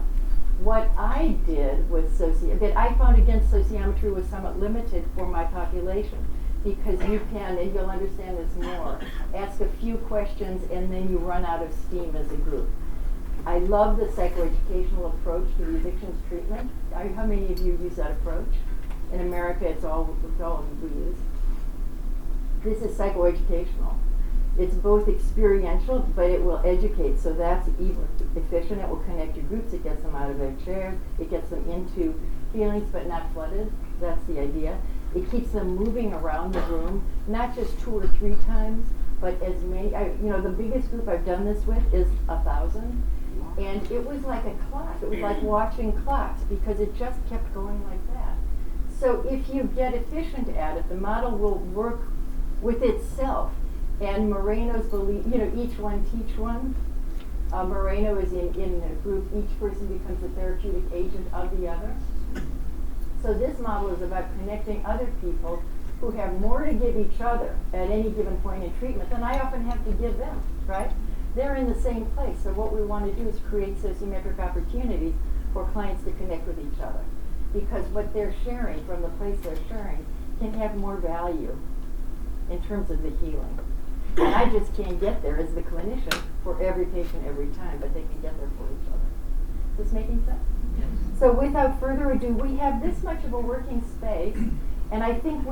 What I did with that I found against sociometry was somewhat limited for my population, because you can, and you'll understand this more, ask a few questions and then you run out of steam as a group. I love the psychoeducational approach to the addictions treatment. How many of you use that approach? In America, it's all we use. This is psychoeducational. It's both experiential, but it will educate, so that's even efficient. It will connect your groups, it gets them out of their chairs, it gets them into feelings but not flooded. That's the idea. It keeps them moving around the room, not just 2 or 3 times, but as many. The biggest group I've done this with is 1,000, and it was like a clock. It was like watching clocks, because it just kept going like that. So if you get efficient at it, the model will work with itself. And Moreno's belief, each one teach one. Moreno is in a group, each person becomes a therapeutic agent of the other. So this model is about connecting other people who have more to give each other at any given point in treatment than I often have to give them, right? They're in the same place. So what we want to do is create sociometric opportunities for clients to connect with each other. Because what they're sharing from the place they're sharing can have more value in terms of the healing. And I just can't get there as the clinician for every patient every time, but they can get there for each other. Is this making sense? Yes. So without further ado, we have this much of a working space, and I think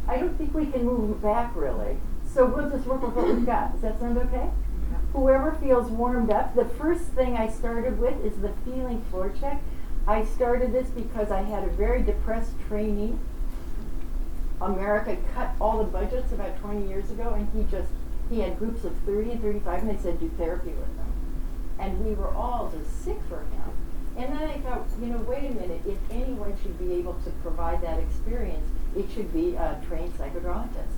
I don't think we can move back really. So we'll just work with what we've got. Does that sound okay? Yeah. Whoever feels warmed up, the first thing I started with is the feeling floor check. I started this because I had a very depressed trainee. America cut all the budgets about 20 years ago, and he had groups of 30 and 35, and they said do therapy with them. And we were all just sick for him. And then I thought, wait a minute, if anyone should be able to provide that experience, it should be a trained psychodramatist.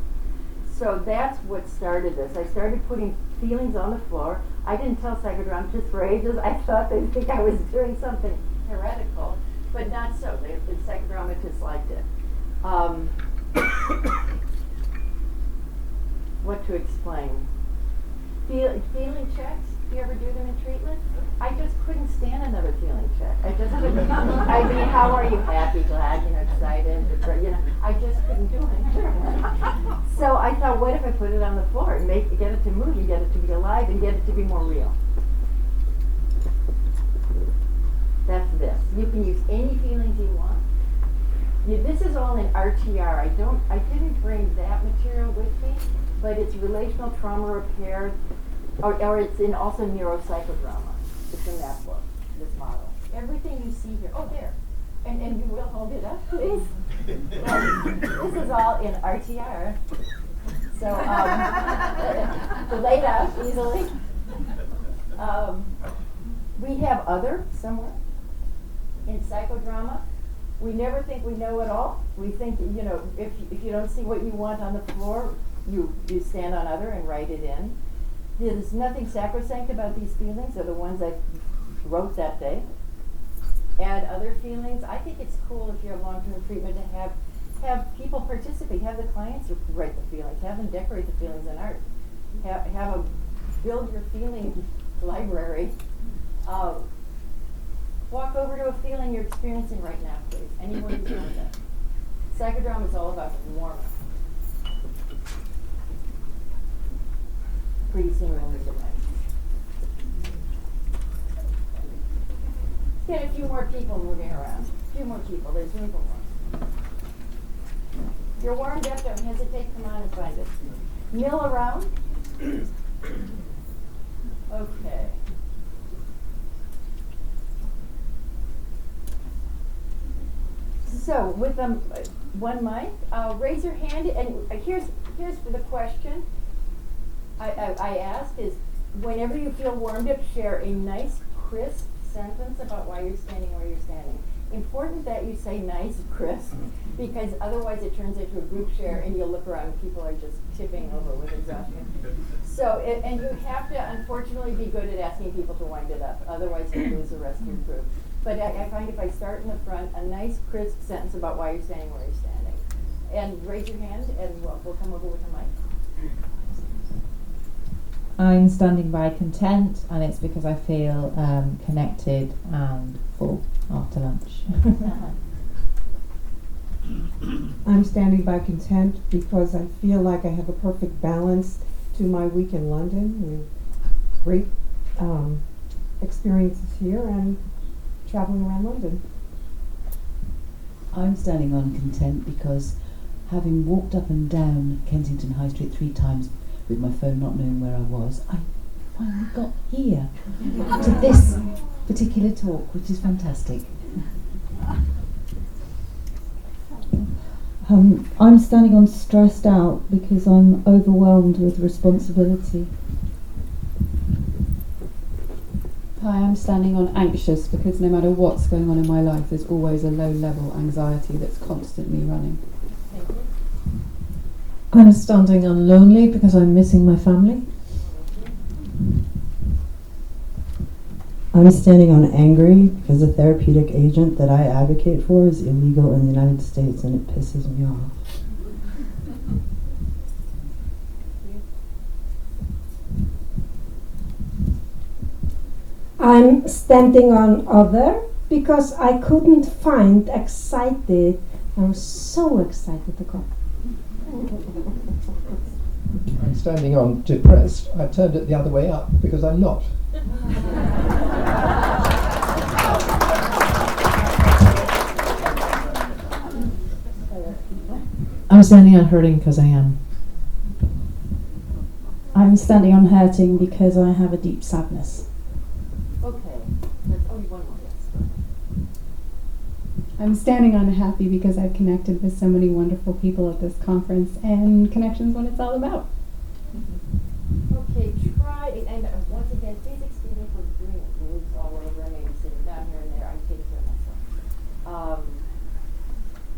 So that's what started this. I started putting feelings on the floor. I didn't tell psychodramatists for ages. I thought they'd think I was doing something heretical, but not so. The psychodramatists liked it. What to explain? Feeling checks. Do you ever do them in treatment? I just couldn't stand another feeling check. I just couldn't. How are you? Happy, glad, excited, I just couldn't do it. So I thought, what if I put it on the floor and get it to move, and get it to be alive, and get it to be more real? That's this. You can use any feelings you want. This is all in RTR. I didn't bring that material with me, but it's relational trauma repair, or it's in also neuropsychodrama. It's in that book, this model. Everything you see here, there. And you will hold it up, please. This is all in RTR. So, laid out easily. We have other somewhere in psychodrama. We never think we know it all. We think, if you don't see what you want on the floor, you stand on other and write it in. There's nothing sacrosanct about these feelings. They're the ones I wrote that day. Add other feelings. I think it's cool if you have long-term treatment to have people participate. Have the clients write the feelings. Have them decorate the feelings in art. Build your feeling library. Walk over to a feeling you're experiencing right now, please. Anyone who's doing that. Psychodrama is all about warmth. Pretty soon we'll move away. Let's get a few more people moving around. A few more people. There's room for more. If you're warmed up, don't hesitate. Come on and find us. Mill around. Okay. So with one mic, raise your hand, and here's the question I ask is, whenever you feel warmed up, share a nice, crisp sentence about why you're standing where you're standing. important that you say nice, crisp, because otherwise it turns into a group share and you'll look around and people are just tipping over with exhaustion. So, and you have to unfortunately be good at asking people to wind it up, otherwise you lose the rest of your group. But I find if I start in the front, a nice crisp sentence about why you're standing where you're standing. And raise your hand and we'll come over with a mic. I'm standing by content, and it's because I feel connected and full after lunch. I'm standing by content because I feel like I have a perfect balance to my week in London with great experiences here and traveling around London. I'm standing on content because having walked up and down Kensington High Street 3 times with my phone not knowing where I was, I finally got here to this particular talk, which is fantastic. I'm standing on stressed out because I'm overwhelmed with responsibility. Hi, I'm standing on anxious because no matter what's going on in my life, there's always a low-level anxiety that's constantly running. Thank you. I'm standing on lonely because I'm missing my family. I'm standing on angry because the therapeutic agent that I advocate for is illegal in the United States and it pisses me off. I'm standing on other because I couldn't find excited. I was so excited to come. I'm standing on depressed. I turned it the other way up because I'm not. I'm standing on hurting because I am. I'm standing on hurting because I have a deep sadness. Okay. Let's one more, yes. I'm standing on happy because I've connected with so many wonderful people at this conference, and connection's what it's all about. Okay, try, and once again, please excuse me for doing moves all over, maybe sitting down here and there, I'm taking care of myself.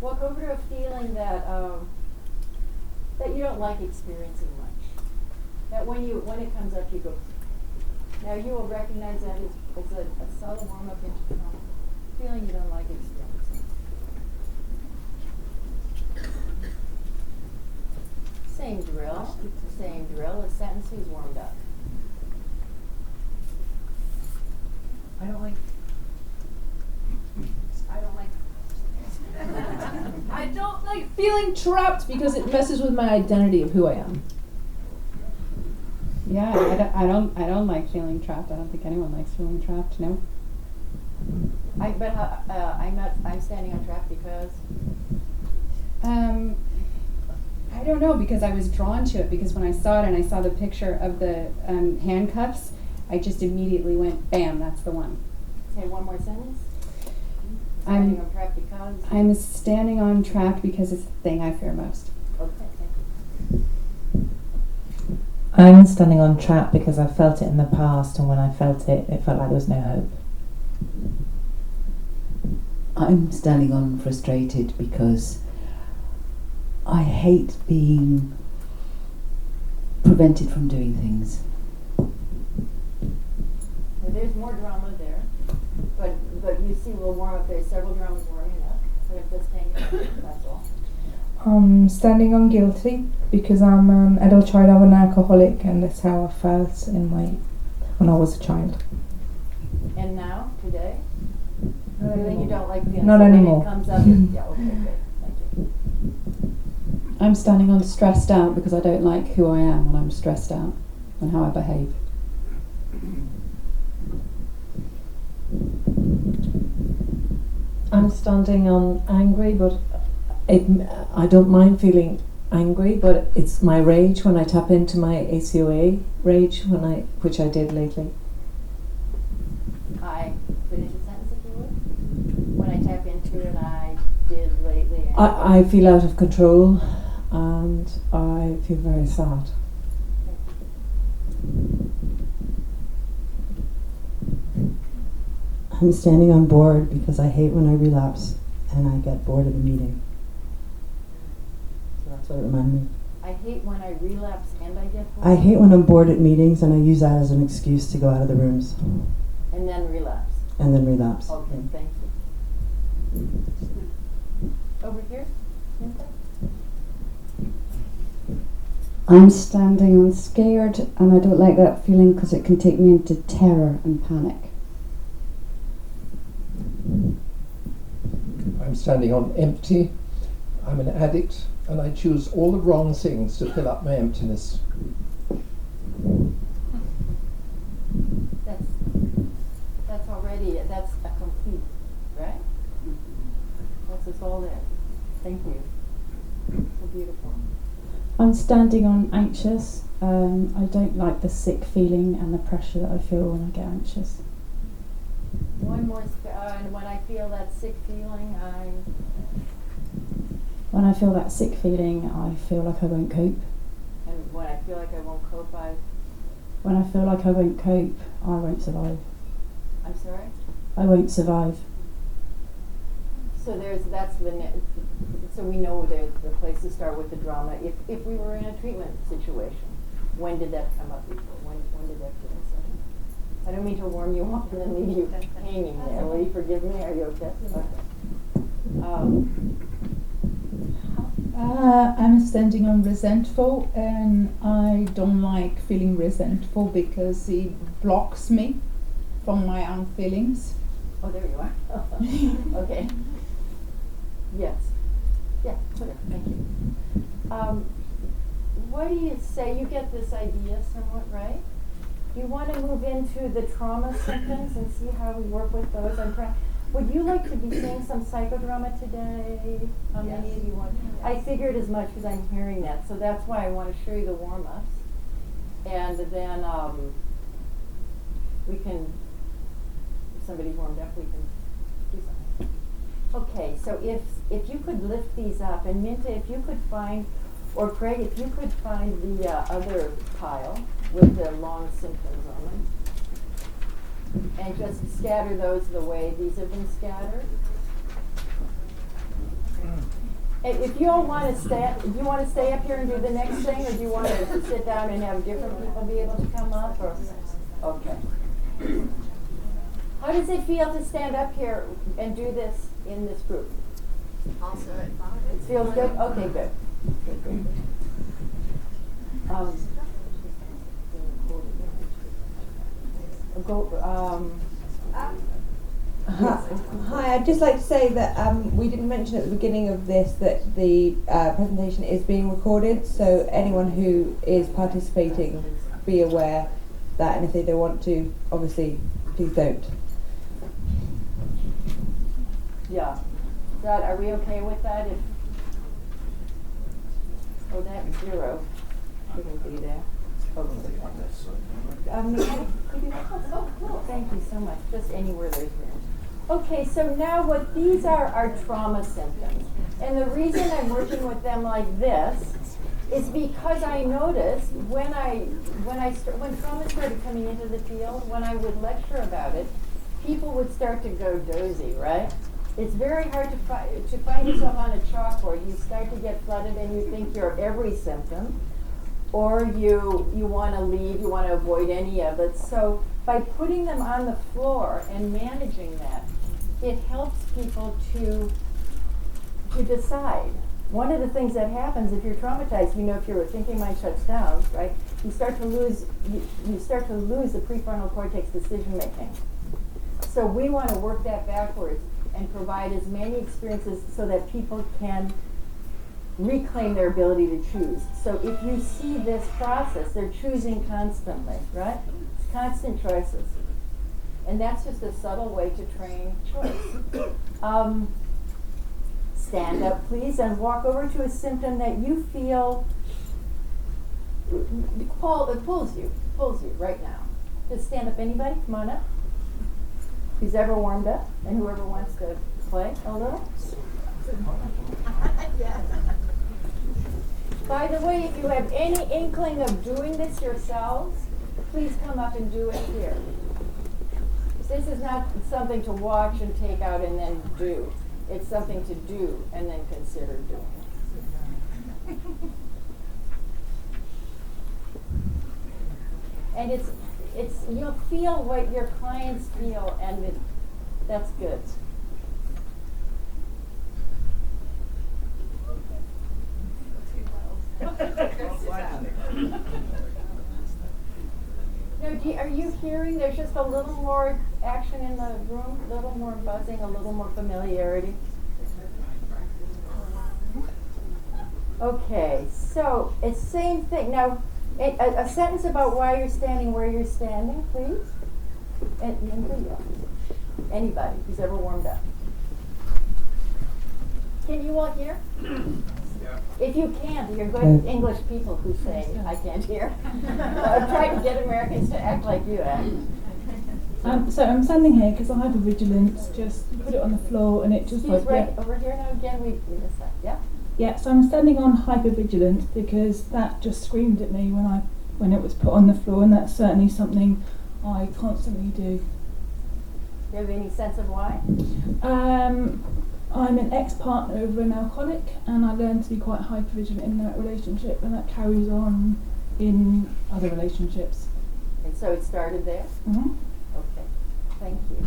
Walk over to a feeling that that you don't like experiencing much. That when it comes up, you go. Now you will recognize that as a subtle warm-up into trauma. Feeling you don't like experiencing. Same drill. A sentence who's warmed up. I don't like I don't like feeling trapped because it messes with my identity of who I am. Yeah, I don't like feeling trapped. I don't think anyone likes feeling trapped. No. I'm standing on track because. I don't know, because I was drawn to it, because when I saw it and I saw the picture of the handcuffs, I just immediately went, bam, that's the one. Say one more sentence. Standing on track because. I'm standing on track because it's the thing I fear most. Okay, thank you. I'm standing on track because I felt it in the past, and when I felt it, it felt like there was no hope. I'm standing on frustrated because I hate being prevented from doing things. Well, there's more drama there, but you see we'll warm up. There's several dramas warming up, but if this thing, that's all. I'm standing on guilty because I'm an adult child of an alcoholic, and that's how I felt when I was a child. And now, today? Feeling you don't like feeling. Not so anymore. When it comes up, yeah, okay, great. Thank you. I'm standing on stressed out because I don't like who I am when I'm stressed out and how I behave. I'm standing on angry, but I don't mind feeling angry, but it's my rage when I tap into my ACOA rage which I did lately. I finish a sentence if you would. When I tap into it, I did lately. I feel out of control and I feel very sad. I'm standing on board because I hate when I relapse and I get bored at a meeting. So that's what it reminded me. I hate when I relapse and I get bored. I hate when I'm bored at meetings and I use that as an excuse to go out of the rooms. And then relapse. And then relapse. Okay, thank you. Over here, Cynthia? I'm standing on scared, and I don't like that feeling because it can take me into terror and panic. I'm standing on empty. I'm an addict, and I choose all the wrong things to fill up my emptiness. That's already, that's a complete, right? That's us all there. Thank you. So beautiful. I'm standing on anxious. I don't like the sick feeling and the pressure that I feel when I get anxious. One more, and when I feel that sick feeling, When I feel that sick feeling, I feel like I won't cope. and when I feel like I won't cope, When I feel like I won't cope, I won't survive. I'm sorry? I won't survive. So that's so we know there's the place to start with the drama. If we were in a treatment situation, when did that come up before? When did that feel inside? I don't mean to warm you up and then leave you hanging there. Will you forgive me? Are you okay? Okay. I'm standing on resentful, and I don't like feeling resentful because it blocks me from my own feelings. Oh, there you are. Okay. Yes. Yeah, clear. Thank you. What do you say? You get this idea somewhat, right? You want to move into the trauma symptoms and see how we work with those. Would you like to be seeing some psychodrama today? How many of you want? I figured as much because I'm hearing that. So that's why I want to show you the warm-ups. And then we can, if somebody's warmed up, we can do something. Okay, so if you could lift these up, and Minta, if you could find, or Craig, if you could find the other pile with the long symptoms on them, and just scatter those the way these have been scattered. If you all want to stay, do you want to stay up here and do the next thing, or do you want to sit down and have different people be able to come up? Or okay. How does it feel to stand up here and do this in this group? Also, it feels good? Okay, good. Good. Hi, I'd just like to say that we didn't mention at the beginning of this that the presentation is being recorded, so anyone who is participating, be aware that, and if they don't want to, obviously, please don't. Yeah. Are we okay with that? That 0 shouldn't be there. Oh, cool. Thank you so much. Just anywhere there's room. Okay, so now what these are trauma symptoms. And the reason I'm working with them like this is because I noticed when trauma started coming into the field, when I would lecture about it, people would start to go dozy, right? It's very hard to find yourself on a chalkboard. You start to get flooded and you think you're every symptom, or you want to leave, you want to avoid any of it. So by putting them on the floor and managing that, it helps people to decide. One of the things that happens if you're traumatized, if your thinking mind shuts down, right? You start to lose the prefrontal cortex decision making. So we want to work that backwards and provide as many experiences so that people can reclaim their ability to choose. So if you see this process, they're choosing constantly, right? It's constant choices. And that's just a subtle way to train choice. Stand up, please, and walk over to a symptom that you feel pulls you right now. Just stand up, anybody? Come on up. Who's ever warmed up, and whoever wants to play a little. By the way, if you have any inkling of doing this yourselves, please come up and do it here. Does This is not something to watch and take out and then do. It's something to do and then consider doing. And it's you'll feel what your clients feel, and that's good. Now, are you hearing there's just a little more action in the room, a little more buzzing, a little more familiarity? Okay, so it's same thing. Now, a sentence about why you're standing where you're standing, please. Anybody who's ever warmed up. Can you all hear? If you can't, you're good English people who say, I can't hear. I'm trying to get Americans to act like you act. So I'm standing here because I have hypervigilance, just put it on the floor and it just He's right over here now again, we missed that, yeah? Yeah, so I'm standing on hypervigilance because that just screamed at me when it was put on the floor, and that's certainly something I constantly do. Do you have any sense of why? I'm an ex-partner of an alcoholic, and I learned to be quite hypervigilant in that relationship, and that carries on in other relationships. And so it started there? Mm-hmm. Okay, thank you.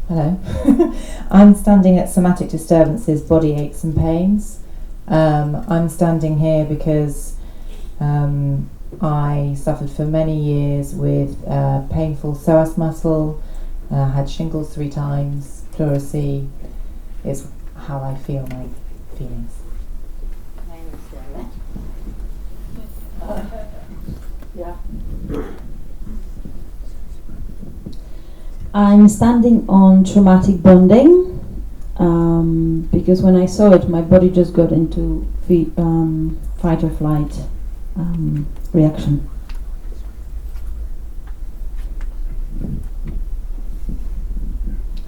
Hello. I'm standing at somatic disturbances, body aches and pains. I'm standing here because I suffered for many years with painful psoas muscle, had shingles 3 times, pleurisy is how I feel my feelings. I understand that. Yeah. I'm standing on traumatic bonding because when I saw it, my body just got into fight or flight reaction.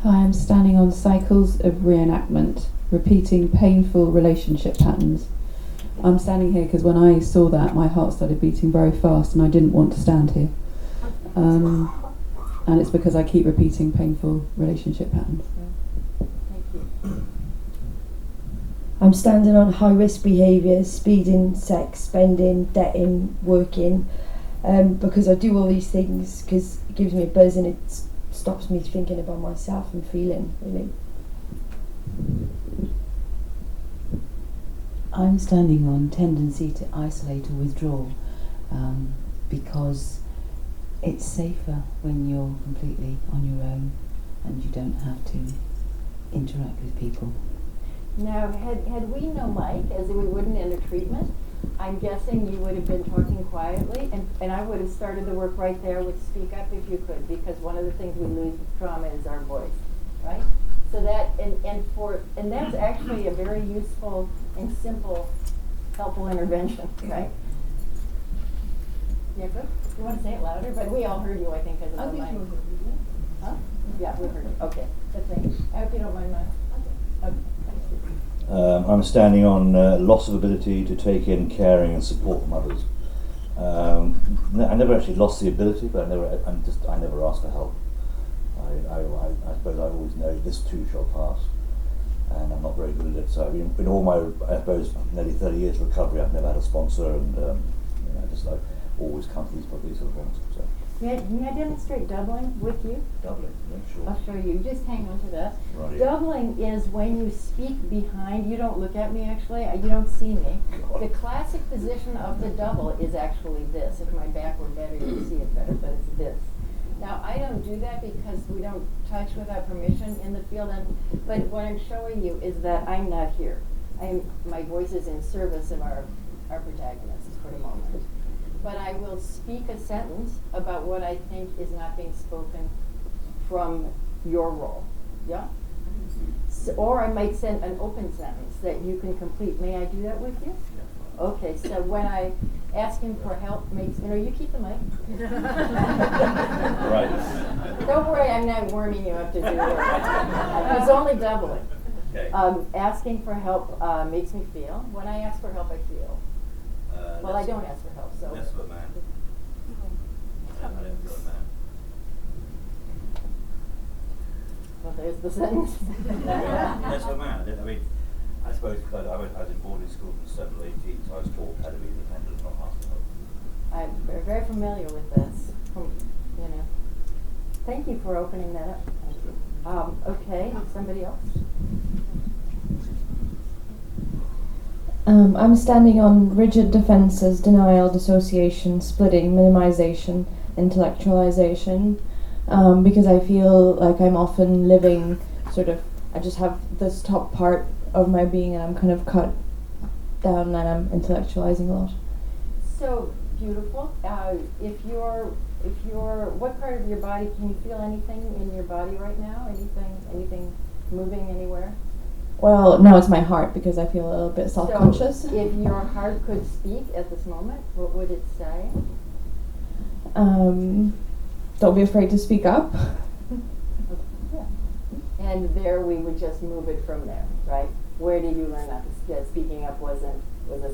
Hi, I'm standing on cycles of reenactment, repeating painful relationship patterns. I'm standing here because when I saw that, my heart started beating very fast and I didn't want to stand here. And it's because I keep repeating painful relationship patterns. Thank you. I'm standing on high-risk behaviours, speeding, sex, spending, debting, working, because I do all these things because it gives me a buzz and it stops me thinking about myself and feeling, really. I'm standing on tendency to isolate or withdraw because it's safer when you're completely on your own and you don't have to interact with people. Now, had we no mic, as we wouldn't in a treatment, I'm guessing you would have been talking quietly, and I would have started the work right there with speak up if you could, because one of the things we lose with trauma is our voice, right? So that, and that's actually a very useful and simple, helpful intervention, right? Yeah, good. You want to say it louder? But we all heard you, I think, because of the mic. Huh? Yeah, we heard you. Okay. That's it. I hope you don't mind my. Okay. I'm standing on loss of ability to take in caring and support from others. I never actually lost the ability, but I never asked for help. I suppose I always know this too shall pass, and I'm not very good at it. So in all my, I suppose, nearly 30 years of recovery, I've never had a sponsor, and I've always come to these sort of things. So. May I demonstrate doubling with you? Doubling, yeah, sure. I'll show you. Just hang on to that. Right. Doubling is when you speak behind. You don't look at me, actually. You don't see me. The classic position of the double is actually this. If my back were better, you'd see it better, but it's this. Now, I don't do that because we don't touch without permission in the field. But what I'm showing you is that I'm not here. My voice is in service of our protagonist for the moment. But I will speak a sentence about what I think is not being spoken from your role. Yeah? So, or I might send an open sentence that you can complete. May I do that with you? Okay, so when I ask him for help, you keep the mic. Right. Don't worry, I'm not warming you up to do it. It's only doubling. Okay. Asking for help makes me feel. When I ask for help, I feel. Well, I don't ask for help, so. Less of a man. I don't feel a man. Well, there's the sentence. Less of a man. I mean, I suppose because I was in boarding school from 7 to 18, so I was taught how to be independent, not ask for help. I'm very familiar with this, you know. Thank you for opening that up. Thank you. Okay, somebody else? I'm standing on rigid defenses, denial, dissociation, splitting, minimization, intellectualization, because I feel like I'm often living sort of, I just have this top part of my being and I'm kind of cut down and I'm intellectualizing a lot. So beautiful. If you're, what part of your body, can you feel anything in your body right now? Anything moving anywhere? Well, no, it's my heart because I feel a little bit self-conscious. So if your heart could speak at this moment, what would it say? Don't be afraid to speak up. Yeah. And there we would just move it from there, right? Where did you learn that speaking up was a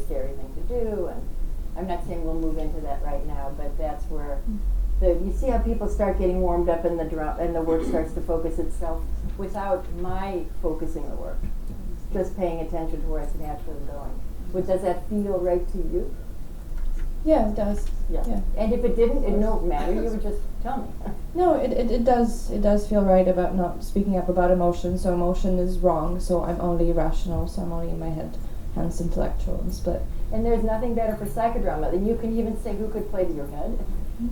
scary thing to do? And I'm not saying we'll move into that right now, but that's where you see how people start getting warmed up and the work starts to focus itself without my focusing the work, just paying attention to where it's naturally going. Does that feel right to you? Yeah, it does. Yeah. And if it didn't, it don't matter. You would just tell me. No, it does. It does feel right about not speaking up about emotion. So emotion is wrong. So I'm only rational. So I'm only in my head, hence intellectual and split. And there's nothing better for psychodrama than you can even say who could play to your head,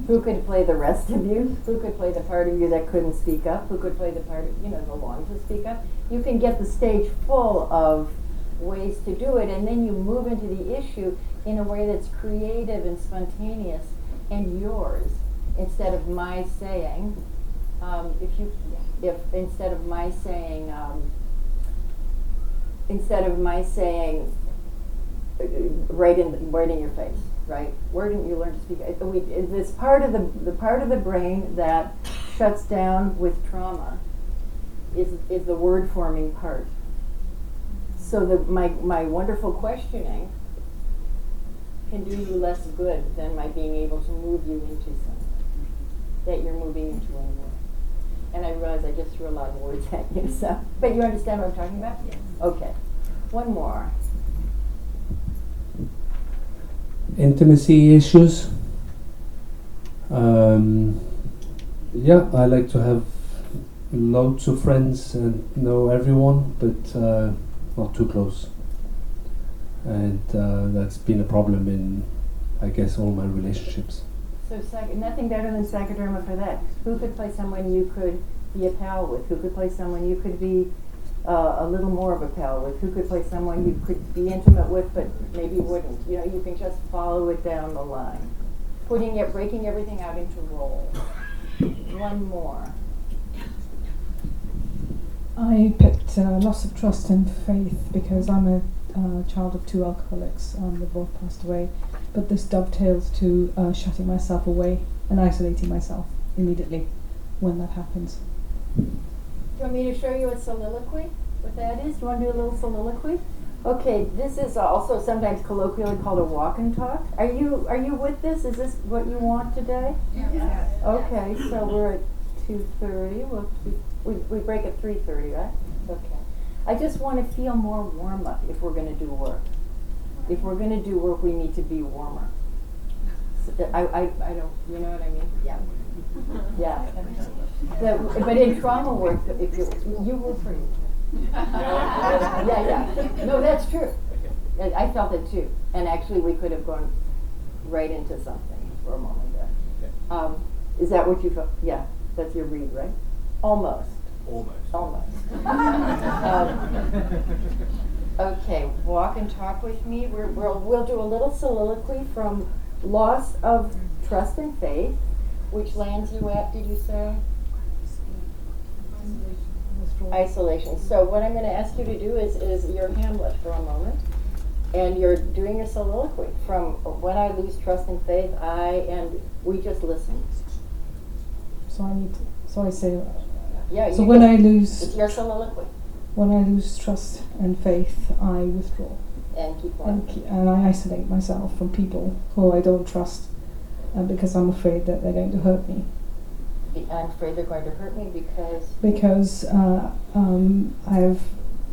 who could play the rest of you, who could play the part of you that couldn't speak up, who could play the part of, the long to speak up. You can get the stage full of ways to do it, and then you move into the issue in a way that's creative and spontaneous and yours, instead of my saying, instead of my saying right in your face, right? Where didn't you learn to speak? This part of the brain that shuts down with trauma is the word forming part. So my wonderful questioning can do you less good than my being able to move you into something that you're moving into anyway. And I realize I just threw a lot of words at you, so but you understand what I'm talking about? Yes. Okay. One more. Intimacy issues. Yeah, I like to have loads of friends and know everyone, but not too close. And that's been a problem in, I guess, all my relationships. So nothing better than psychodrama for that. Who could play someone you could be a pal with? Who could play someone you could be a little more of a pal with? Who could play someone you could be intimate with but maybe wouldn't? You can just follow it down the line. Breaking everything out into role. One more. I picked loss of trust and faith because I'm a child of 2 alcoholics and they both passed away. But this dovetails to shutting myself away and isolating myself immediately when that happens. Do you want me to show you a soliloquy? What that is? Do you want to do a little soliloquy? Okay, this is also sometimes colloquially called a walk and talk. Are you with this? Is this what you want today? Yeah. Okay, so we're at 2:30. We break at 3:30, right? Okay. I just want to feel more warm up if we're going to do work. If we're going to do work, we need to be warmer. So I don't, you know what I mean? Yeah. Yeah. But in trauma work, if you work for you. Yeah. No, that's true. I felt it too. And actually, we could have gone right into something for a moment there. Is that what you felt? Yeah, that's your read, right? Almost. Okay, walk and talk with me. We'll do a little soliloquy from loss of trust and faith, which lands you at, did you say? Isolation. So what I'm going to ask you to do is your Hamlet for a moment, and you're doing your soliloquy from when I lose trust and faith, and we just listen. So I say. Yeah. So when I lose. It's your soliloquy. When I lose trust and faith, I withdraw. And keep on. And I isolate myself from people who I don't trust, because I'm afraid that they're going to hurt me. I'm afraid they're going to hurt me because. Because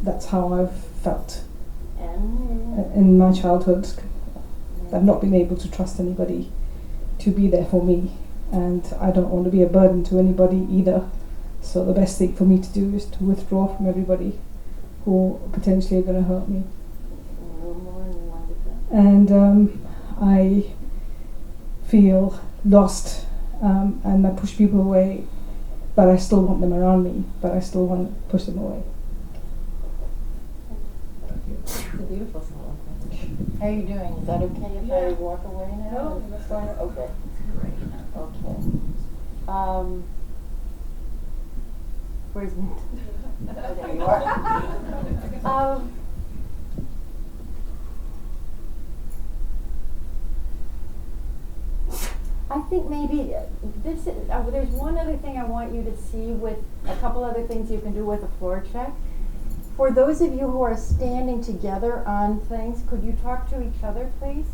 that's how I've felt in my childhood. I've not been able to trust anybody to be there for me, and I don't want to be a burden to anybody either. So the best thing for me to do is to withdraw from everybody who potentially are going to hurt me. And I feel lost, and I push people away, but I still want them around me, but I still want to push them away. It's a beautiful song. How are you doing? Is that okay if I walk away now? No, that's fine. Okay. Okay. Where's Mint? Oh, there you are. I think maybe this is, there's one other thing I want you to see with a couple other things you can do with a floor check. For those of you who are standing together on things, could you talk to each other, please?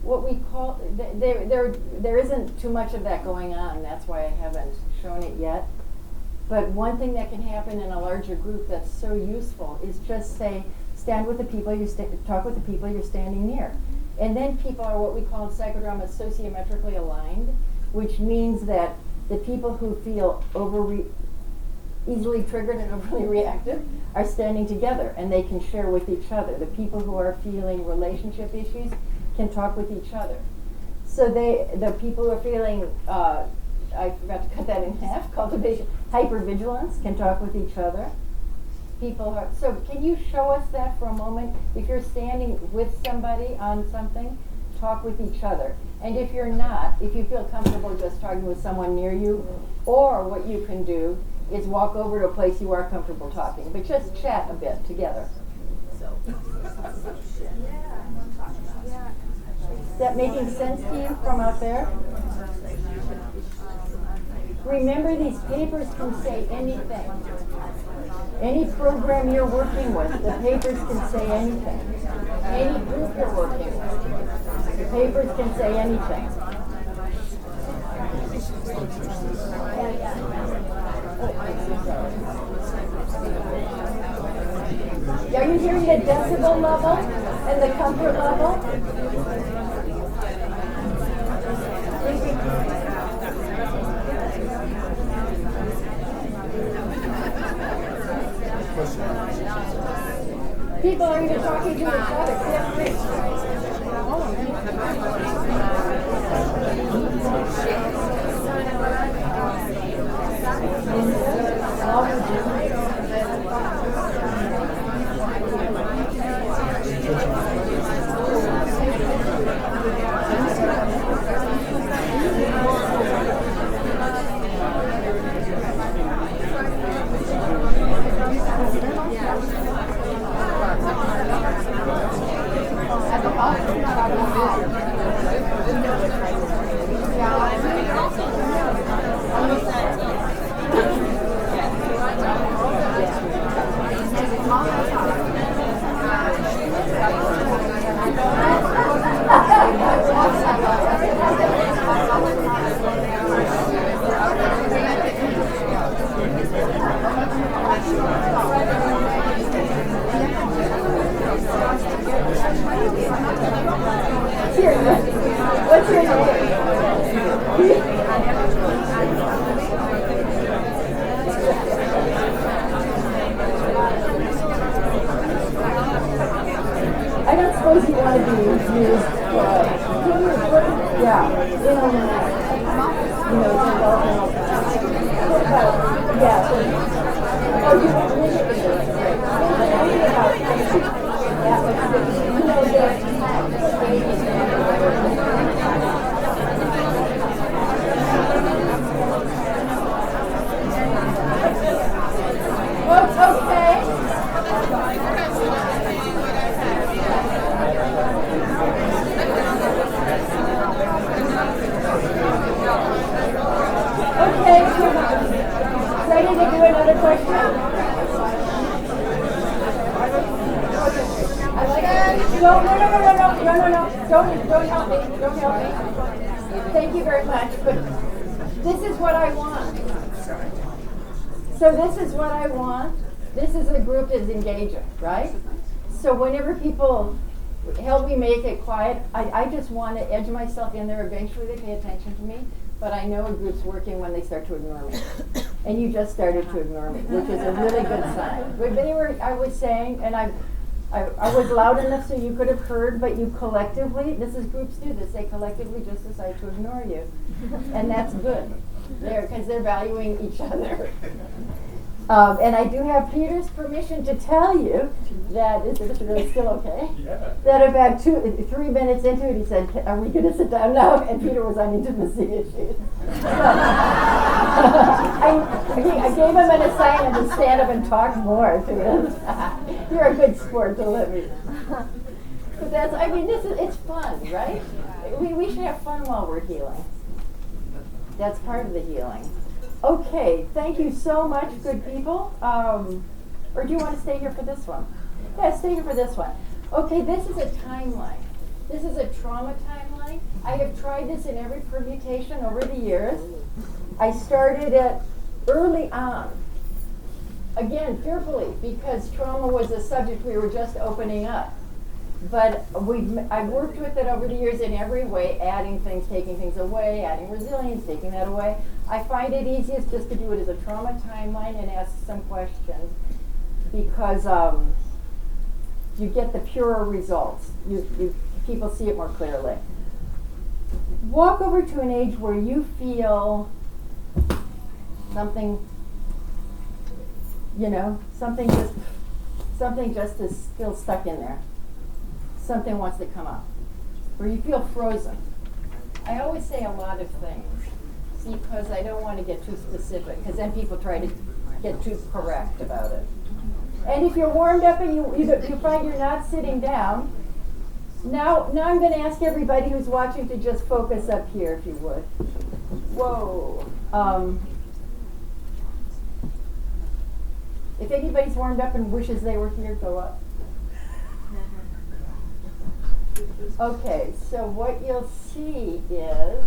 What we call, there isn't too much of that going on. That's why I haven't shown it yet. But one thing that can happen in a larger group that's so useful is just say, stand with the people talk with the people you're standing near. And then people are what we call in psychodrama sociometrically aligned, which means that the people who feel easily triggered and overly reactive are standing together, and they can share with each other. The people who are feeling relationship issues can talk with each other. So the people who are feeling, I forgot to cut that in half, cultivation, hypervigilance can talk with each other. So can you show us that for a moment? If you're standing with somebody on something, talk with each other. And if you're not, if you feel comfortable just talking with someone near you, or what you can do is walk over to a place you are comfortable talking, but just chat a bit together. Is that making sense to you from out there? Remember, these papers can say anything. Any program you're working with, the papers can say anything. Any group you're working with, the papers can say anything. Are you hearing the decibel level and the comfort level? People are even talking to each other. What's your name? I don't suppose you want to be used yeah, in on the net. You know, what about, yeah, oh, you want to look at this, right? That was good. You know, Okay, ready to do another question? No, don't help me, don't help me. Thank you very much, but this is what I want. So this is what I want. This is a group that's engaging, right? So whenever people help me make it quiet, I just want to edge myself in there. Eventually they pay attention to me, but I know a group's working when they start to ignore me. And you just started to ignore me, which is a really good sign. But anyway, I was saying, and I was loud enough so you could have heard, but you collectively, this is groups do this, they collectively just decide to ignore you. And that's good, because they're valuing each other. And I do have Peter's permission to tell you that, is it really still okay? Yeah. That about 3 minutes into it, he said, are we going to sit down now? And Peter was on intimacy issues. I gave him an assignment to stand up and talk more to him. You're a good sport to let me. But that's, I mean, it's fun, right? We should have fun while we're healing. That's part of the healing. Okay, thank you so much, good people. Or do you want to stay here for this one? Yeah, stay here for this one. Okay, this is a timeline. This is a trauma timeline. I have tried this in every permutation over the years. I started it early on. Again, fearfully, because trauma was a subject we were just opening up. But I've worked with it over the years in every way, adding things, taking things away, adding resilience, taking that away. I find it easiest just to do it as a trauma timeline and ask some questions, because you get the purer results. People see it more clearly. Walk over to an age where you feel something, something just is still stuck in there. Something wants to come up, where you feel frozen. I always say a lot of things, because I don't want to get too specific, because then people try to get too correct about it. And if you're warmed up and you find you're not sitting down, now I'm going to ask everybody who's watching to just focus up here, if you would. Whoa. If anybody's warmed up and wishes they were here, go up. Okay, so what you'll see is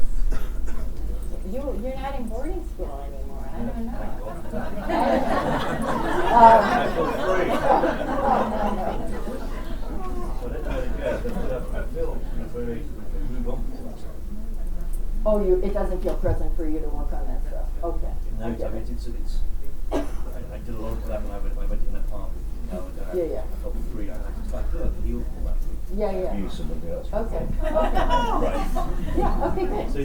you're not in boarding school anymore. I don't know. It doesn't feel present for you to work on that stuff. Okay. No, I mean, I did a lot of that when I went in a park. Yeah. I felt free. I feel like healed from that. Yeah. Use somebody else. Okay. Right. Yeah, okay, good. So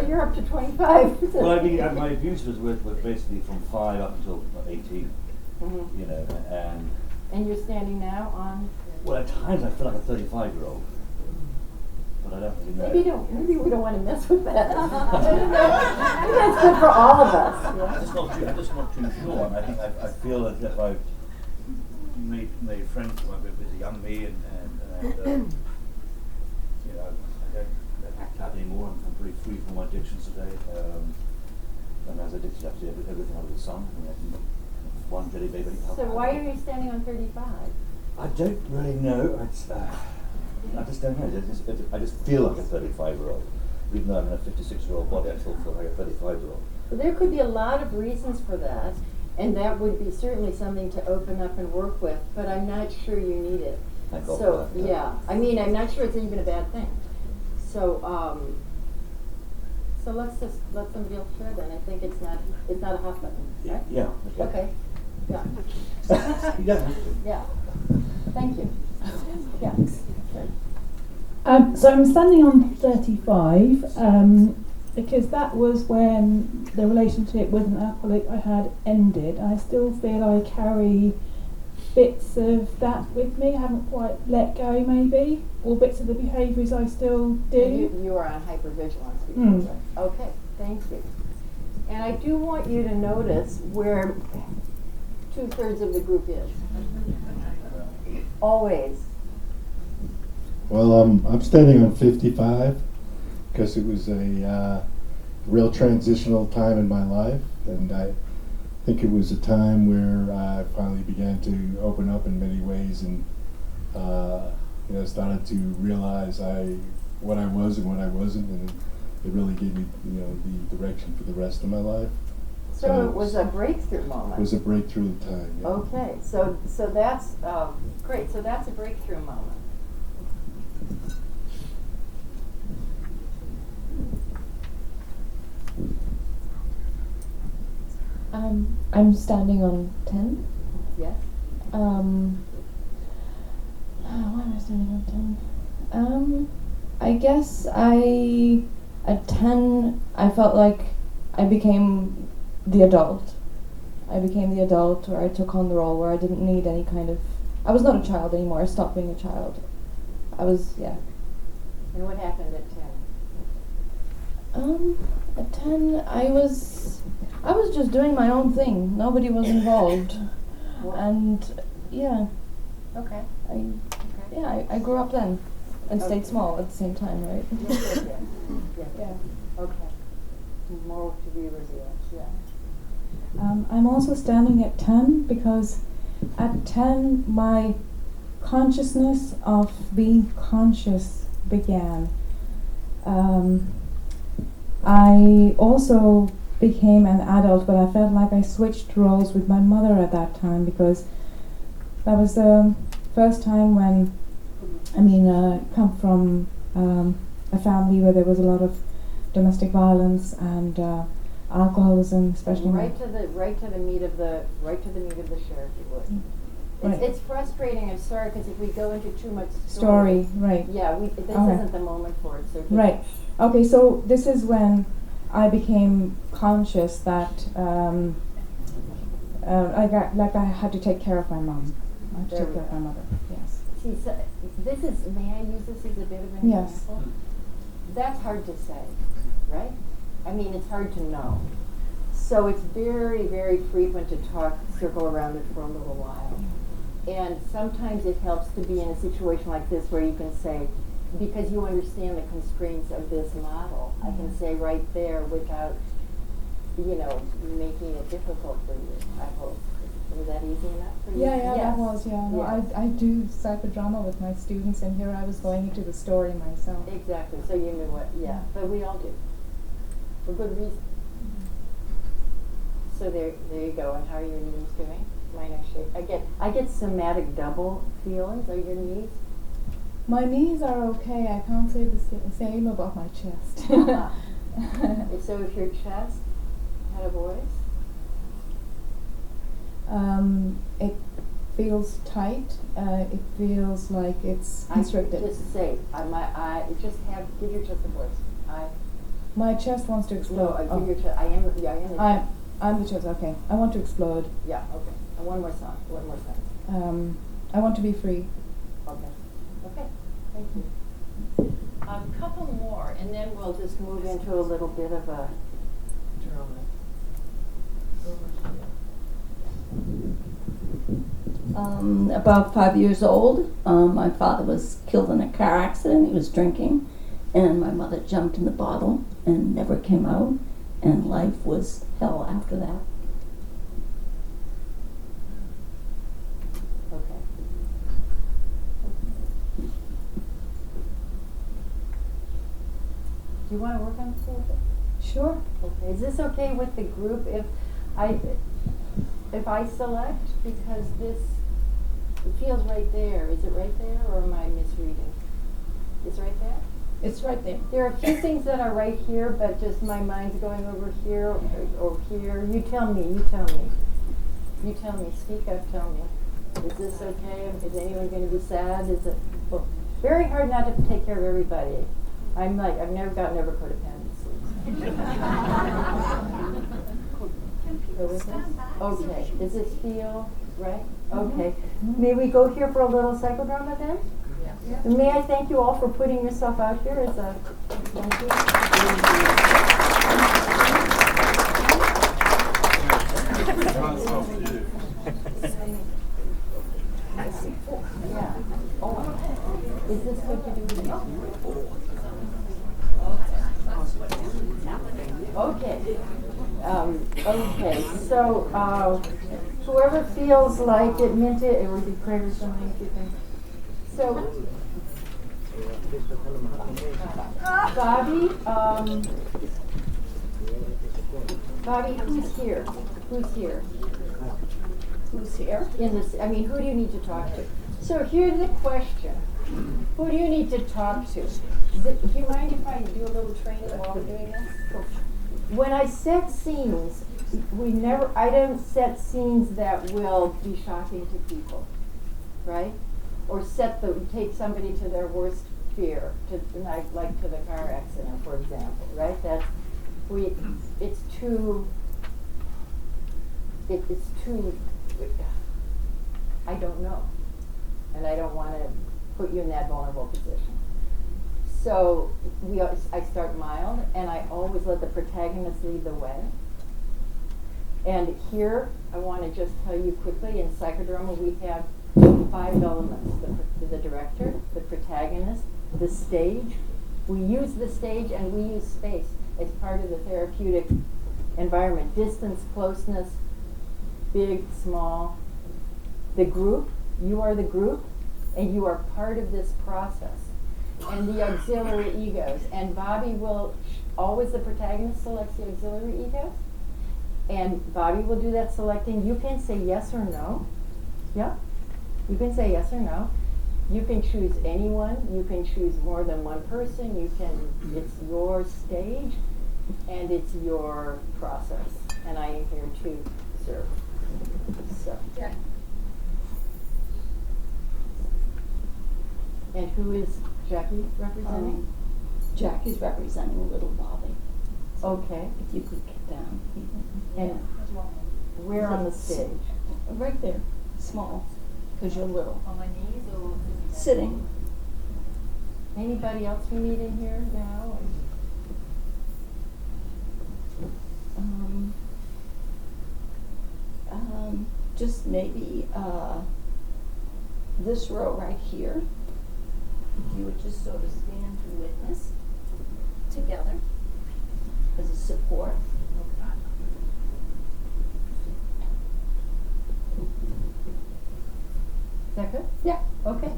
you're up to 25. Well, I mean, my abuse was basically from 5 up until 18. Mm-hmm. And you're standing now on? Well, at times I feel like a 35-year-old. But I don't really know. Maybe we don't want to mess with that. Maybe that's good for all of us. Yeah. I'm just not too sure. And I think I feel as if I've made friends with the young me, and I don't have any more. I'm pretty free from my addictions today. And as addicted to everything under the sun. I think one jelly baby. So why are you standing on 35? I don't really know. I just don't know. I just feel like a 35-year-old. Even though I'm in a 56-year-old body, I still feel like a 35-year-old. Well, there could be a lot of reasons for that, and that would be certainly something to open up and work with, but I'm not sure you need it. Thank God so, for that. yeah. I mean, I'm not sure it's even a bad thing. So, so let's just let somebody else share then. I think it's not a hot button, right? Yeah. Okay. Yeah. Yeah. Thank you. Yeah. So I'm standing on 35 because that was when the relationship with an alcoholic I had ended. I still feel I carry bits of that with me. I haven't quite let go, maybe, or bits of the behaviours I still do. You are on hypervigilance. Okay, thank you. And I do want you to notice where 2/3 of the group is. Always. Well, I'm standing on 55 because it was a real transitional time in my life, and I think it was a time where I finally began to open up in many ways and started to realize what I was and what I wasn't, and it really gave me, the direction for the rest of my life. So it was a breakthrough moment. It was a breakthrough time. Yeah. Okay, so that's great. So that's a breakthrough moment. I'm standing on 10. Yes. Why am I standing on 10? I guess at 10, I felt like I became the adult. I became the adult where I took on the role where I didn't need any kind of... I was not a child anymore. I stopped being a child. I was, yeah. And what happened at 10? At 10, I was just doing my own thing. Nobody was involved. And, yeah. Okay. I grew up then and stayed small at the same time, right? Yes. Yeah. Okay. More to be revealed. Yeah. I'm also standing at 10 because at 10 my consciousness of being conscious began. I also became an adult, but I felt like I switched roles with my mother at that time because that was the first time when, come from a family where there was a lot of domestic violence and alcoholism, especially. Right to the meat of the share, if you would. Right. It's frustrating. I'm sorry, because if we go into too much story, right? Yeah, this isn't the moment for it. So right. Okay, so this is when I became conscious that I had to take care of my mom. I had to take care of my mother. Yes. See, so may I use this as a bit of an example? That's hard to say, right? I mean, it's hard to know. So it's very, very frequent to circle around it for a little while. And sometimes it helps to be in a situation like this where you can say, because you understand the constraints of this model, I can say right there without, making it difficult for you, I hope. Was that easy enough for you? Yeah, yes. That was, yeah. No, yes. I do psychodrama with my students, and here I was going into the story myself. Exactly, so you knew what, but we all do. For good reason. So there you go. And how are your knees doing? Mine actually, I get somatic double feelings. Are your knees? My knees are okay. I can't say the same about my chest. So if your chest had a voice? It feels tight. It feels like it's constricted. Just say, give your chest a voice. My chest wants to explode. No, give your chest. I am the chest. I'm the chest. Okay, I want to explode. Yeah. Okay. And one more song. I want to be free. Okay. Thank you. A couple more, and then we'll just move into a little bit of a drama. About 5 years old, my father was killed in a car accident. He was drinking, and my mother jumped in the bottle and never came out, and life was hell after that. Okay. Do you want to work on this a little bit? Sure. Okay. Is this okay with the group if I select, because it feels right there. Is it right there, or am I misreading? It's right there? It's right there. There are a few things that are right here, but just my mind's going over here or here. You tell me. Speak up, tell me. Is this okay? Is anyone going to be sad? Is it very hard not to take care of everybody? I've never gotten over codependency. Okay. Does this feel right? Okay. May we go here for a little psychodrama then? Yeah. May I thank you all for putting yourself out here as a thank you. Yeah. Oh. Is this good to do? Okay. Okay. So whoever feels like it meant it would be prayer or something, if you think. So, Bobby, Bobby, who's here? Who's here? Who's here? In this, I mean, who do you need to talk to? So here's the question. Who do you need to talk to? Do you mind if I do a little training while we're doing this? When I set scenes, I don't set scenes that will be shocking to people, right? Or take somebody to their worst fear, like to the car accident, for example, right? It's too, I don't know. And I don't want to put you in that vulnerable position. So I start mild, and I always let the protagonist lead the way. And here, I want to just tell you quickly, in Psychodrama we have 5 elements. The director, the protagonist, the stage. We use the stage and we use space as part of the therapeutic environment. Distance, closeness, big, small. The group, you are the group, and you are part of this process. And the auxiliary egos. And Bobby will, always the protagonist selects the auxiliary egos. And Bobby will do that selecting. You can say yes or no. Yeah? You can say yes or no. You can choose anyone. You can choose more than one person. It's your stage, and it's your process. And I am here to serve. So. Yeah. And who is Jackie representing? Jackie's representing little Bobby. Okay. If you could get down. And where on the stage? Right there. Small. Because you're little. On my knees or sitting? Anybody else we need in here now? Just maybe this row right here. If you would just sort of stand and witness together as a support. Is that good? Yeah. Okay.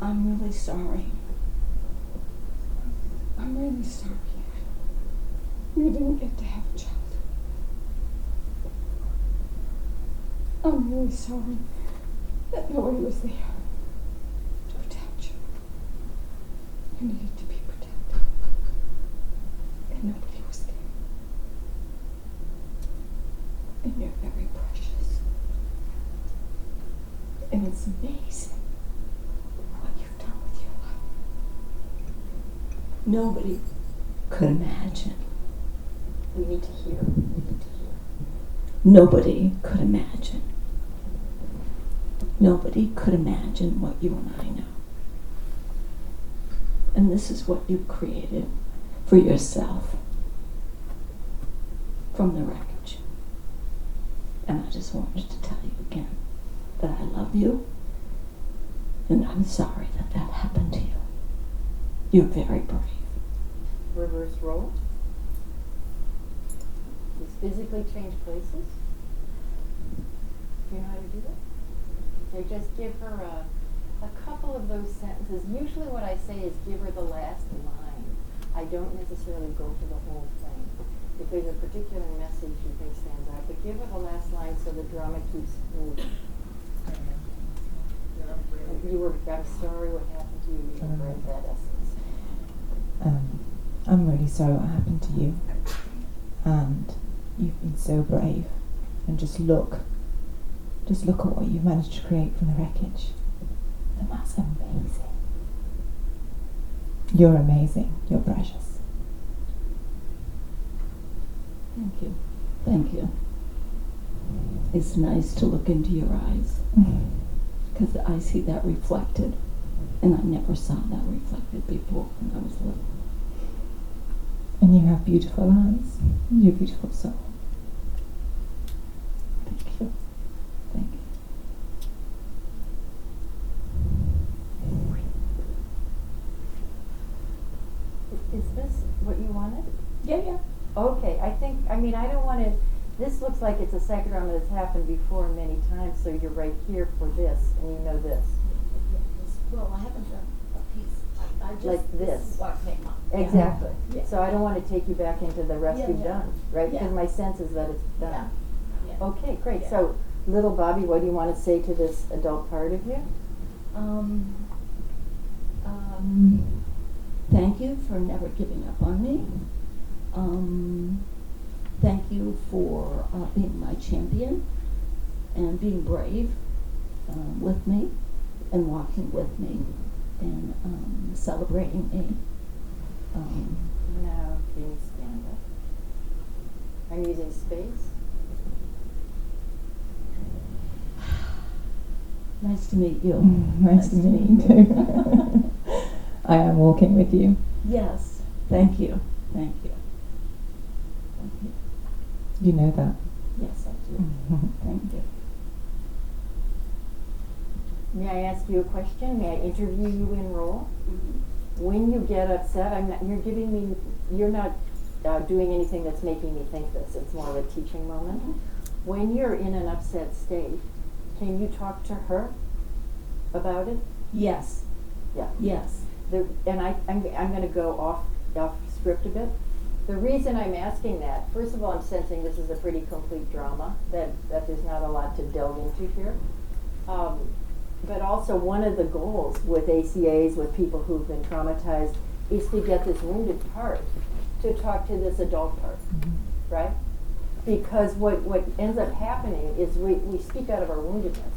I'm really sorry. I'm really sorry. You didn't get to have a child. I'm really sorry that nobody was there to protect you. You needed to be protected. And nobody was there. And you're very precious. And it's amazing what you've done with your life. Nobody could imagine. We need to hear. Nobody could imagine. Nobody could imagine what you and I know. And this is what you created for yourself from the wreckage. And I just wanted to tell you again that I love you, and I'm sorry that that happened to you. You're very brave. Reverse role. Just physically change places. Do you know how to do that? So just give her a couple of those sentences. Usually what I say is give her the last line. I don't necessarily go for the whole thing. If there's a particular message you think stands out, but give her the last line so the drama keeps moving. I'm sorry what happened to you. You didn't break that essence. I'm really sorry what happened to you. And you've been so brave. And just look at what you've managed to create from the wreckage. And that's amazing. You're amazing. You're precious. Thank you. Thank you. It's nice to look into your eyes. Because I see that reflected. And I never saw that reflected before when I was little. And you have beautiful eyes. You're a beautiful soul. Thank you. Thank you. Is this what you wanted? Yeah, yeah. Okay, I don't want to This looks like it's a psychodrama that's happened before many times, so you're right here for this, and you know this. Well, I haven't done a piece. I just, Like this. is what came up. Exactly. Yeah. So I don't want to take you back into the rest you've done, right? Because Yeah. my sense is that it's done. Yeah. Okay, great. Yeah. So, little Bobby, what do you want to say to this adult part of you? Thank you for never giving up on me. Thank you for being my champion and being brave with me and walking with me and celebrating me. Now, can you stand up? I'm using space. Nice to meet you. Nice to meet you too. I am walking with you. Yes. Thank you. Thank you. Thank you. You know that. Yes, I do. Thank you. May I ask you a question? May I interview you in role? When you get upset, you're not doing anything that's making me think this. It's more of a teaching moment. When you're in an upset state, can you talk to her about it? Yes. Yeah. Yes. I'm going to go off script a bit. The reason I'm asking that, first of all, I'm sensing this is a pretty complete drama, that there's not a lot to delve into here. But also one of the goals with ACAs, with people who've been traumatized, is to get this wounded part to talk to this adult part, right? Because what ends up happening is we speak out of our woundedness,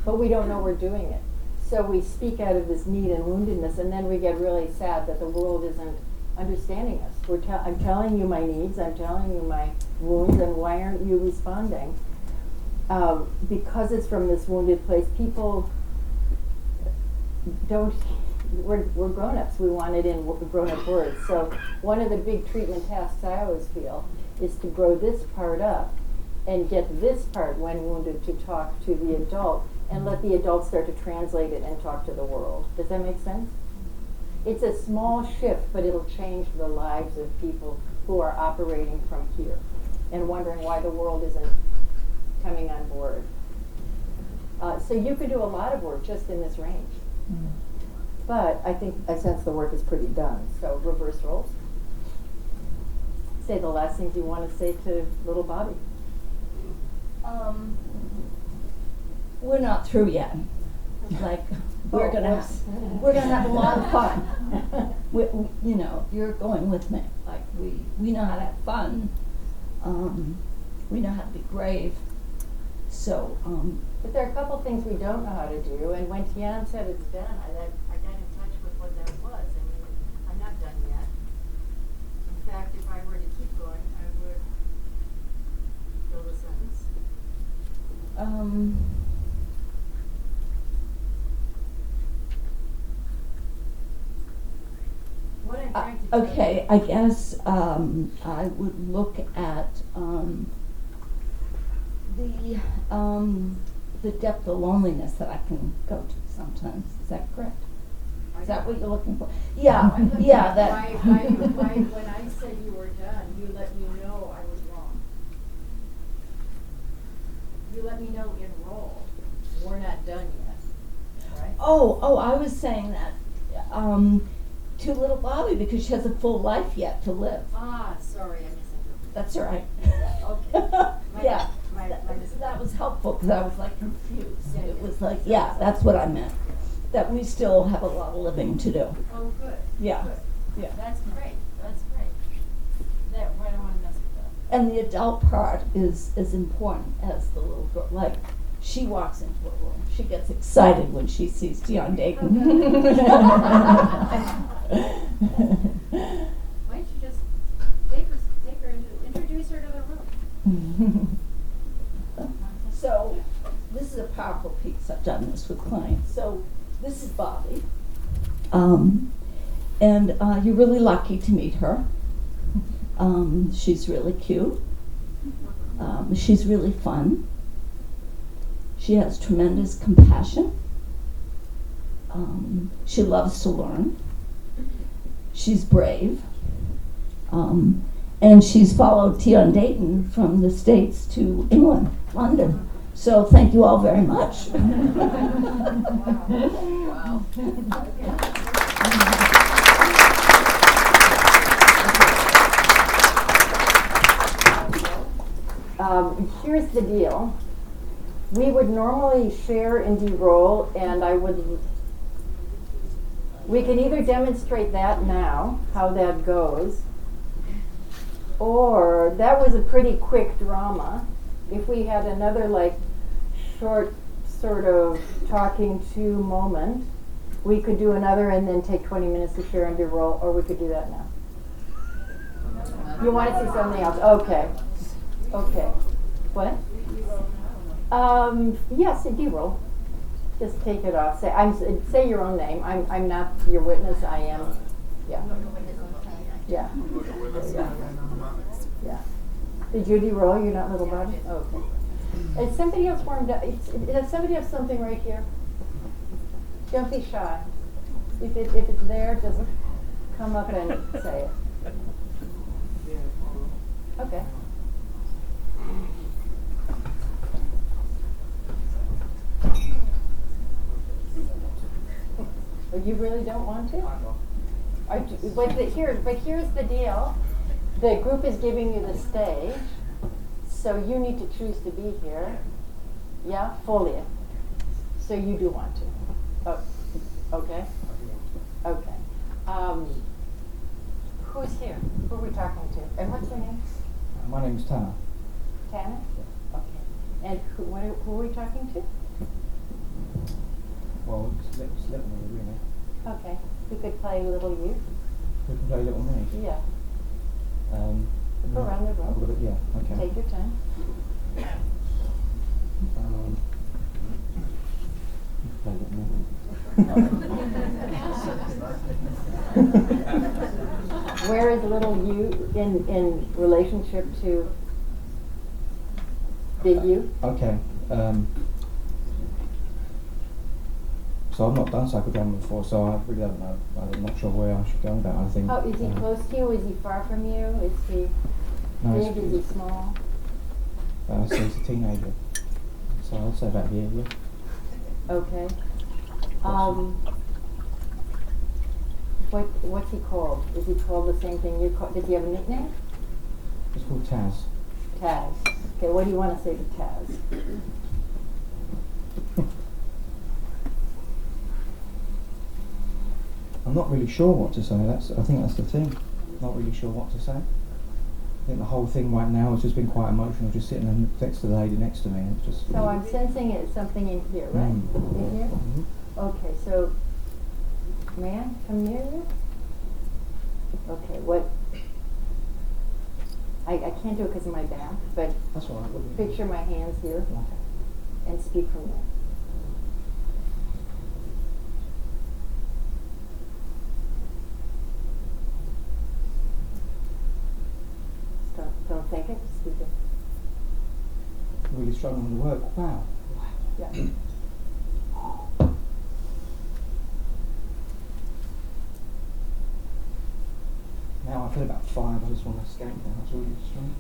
but we don't know we're doing it. So we speak out of this need and woundedness, and then we get really sad that the world isn't understanding us. I'm telling you my needs, I'm telling you my wounds, and why aren't you responding? Because it's from this wounded place, people don't, we're grown-ups, we want it in grown-up words. So one of the big treatment tasks I always feel is to grow this part up and get this part, when wounded, to talk to the adult and let the adult start to translate it and talk to the world. Does that make sense? It's a small shift, but it'll change the lives of people who are operating from here and wondering why the world isn't coming on board. So you could do a lot of work just in this range. But I sense the work is pretty done. So reverse roles. Say the last things you want to say to little Bobby. We're not through yet. Like we're gonna have a lot of fun. You know, you're going with me. Like we know how to have fun. We know how to be brave. So, but there are a couple things we don't know how to do, and when Tian said it's done, I got in touch with what that was. I mean, I'm not done yet. In fact, if I were to keep going, I would fill the sentence. What I'm trying to okay, I guess I would look at the depth of loneliness that I can go to sometimes. Is that correct? Is that what you're looking for? Yeah, yeah. That. When I said you were done, you let me know I was wrong. You let me know in role. We're not done yet, right? Oh, I was saying that to little Bobby because she has a full life yet to live. Ah, sorry, I misinterpreted. That's all right. Okay. Yeah. That was helpful because I was like confused. It was like, yeah, that's what I meant. That we still have a lot of living to do. Oh, good. Yeah. Good. Yeah. That's great. That's great. I don't want to mess with that. And the adult part is as important as the little girl. Like, she walks into a room, she gets excited when she sees Tian Dayton. Why don't you just take her and introduce her to the room? So, this is a powerful piece. I've done this with clients. So, this is Bobby. And you're really lucky to meet her. She's really cute. She's really fun. She has tremendous compassion. She loves to learn. She's brave. And she's followed Tian Dayton from the States to England, London. So thank you all very much. Here's the deal. We would normally share and de-roll, and we can either demonstrate that now, how that goes, or that was a pretty quick drama. If we had another short sort of talking to moment, we could do another and then take 20 minutes to share and de-roll, or we could do that now. You want to see something else? Okay. Okay. What? Yes, a de-roll. Just take it off. Say your own name. I'm not your witness. I am. Yeah. Yeah. Yeah. Did you de-roll? You're not little body? Oh, okay. Is somebody else warmed up? Does somebody have something right here? Don't be shy. If it's there, just come up and say it. Okay. You really don't want to? But here's the deal. The group is giving you the stage, so you need to choose to be here. Yeah, fully. So you do want to. Oh, okay. Okay. Who's here? Who are we talking to? And what's your name? My name's Tanner. Tanner? Okay. And who are we talking to? Well, it's little me, really. Okay. We could play Little You. We can play Little Me? Yeah. Go around the room. Yeah, okay. Take your time. Play Little Me. Where is Little You in relationship to Big You? Okay. So I've not done psychodrama before, so I really don't know. I'm not sure where I should go with that. I think. Oh, is he close to you? Is he far from you? Is he big? Is he small? So he's a teenager. So I'll say about here, yeah. Okay. What's he called? Is he called the same thing you call? Does he have a nickname? It's called Taz. Taz. Okay, what do you want to say to Taz? I'm not really sure what to say. I think that's the thing. Not really sure what to say. I think the whole thing right now has just been quite emotional. Just sitting next to the lady next to me, and it's just. So I'm sensing something in here, right? In here. Mm-hmm. Okay, so may I come near you? Okay, what? I can't do it because of my back, but that's all right. Picture my hands here, and speak from there. Don't think it, speak it. Really struggling with work. Wow. Yeah. Now I feel about 5. I just want to escape now. That's really strange.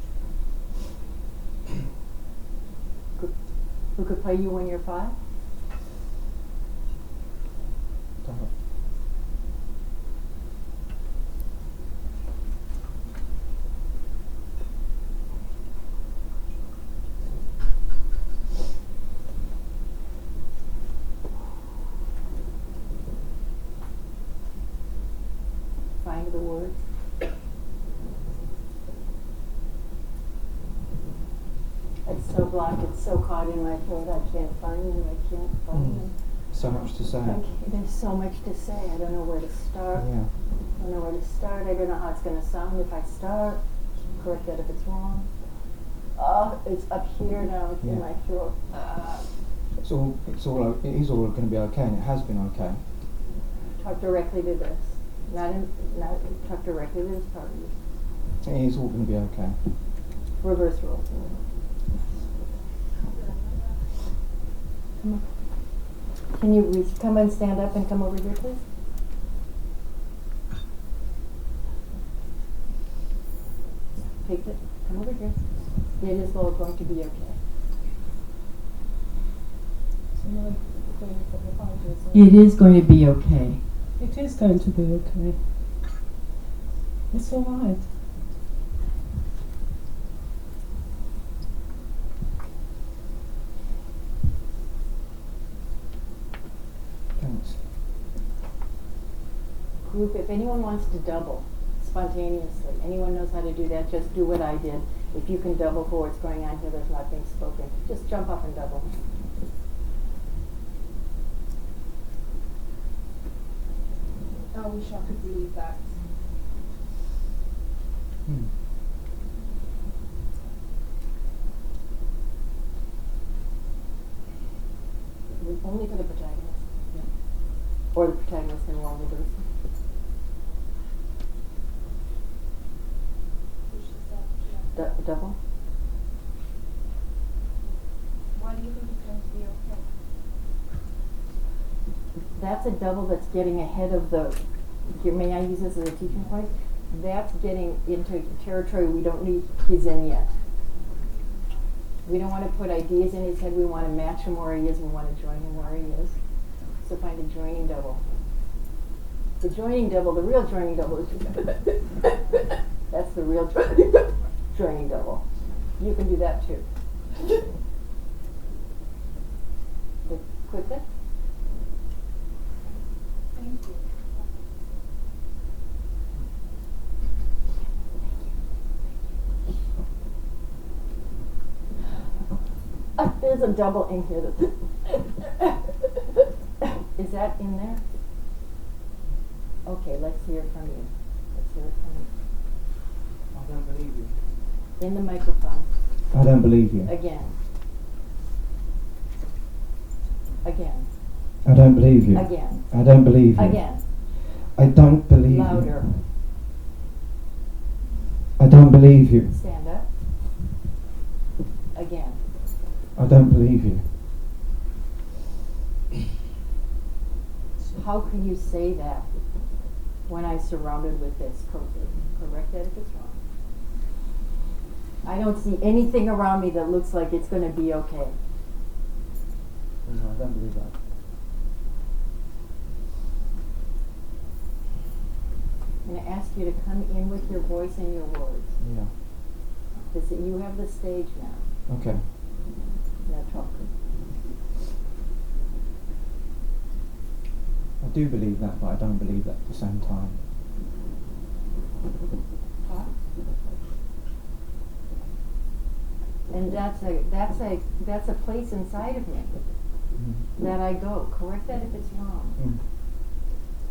Who could play you when you're 5? Don't know. Find the words. It's so blocked, it's so caught in my throat, I can't find them, them. So much to say. Okay, there's so much to say, I don't know where to start. Yeah. I don't know where to start, I don't know how it's going to sound if I start. Correct that if it's wrong. It's up here now, it's in my throat. It is all going to be okay, and it has been okay. Talk directly to this. Not talk directly to this part of you. It is all going to be okay. Reverse roles. Come on. Can you come and stand up and come over here, please? it is all going to be okay. It is going to be okay. It is going to be okay. It's all right. Thanks. Group, if anyone wants to double spontaneously, anyone knows how to do that, just do what I did. If you can double for what's going on here that's not being spoken, just jump up and double. I wish I could believe that. Only for the protagonist. Yeah. Or the protagonist in wrong reverse. Double? Why do you think it's going to be okay? That's a double that's getting ahead of the, may I use this as a teaching point? That's getting into territory we don't need kids in yet. We don't want to put ideas in his head, we want to match him where he is, we want to join him where he is. So find a joining double. The joining double, the real joining double is that's the real joining double. You can do that too. Quit it. Thank you. There's a double in here that's is that in there? Okay, let's hear it from you. Let's hear it from you. I don't believe you. In the microphone. I don't believe you. Again. Again. I don't believe you. Again. I don't believe you. Again. I don't believe Louder. you. I don't believe you. Stand up. Again. I don't believe you. How can you say that when I'm surrounded with this? Correct that if it's wrong. I don't see anything around me that looks like it's going to be okay. No, I don't believe that. I'm going to ask you to come in with your voice and your words. Yeah. You have the stage now. Okay. Now talk. I do believe that, but I don't believe that at the same time. Talk. And that's a place inside of me that I go. Correct that if it's wrong.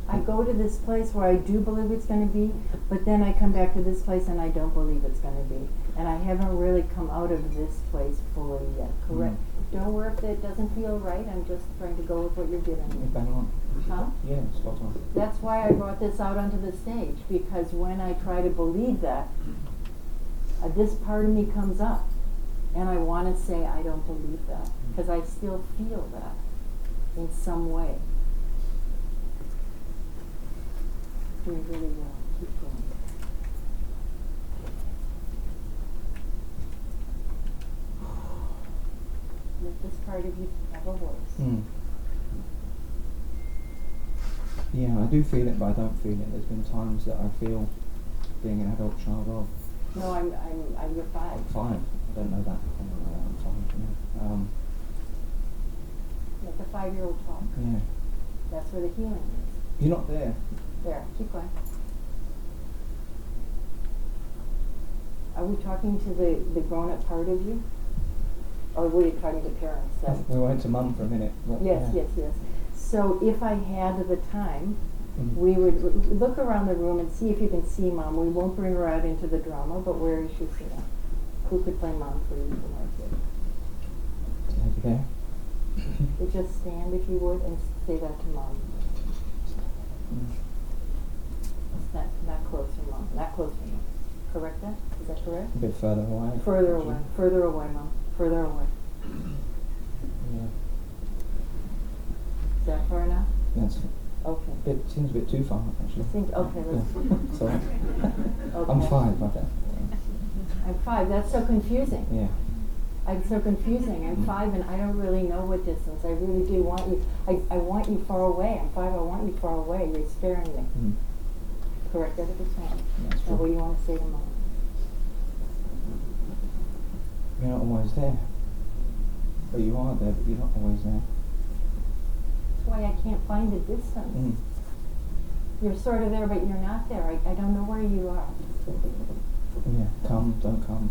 I go to this place where I do believe it's going to be, but then I come back to this place and I don't believe it's going to be. And I haven't really come out of this place fully yet. Correct? Don't worry if it doesn't feel right. I'm just trying to go with what you're giving me. Bang on. Huh? Yeah, spot on. That's why I brought this out onto the stage, because when I try to believe that, this part of me comes up. And I want to say I don't believe that, because I still feel that in some way. Doing really well. Keep going. Let this part of you have a voice. Yeah, I do feel it, but I don't feel it. There's been times that I feel being an adult child of. No, you're 5. I'm fine. I don't know that. I'm fine. Yeah. Let the 5-year-old talk. Yeah. That's where the healing is. You're not there. There, keep going. Are we talking to the grown-up part of you? Or were you talking to parents? We went to Mum for a minute. Yes. So if I had the time, we would look around the room and see if you can see Mom. We won't bring her out into the drama, but where is she sitting? Who could play Mom for you from our kid? Over there. So just stand if you would and say that to Mom. Not closer, Mom. Not closer, Mom. Correct that? Is that correct? A bit further away. Further away. Further away, Mom. Further away. Yeah. Is that far enough? That's okay. It seems a bit too far, actually. Okay, let's Sorry. Okay. I'm 5, I bet. I'm 5. That's so confusing. Yeah. It's so confusing. I'm 5 and I don't really know what distance. I really do want you. I want you far away. I'm 5. I want you far away. You're sparing me. Mm. Correct that if it's wrong. That's So true. what do you want to say to Mom? You're not always there. But you are there, but you're not always there. That's why I can't find the distance. Mm. You're sort of there, but you're not there. I don't know where you are. Yeah, come, don't come,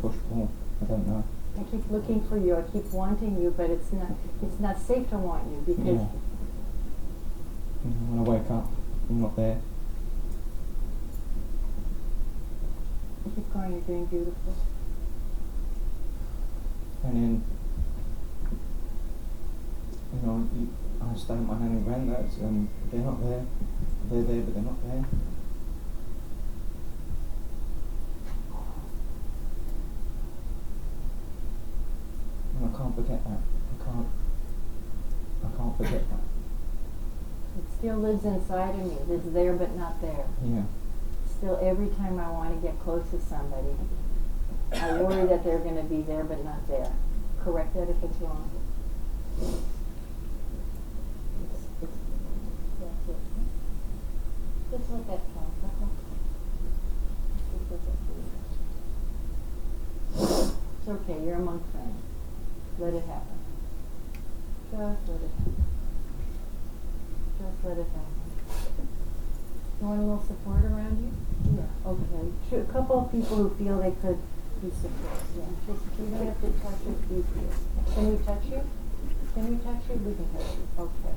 push, pull, I don't know. I keep looking for you. I keep wanting you, but it's not safe to want you because Yeah. When I wake up, you're not there. keep going. You're doing beautiful. And then, I stay at my nan and granddad's and they're not there. They're there, but they're not there. And I can't forget that. I can't forget that. It still lives inside of me. It's there, but not there. Yeah. Still, every time I want to get close to somebody, I worry that they're going to be there, but not there. Correct that if it's wrong. That's it. Just let that come. It's okay. You're among friends. Let it happen. Just let it happen. Just let it happen. You want a little support around you? Yeah. Okay. A couple of people who feel they could be support. Yeah. Just you don't have to touch it. You feel. Can we touch you? Can we touch you? We can touch you. Okay.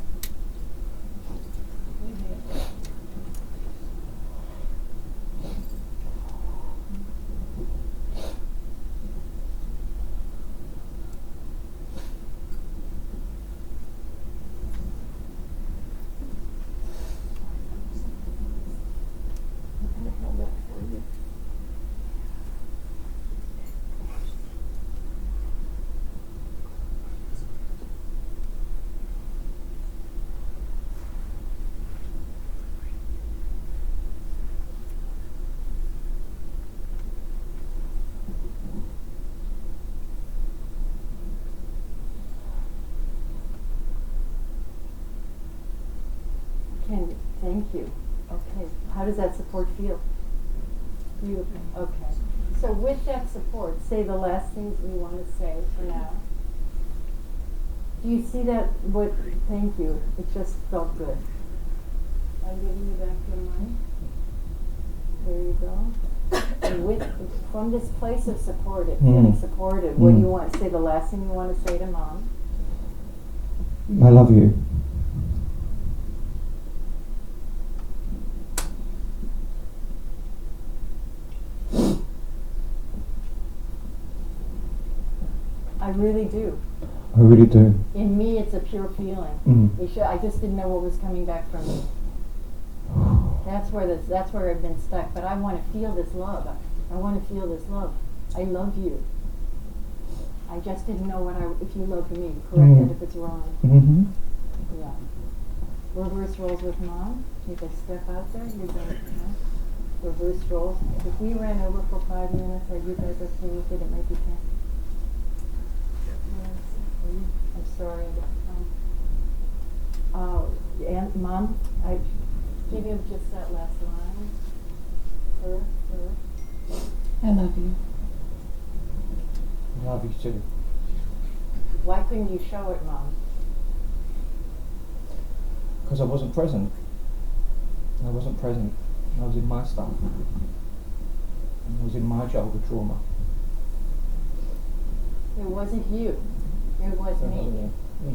Thank you. Okay. How does that support feel? Beautiful. Okay. So with that support, say the last things we want to say for now. Do you see that? Thank you. It just felt good. I'm giving you back your money. There you go. And from this place of feeling supported, what do you want to say? The last thing you want to say to Mom? I love you. I really do. I really do. In me, it's a pure feeling. I just didn't know what was coming back from me. That's where I've been stuck. But I want to feel this love. I want to feel this love. I love you. I just didn't know if you loved me. Correct that if it's wrong. Mm-hmm. Yeah. Reverse roles with Mom. Take a step out there. You're going to reverse roles. If we ran over for 5 minutes, are you guys okay with it? It might be 10. I'm sorry. And Mom, I give you just that last line. Her. I love you. I love you too. Why couldn't you show it, Mom? Because I wasn't present. I was in my stuff. I was in my childhood trauma. It wasn't you. It was me.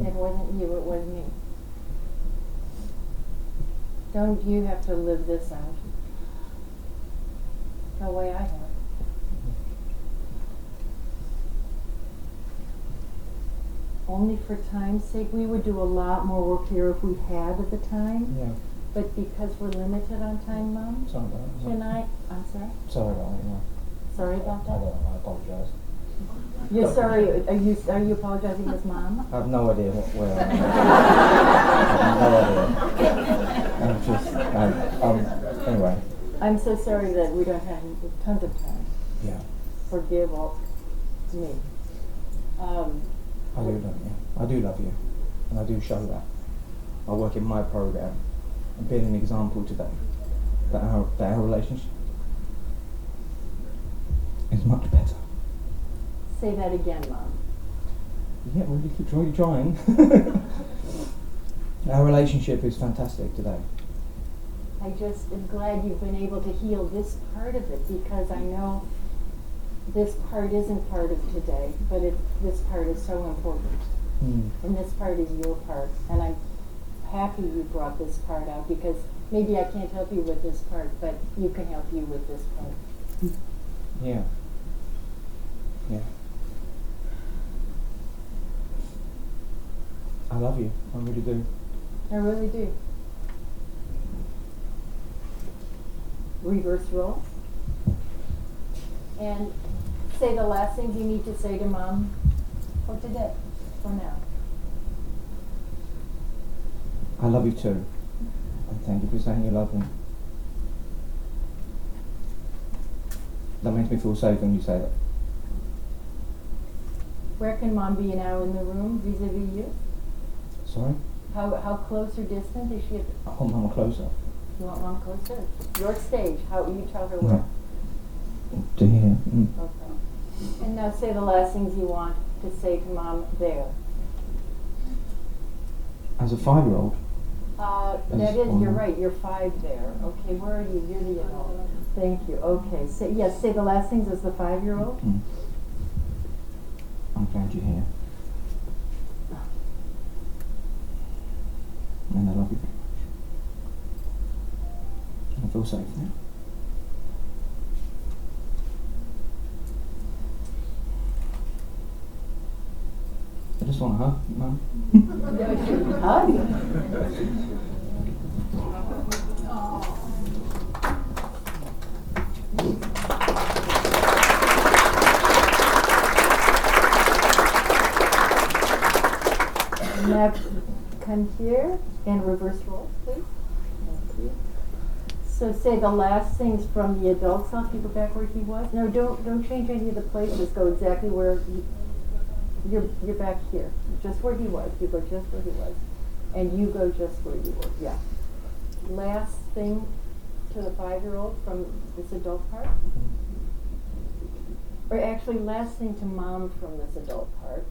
It wasn't you. It was me. Don't you have to live this out the way I have? Only for time's sake, we would do a lot more work here if we had the time. Yeah. But because we're limited on time, Mom, Sorry about that. I'm sorry? Sorry about that, yeah. Sorry about that? I apologise. You're sorry. Are you apologizing as Mom? I have no idea where I am. I have no idea. I'm just, anyway. I'm so sorry that we don't have tons of time. Yeah. forgive all me. I do love you. I do love you, and I do show that. I work in my program and being an example today that our relationship is much better. Say that again, Mom. Yeah, really keep really trying. Our relationship is fantastic today. I just am glad you've been able to heal this part of it, because I know this part isn't part of today, but this part is so important. And this part is your part. And I'm happy you brought this part out, because maybe I can't help you with this part, but you can help you with this part. Yeah. Yeah. I love you. I really do. I really do. Reverse role. And say the last things you need to say to Mom for today, for now. I love you too. And thank you for saying you love me. That makes me feel safe when you say that. Where can Mom be now in the room vis-a-vis you? Sorry? How close or distant is she? I want Mama closer. You want Mom closer? Your stage. How you tell her where? To hear. Okay. And now say the last things you want to say to Mom there. As a 5-year-old. That is, you're right. You're 5 there. Okay, where are you? You're the adult. Thank you. Okay. Say the last things as the 5-year-old. I'm glad you're here. And I love you very much. I feel safe now. I just want to hug, Mum. Now come here and reverse roll, please. Thank you. So say the last things from the adult self. You go back where he was. No, don't change any of the places. Go exactly where you're back here. Just where he was. You go just where he was. And you go just where you were. Yeah. Last thing to the 5-year-old from this adult part. Or actually last thing to Mom from this adult part.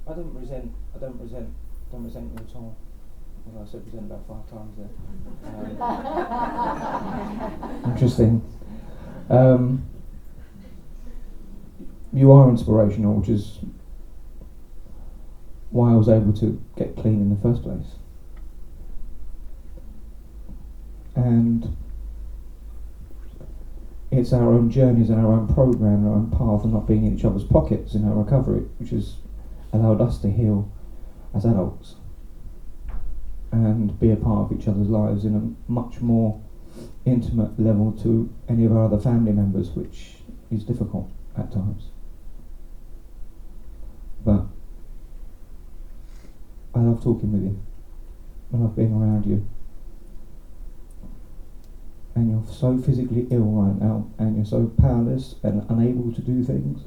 I don't resent you at all. Well, I said resent about 5 times there. Interesting. You are inspirational, which is why I was able to get clean in the first place. And it's our own journeys and our own program and our own path, and not being in each other's pockets in our recovery, which has allowed us to heal as adults and be a part of each other's lives in a much more intimate level to any of our other family members, which is difficult at times. But I love talking with you. I love being around you. And you're so physically ill right now, and you're so powerless and unable to do things,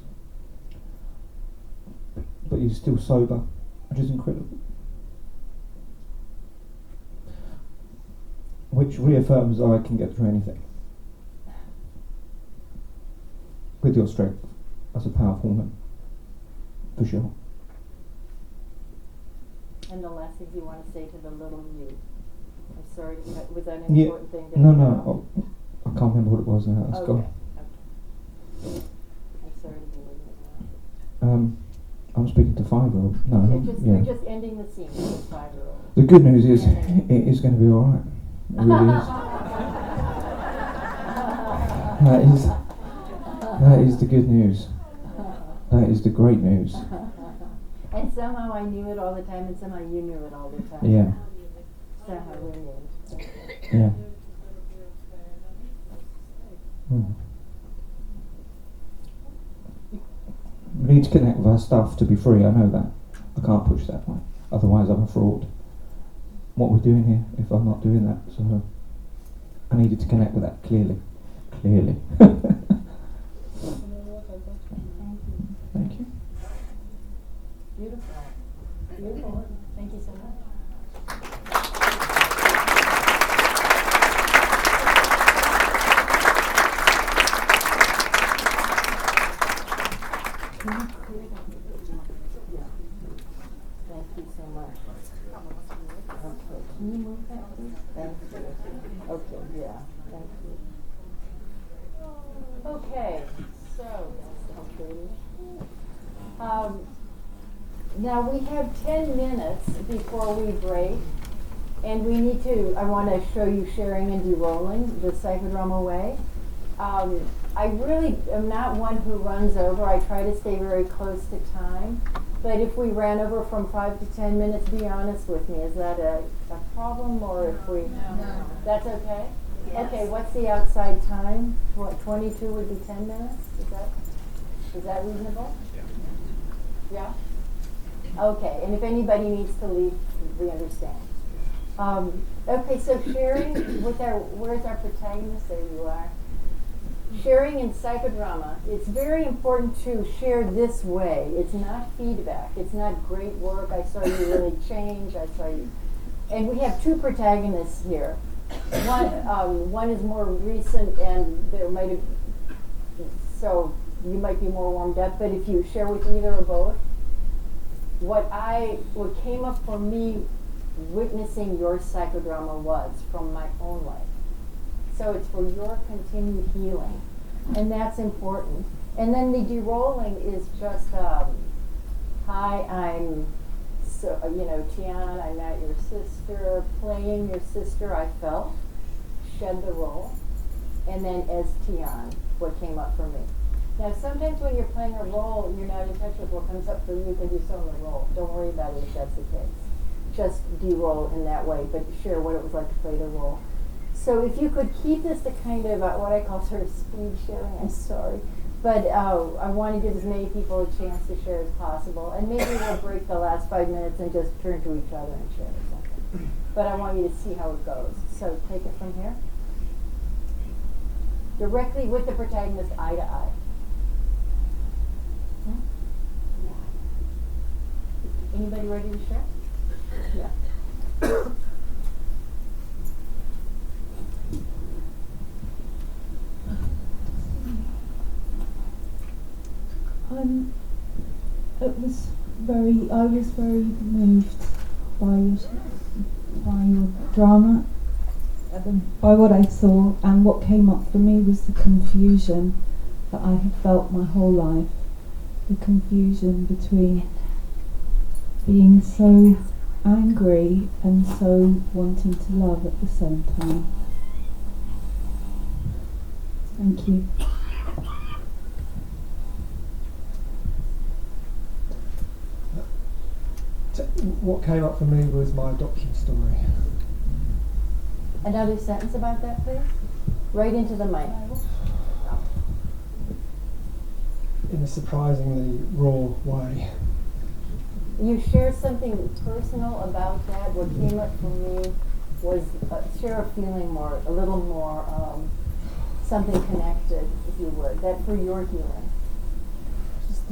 but you're still sober, which is incredible. Which reaffirms I can get through anything. With your strength as a powerful woman, for sure. And the last things you want to say to the little you. I'm sorry, was that an important thing? No, I can't remember what it was now, it's gone. Okay. I'm sorry to be leaving it. I'm speaking to 5-year-old. No, You're just ending the scene with the 5-year-old. The good news is, it is going to be alright. It really is. That is the good news. That is the great news. And somehow I knew it all the time, and somehow you knew it all the time. Yeah. Somehow we knew it. Yeah. We need to connect with our stuff to be free, I know that. I can't push that way, otherwise I'm a fraud. what we're doing here if I'm not doing that. So I needed to connect with that clearly. Thank you. Beautiful. Beautiful. Thank you so much. Thank you so much. Okay, can you move that, please? Thank you. Okay, yeah, thank you. Okay, so now we have 10 minutes before we break, and we need to, I want to show you sharing and de-rolling the Psychodrama way. I really am not one who runs over. I try to stay very close to time. But if we ran over from 5 to 10 minutes, be honest with me, is that a problem, or if we... No. That's okay? Yes. Okay, what's the outside time? What, 22 would be 10 minutes? Is that reasonable? Yeah? Okay, and if anybody needs to leave, we understand. Okay, so sharing with where's our protagonist? There you are. Sharing in psychodrama, it's very important to share this way. It's not feedback. It's not great work. I saw you really change. I saw you. And we have two protagonists here. One is more recent, and there might have, so you might be more warmed up. But if you share with either or both, what came up for me witnessing your psychodrama was from my own life. So it's for your continued healing, and that's important. And then the de-rolling is just, hi, I'm, Tian, I met your sister, playing your sister, I felt, shed the role, and then as Tian, what came up for me. Now sometimes when you're playing a role, you're not in touch with what comes up for you because you're so in the role. Don't worry about it if that's the case. Just de-roll in that way, but share what it was like to play the role. So if you could keep this to kind of what I call sort of speed sharing, I'm sorry. But I want to give as many people a chance to share as possible. And maybe we'll break the last 5 minutes and just turn to each other and share or something. But I want you to see how it goes. So take it from here. Directly with the protagonist, eye to eye. Anybody ready to share? Yeah. I was very moved by your drama, by what I saw, and what came up for me was the confusion that I had felt my whole life. The confusion between being so angry and so wanting to love at the same time. Thank you. What came up for me was my adoption story. Another sentence about that, please. Right into the mic. In a surprisingly raw way. You share something personal about that. What came up for me was share a feeling more, a little more, something connected, if you would. That for your healing. Just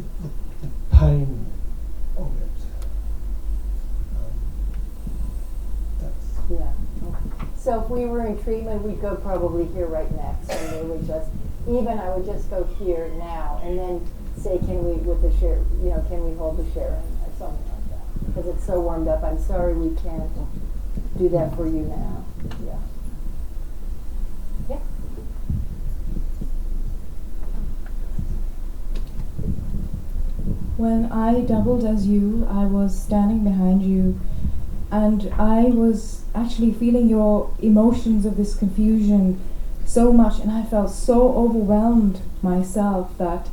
the pain of it. Yeah. So if we were in treatment, we'd go probably here right next, and they would just, I would just go here now, and then say, can we, with the share, can we hold the sharing, or something like that. Because it's so warmed up, I'm sorry we can't do that for you now. Yeah. Yeah. When I doubled as you, I was standing behind you, and I was actually feeling your emotions of this confusion so much, and I felt so overwhelmed myself that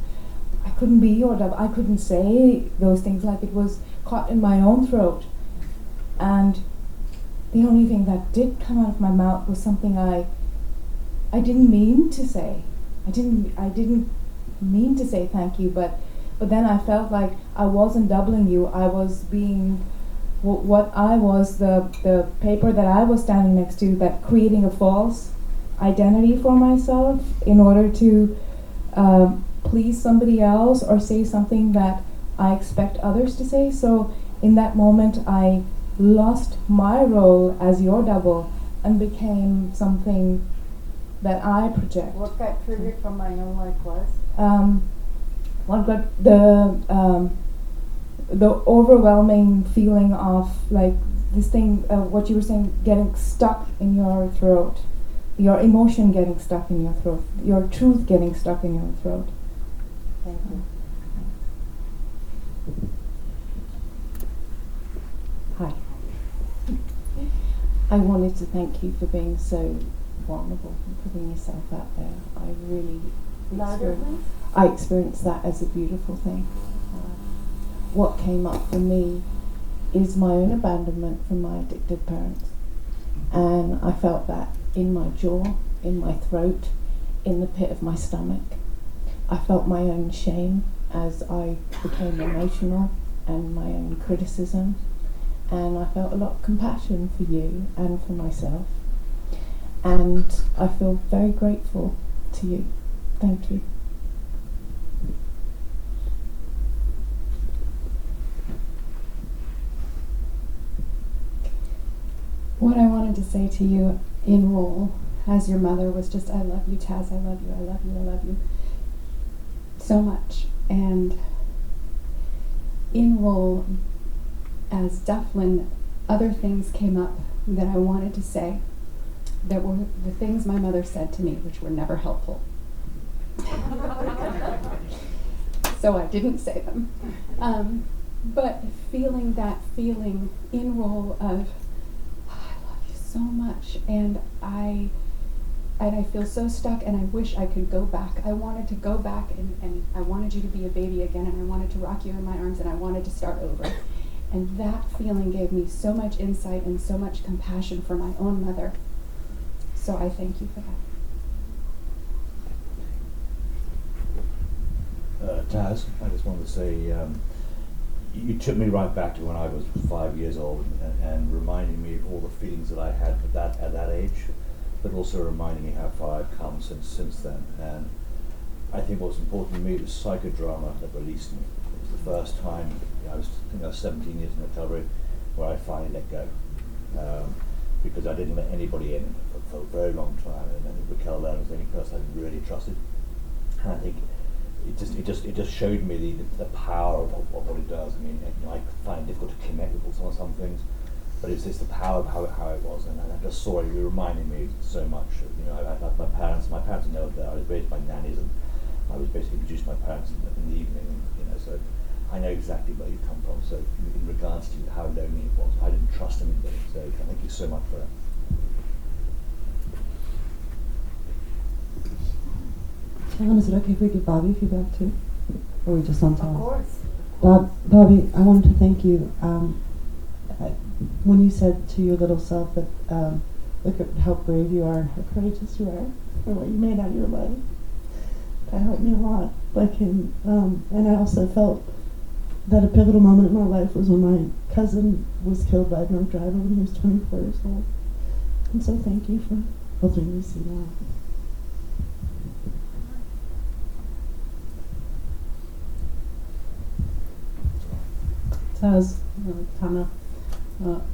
I couldn't be your double. I couldn't say those things, like it was caught in my own throat. And the only thing that did come out of my mouth was something I didn't mean to say. I didn't mean to say thank you, but then I felt like I wasn't doubling you. I was being what I was, the paper that I was standing next to, that creating a false identity for myself in order to please somebody else or say something that I expect others to say. So in that moment I lost my role as your double and became something that I project. What got triggered from my own life was? What got the overwhelming feeling of like this thing, what you were saying, getting stuck in your throat, your emotion getting stuck in your throat, your truth getting stuck in your throat. Thank you. Hi. I wanted to thank you for being so vulnerable and putting yourself out there. I really I experienced that as a beautiful thing. What came up for me is my own abandonment from my addicted parents. And I felt that in my jaw, in my throat, in the pit of my stomach. I felt my own shame as I became emotional and my own criticism. And I felt a lot of compassion for you and for myself. And I feel very grateful to you. Thank you. What I wanted to say to you in role as your mother was just, I love you, Taz, I love you, I love you, I love you so much. And in role as Dufflin, other things came up that I wanted to say that were the things my mother said to me, which were never helpful. So I didn't say them. But feeling that feeling in role of, so much, and I feel so stuck, and I wish I could go back. I wanted to go back, and I wanted you to be a baby again, and I wanted to rock you in my arms, and I wanted to start over. And that feeling gave me so much insight and so much compassion for my own mother. So I thank you for that. Taz, I just wanted to say, you took me right back to when I was 5 years old and reminding me of all the feelings that I had at that age, but also reminding me how far I've come since then. And I think what's important to me was Psychodrama that released me. It was the first time, I was 17 years in recovery, where I finally let go. Because I didn't let anybody in for a very long time, and then Raquel there was the only person I really trusted. And I think it just showed me the power of what it does. I mean, I find it difficult to connect with some things, but it's the power of how it was, and I just saw it. It reminded me so much. My parents know that I was raised by nannies, and I was basically introduced to my parents in the evening. So I know exactly where you come from. So in regards to how lonely it was, I didn't trust anybody. So thank you so much for that. Helen, is it okay if we give Bobby feedback too? Or are we just on time? Of course. Bobby, I wanted to thank you. When you said to your little self that look at how brave you are and how courageous you are for what you made out of your life, that helped me a lot. And I also felt that a pivotal moment in my life was when my cousin was killed by a drunk driver when he was 24 years old. And so thank you for helping me see that. Taz, Tana,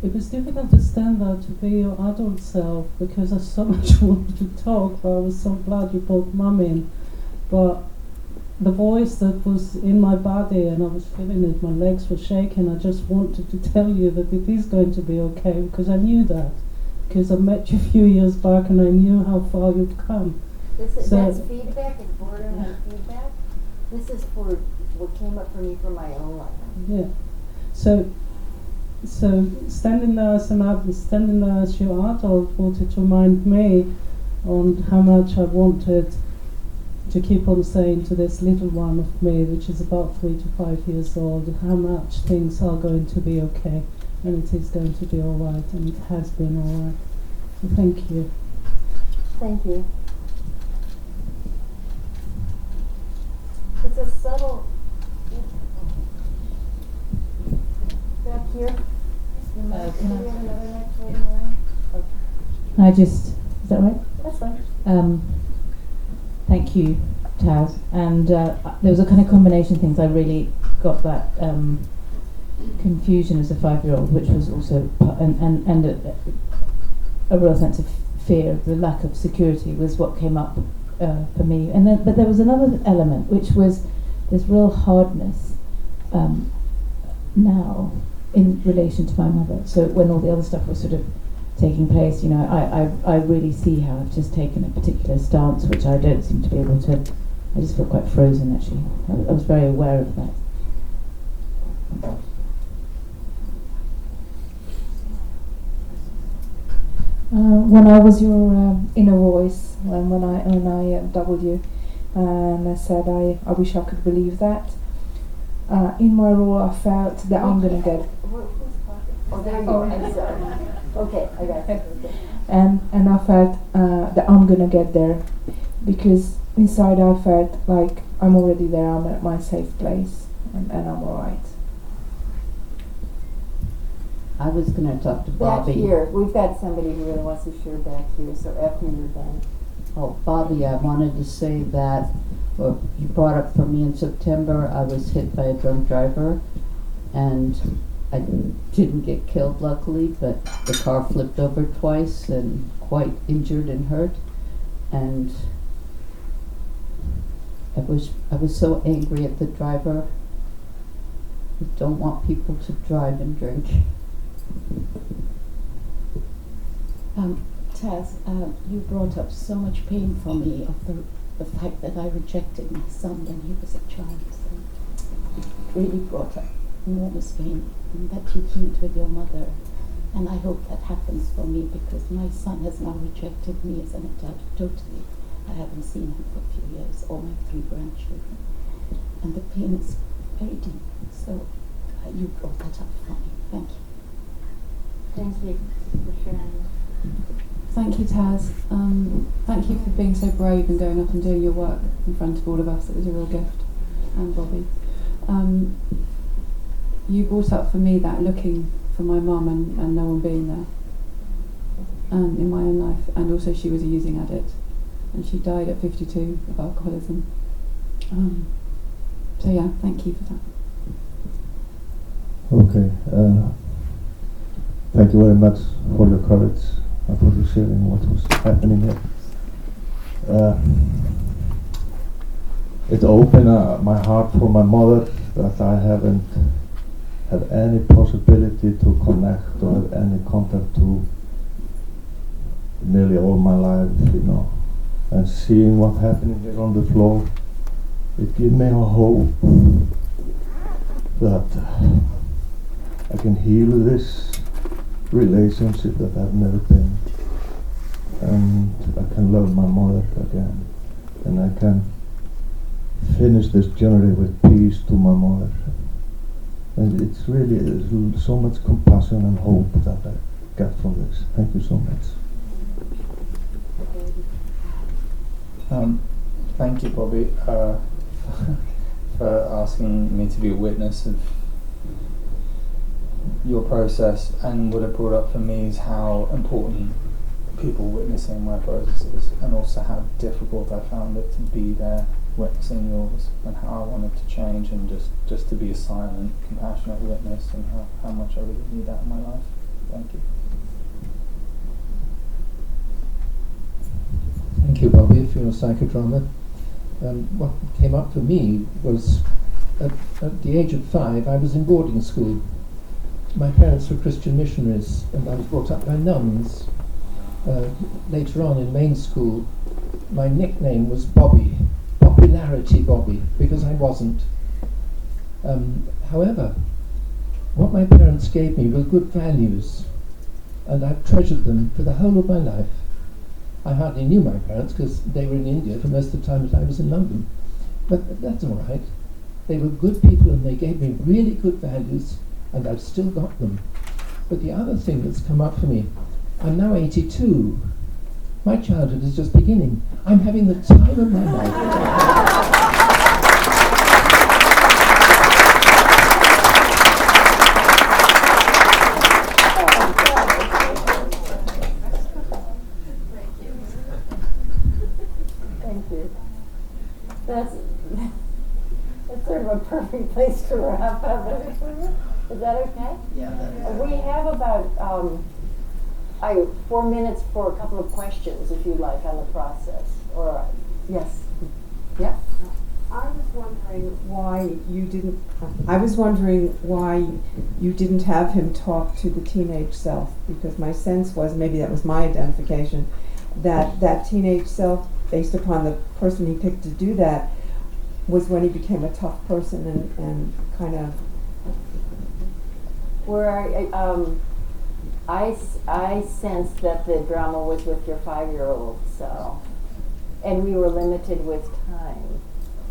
it was difficult to stand there to be your adult self because I so much wanted to talk, but I was so glad you brought Mum in. But the voice that was in my body, and I was feeling it, my legs were shaking, I just wanted to tell you that it is going to be okay, because I knew that. Because I met you a few years back and I knew how far you've come. That's feedback, it's boredom and feedback. This is for what came up for me from my own life. Yeah. So standing there as an adult, standing there as your adult, wanted to remind me on how much I wanted to keep on saying to this little one of me, which is about 3 to 5 years old, how much things are going to be okay, and it is going to be all right, and it has been all right. So thank you. Thank you. It's a subtle back here. I just, is that right? That's fine. Thank you, Taz. And there was a kind of combination of things. I really got that confusion as a 5-year-old, which was also, and a real sense of fear, the lack of security was what came up for me. And then, but there was another element, which was this real hardness now in relation to my mother. So when all the other stuff was sort of taking place, you know, I really see how I've just taken a particular stance, which I don't seem to be able to. I just feel quite frozen, actually. I was very aware of that. When I was your inner voice, when I doubled you, and I said I wish I could believe that. In my role, I felt that I'm gonna get. Oh, there you go. I'm sorry. Okay, I got it. Okay. And I felt that I'm gonna get there, because inside I felt like I'm already there. I'm at my safe place, and I'm alright. I was going to talk to Back Bobby. here, we've got somebody who really wants to share back here, so after you're done. Oh, Bobby, I wanted to say that what you brought up for me in September, I was hit by a drunk driver, and I didn't get killed, luckily, but the car flipped over twice and quite injured and hurt, and I was so angry at the driver. I don't want people to drive and drink. Taz, you brought up so much pain for me of the fact that I rejected my son when he was a child. So it really brought up enormous pain, and that you healed with your mother. And I hope that happens for me, because my son has now rejected me as an adult totally. I haven't seen him for a few years, or my 3 grandchildren. And the pain is very deep. So you brought that up for me. Thank you. Thank you for sharing. Thank you, Taz. Thank you for being so brave and going up and doing your work in front of all of us. It was a real gift. And Bobby. You brought up for me that looking for my mum and no one being there in my own life. And also she was a using addict. And she died at 52 of alcoholism. So yeah, thank you for that. Okay. Thank you very much for your courage and for your sharing what was happening here. It opened my heart for my mother, that I haven't had any possibility to connect or have any contact to nearly all my life, you know. And seeing what happening here on the floor, it gave me a hope that I can heal this relationship that I've never been, and I can love my mother again, and I can finish this journey with peace to my mother. And it's really so much compassion and hope that I get from this. Thank you so much. Thank you, Bobby, for asking me to be a witness of your process. And what it brought up for me is how important people witnessing my process is, and also how difficult I found it to be there witnessing yours, and how I wanted to change, and just to be a silent, compassionate witness, and how much I really need that in my life. Thank you. Thank you, Bobby, for your psychodrama. What came up for me was at the age of 5, I was in boarding school. My parents were Christian missionaries, and I was brought up by nuns. Later on in main school, my nickname was Bobby, Popularity Bobby, because I wasn't. However, what my parents gave me were good values, and I've treasured them for the whole of my life. I hardly knew my parents because they were in India for most of the time that I was in London. But that's all right. They were good people and they gave me really good values, and I've still got them. But the other thing that's come up for me, I'm now 82. My childhood is just beginning. I'm having the time of my life. That's sort of a perfect place to wrap up. Is that okay? Yeah, that is. We have about 4 minutes for a couple of questions, if you'd like, on the process. Or yes, yeah. I was wondering why you didn't. I was wondering why you didn't have him talk to the teenage self, because my sense was, maybe that was my identification, that teenage self, based upon the person he picked to do that, was when he became a tough person and kind of. Where I sensed that the drama was with your 5-year-old, so, and we were limited with time.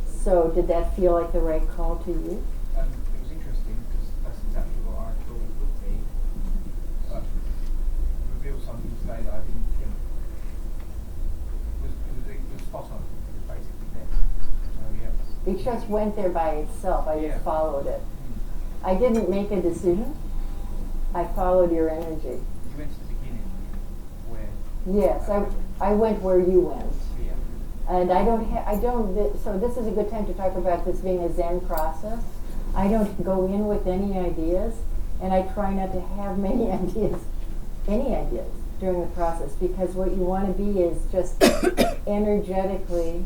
So did that feel like the right call to you? It was interesting because that's exactly what I thought it would be. But it revealed something today that I didn't think was spot on. It was basically there. Nobody else. It just went there by itself. I just followed it. I didn't make a decision. I followed your energy. You went to the beginning where. Yes, I went where you went. Yeah. And so this is a good time to talk about this being a Zen process. I don't go in with any ideas, and I try not to have many ideas, any ideas during the process, because what you want to be is just energetically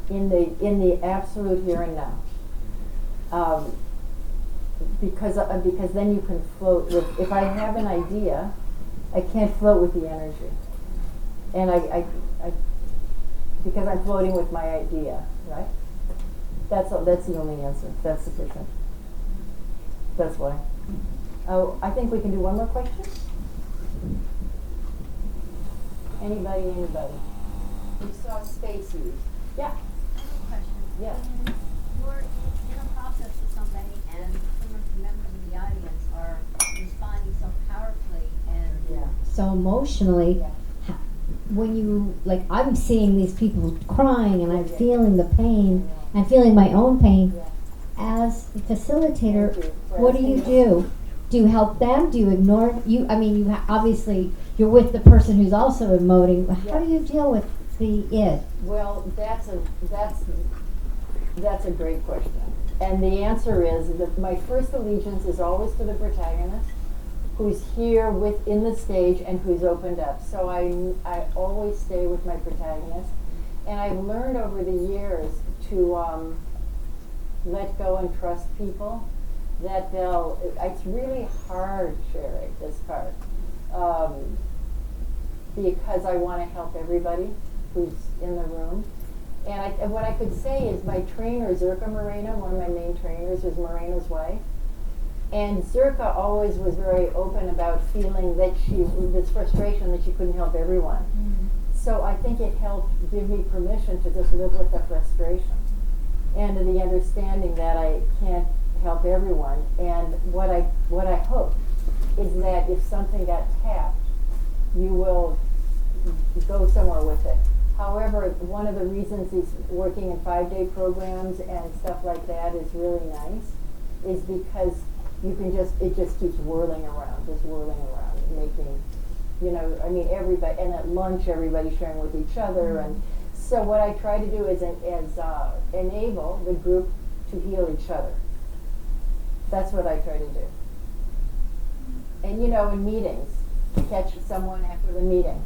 in the absolute here and now. Because then you can float with, if I have an idea, I can't float with the energy. And I because I'm floating with my idea, right? That's the only answer. That's sufficient. That's why. Oh, I think we can do one more question. Anybody? We saw space used. Yeah. Yeah. You're in a process with somebody and some of the members of the audience are responding so powerfully and so emotionally. When you, like, I'm seeing these people crying and I'm feeling the pain and feeling my own pain. As a facilitator, what do you do? Do you help them? Do you ignore you? I mean, obviously you're with the person who's also emoting. How do you deal with the id? Well, that's a great question. And the answer is that my first allegiance is always to the protagonist, who's here within the stage and who's opened up. So I always stay with my protagonist. And I've learned over the years to let go and trust people, that it's really hard, Sherry, this part, because I want to help everybody who's in the room. And what I could say is my trainer, Zerka Moreno, one of my main trainers, is Moreno's wife. And Zerka always was very open about feeling that this frustration that she couldn't help everyone. Mm-hmm. So I think it helped give me permission to just live with the frustration and the understanding that I can't help everyone. And what I hope is that if something got tapped, you will go somewhere with it. However, one of the reasons he's working in 5-day programs and stuff like that is really nice is because it just keeps whirling around, making, everybody, and at lunch everybody's sharing with each other. And so what I try to do is enable the group to heal each other. That's what I try to do. And in meetings, catch someone after the meeting.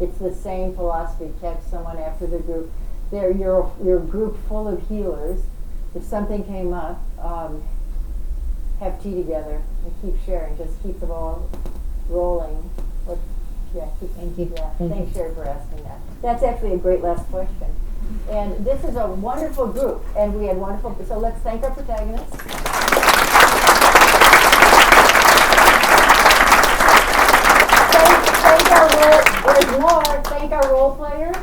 It's the same philosophy, catch someone after the group. You're a group full of healers. If something came up, have tea together and keep sharing. Just keep the ball rolling. Thank you. Thanks, Sherry, for asking that. That's actually a great last question. And this is a wonderful group, and we had wonderful. So let's thank our protagonists. Thank our role players.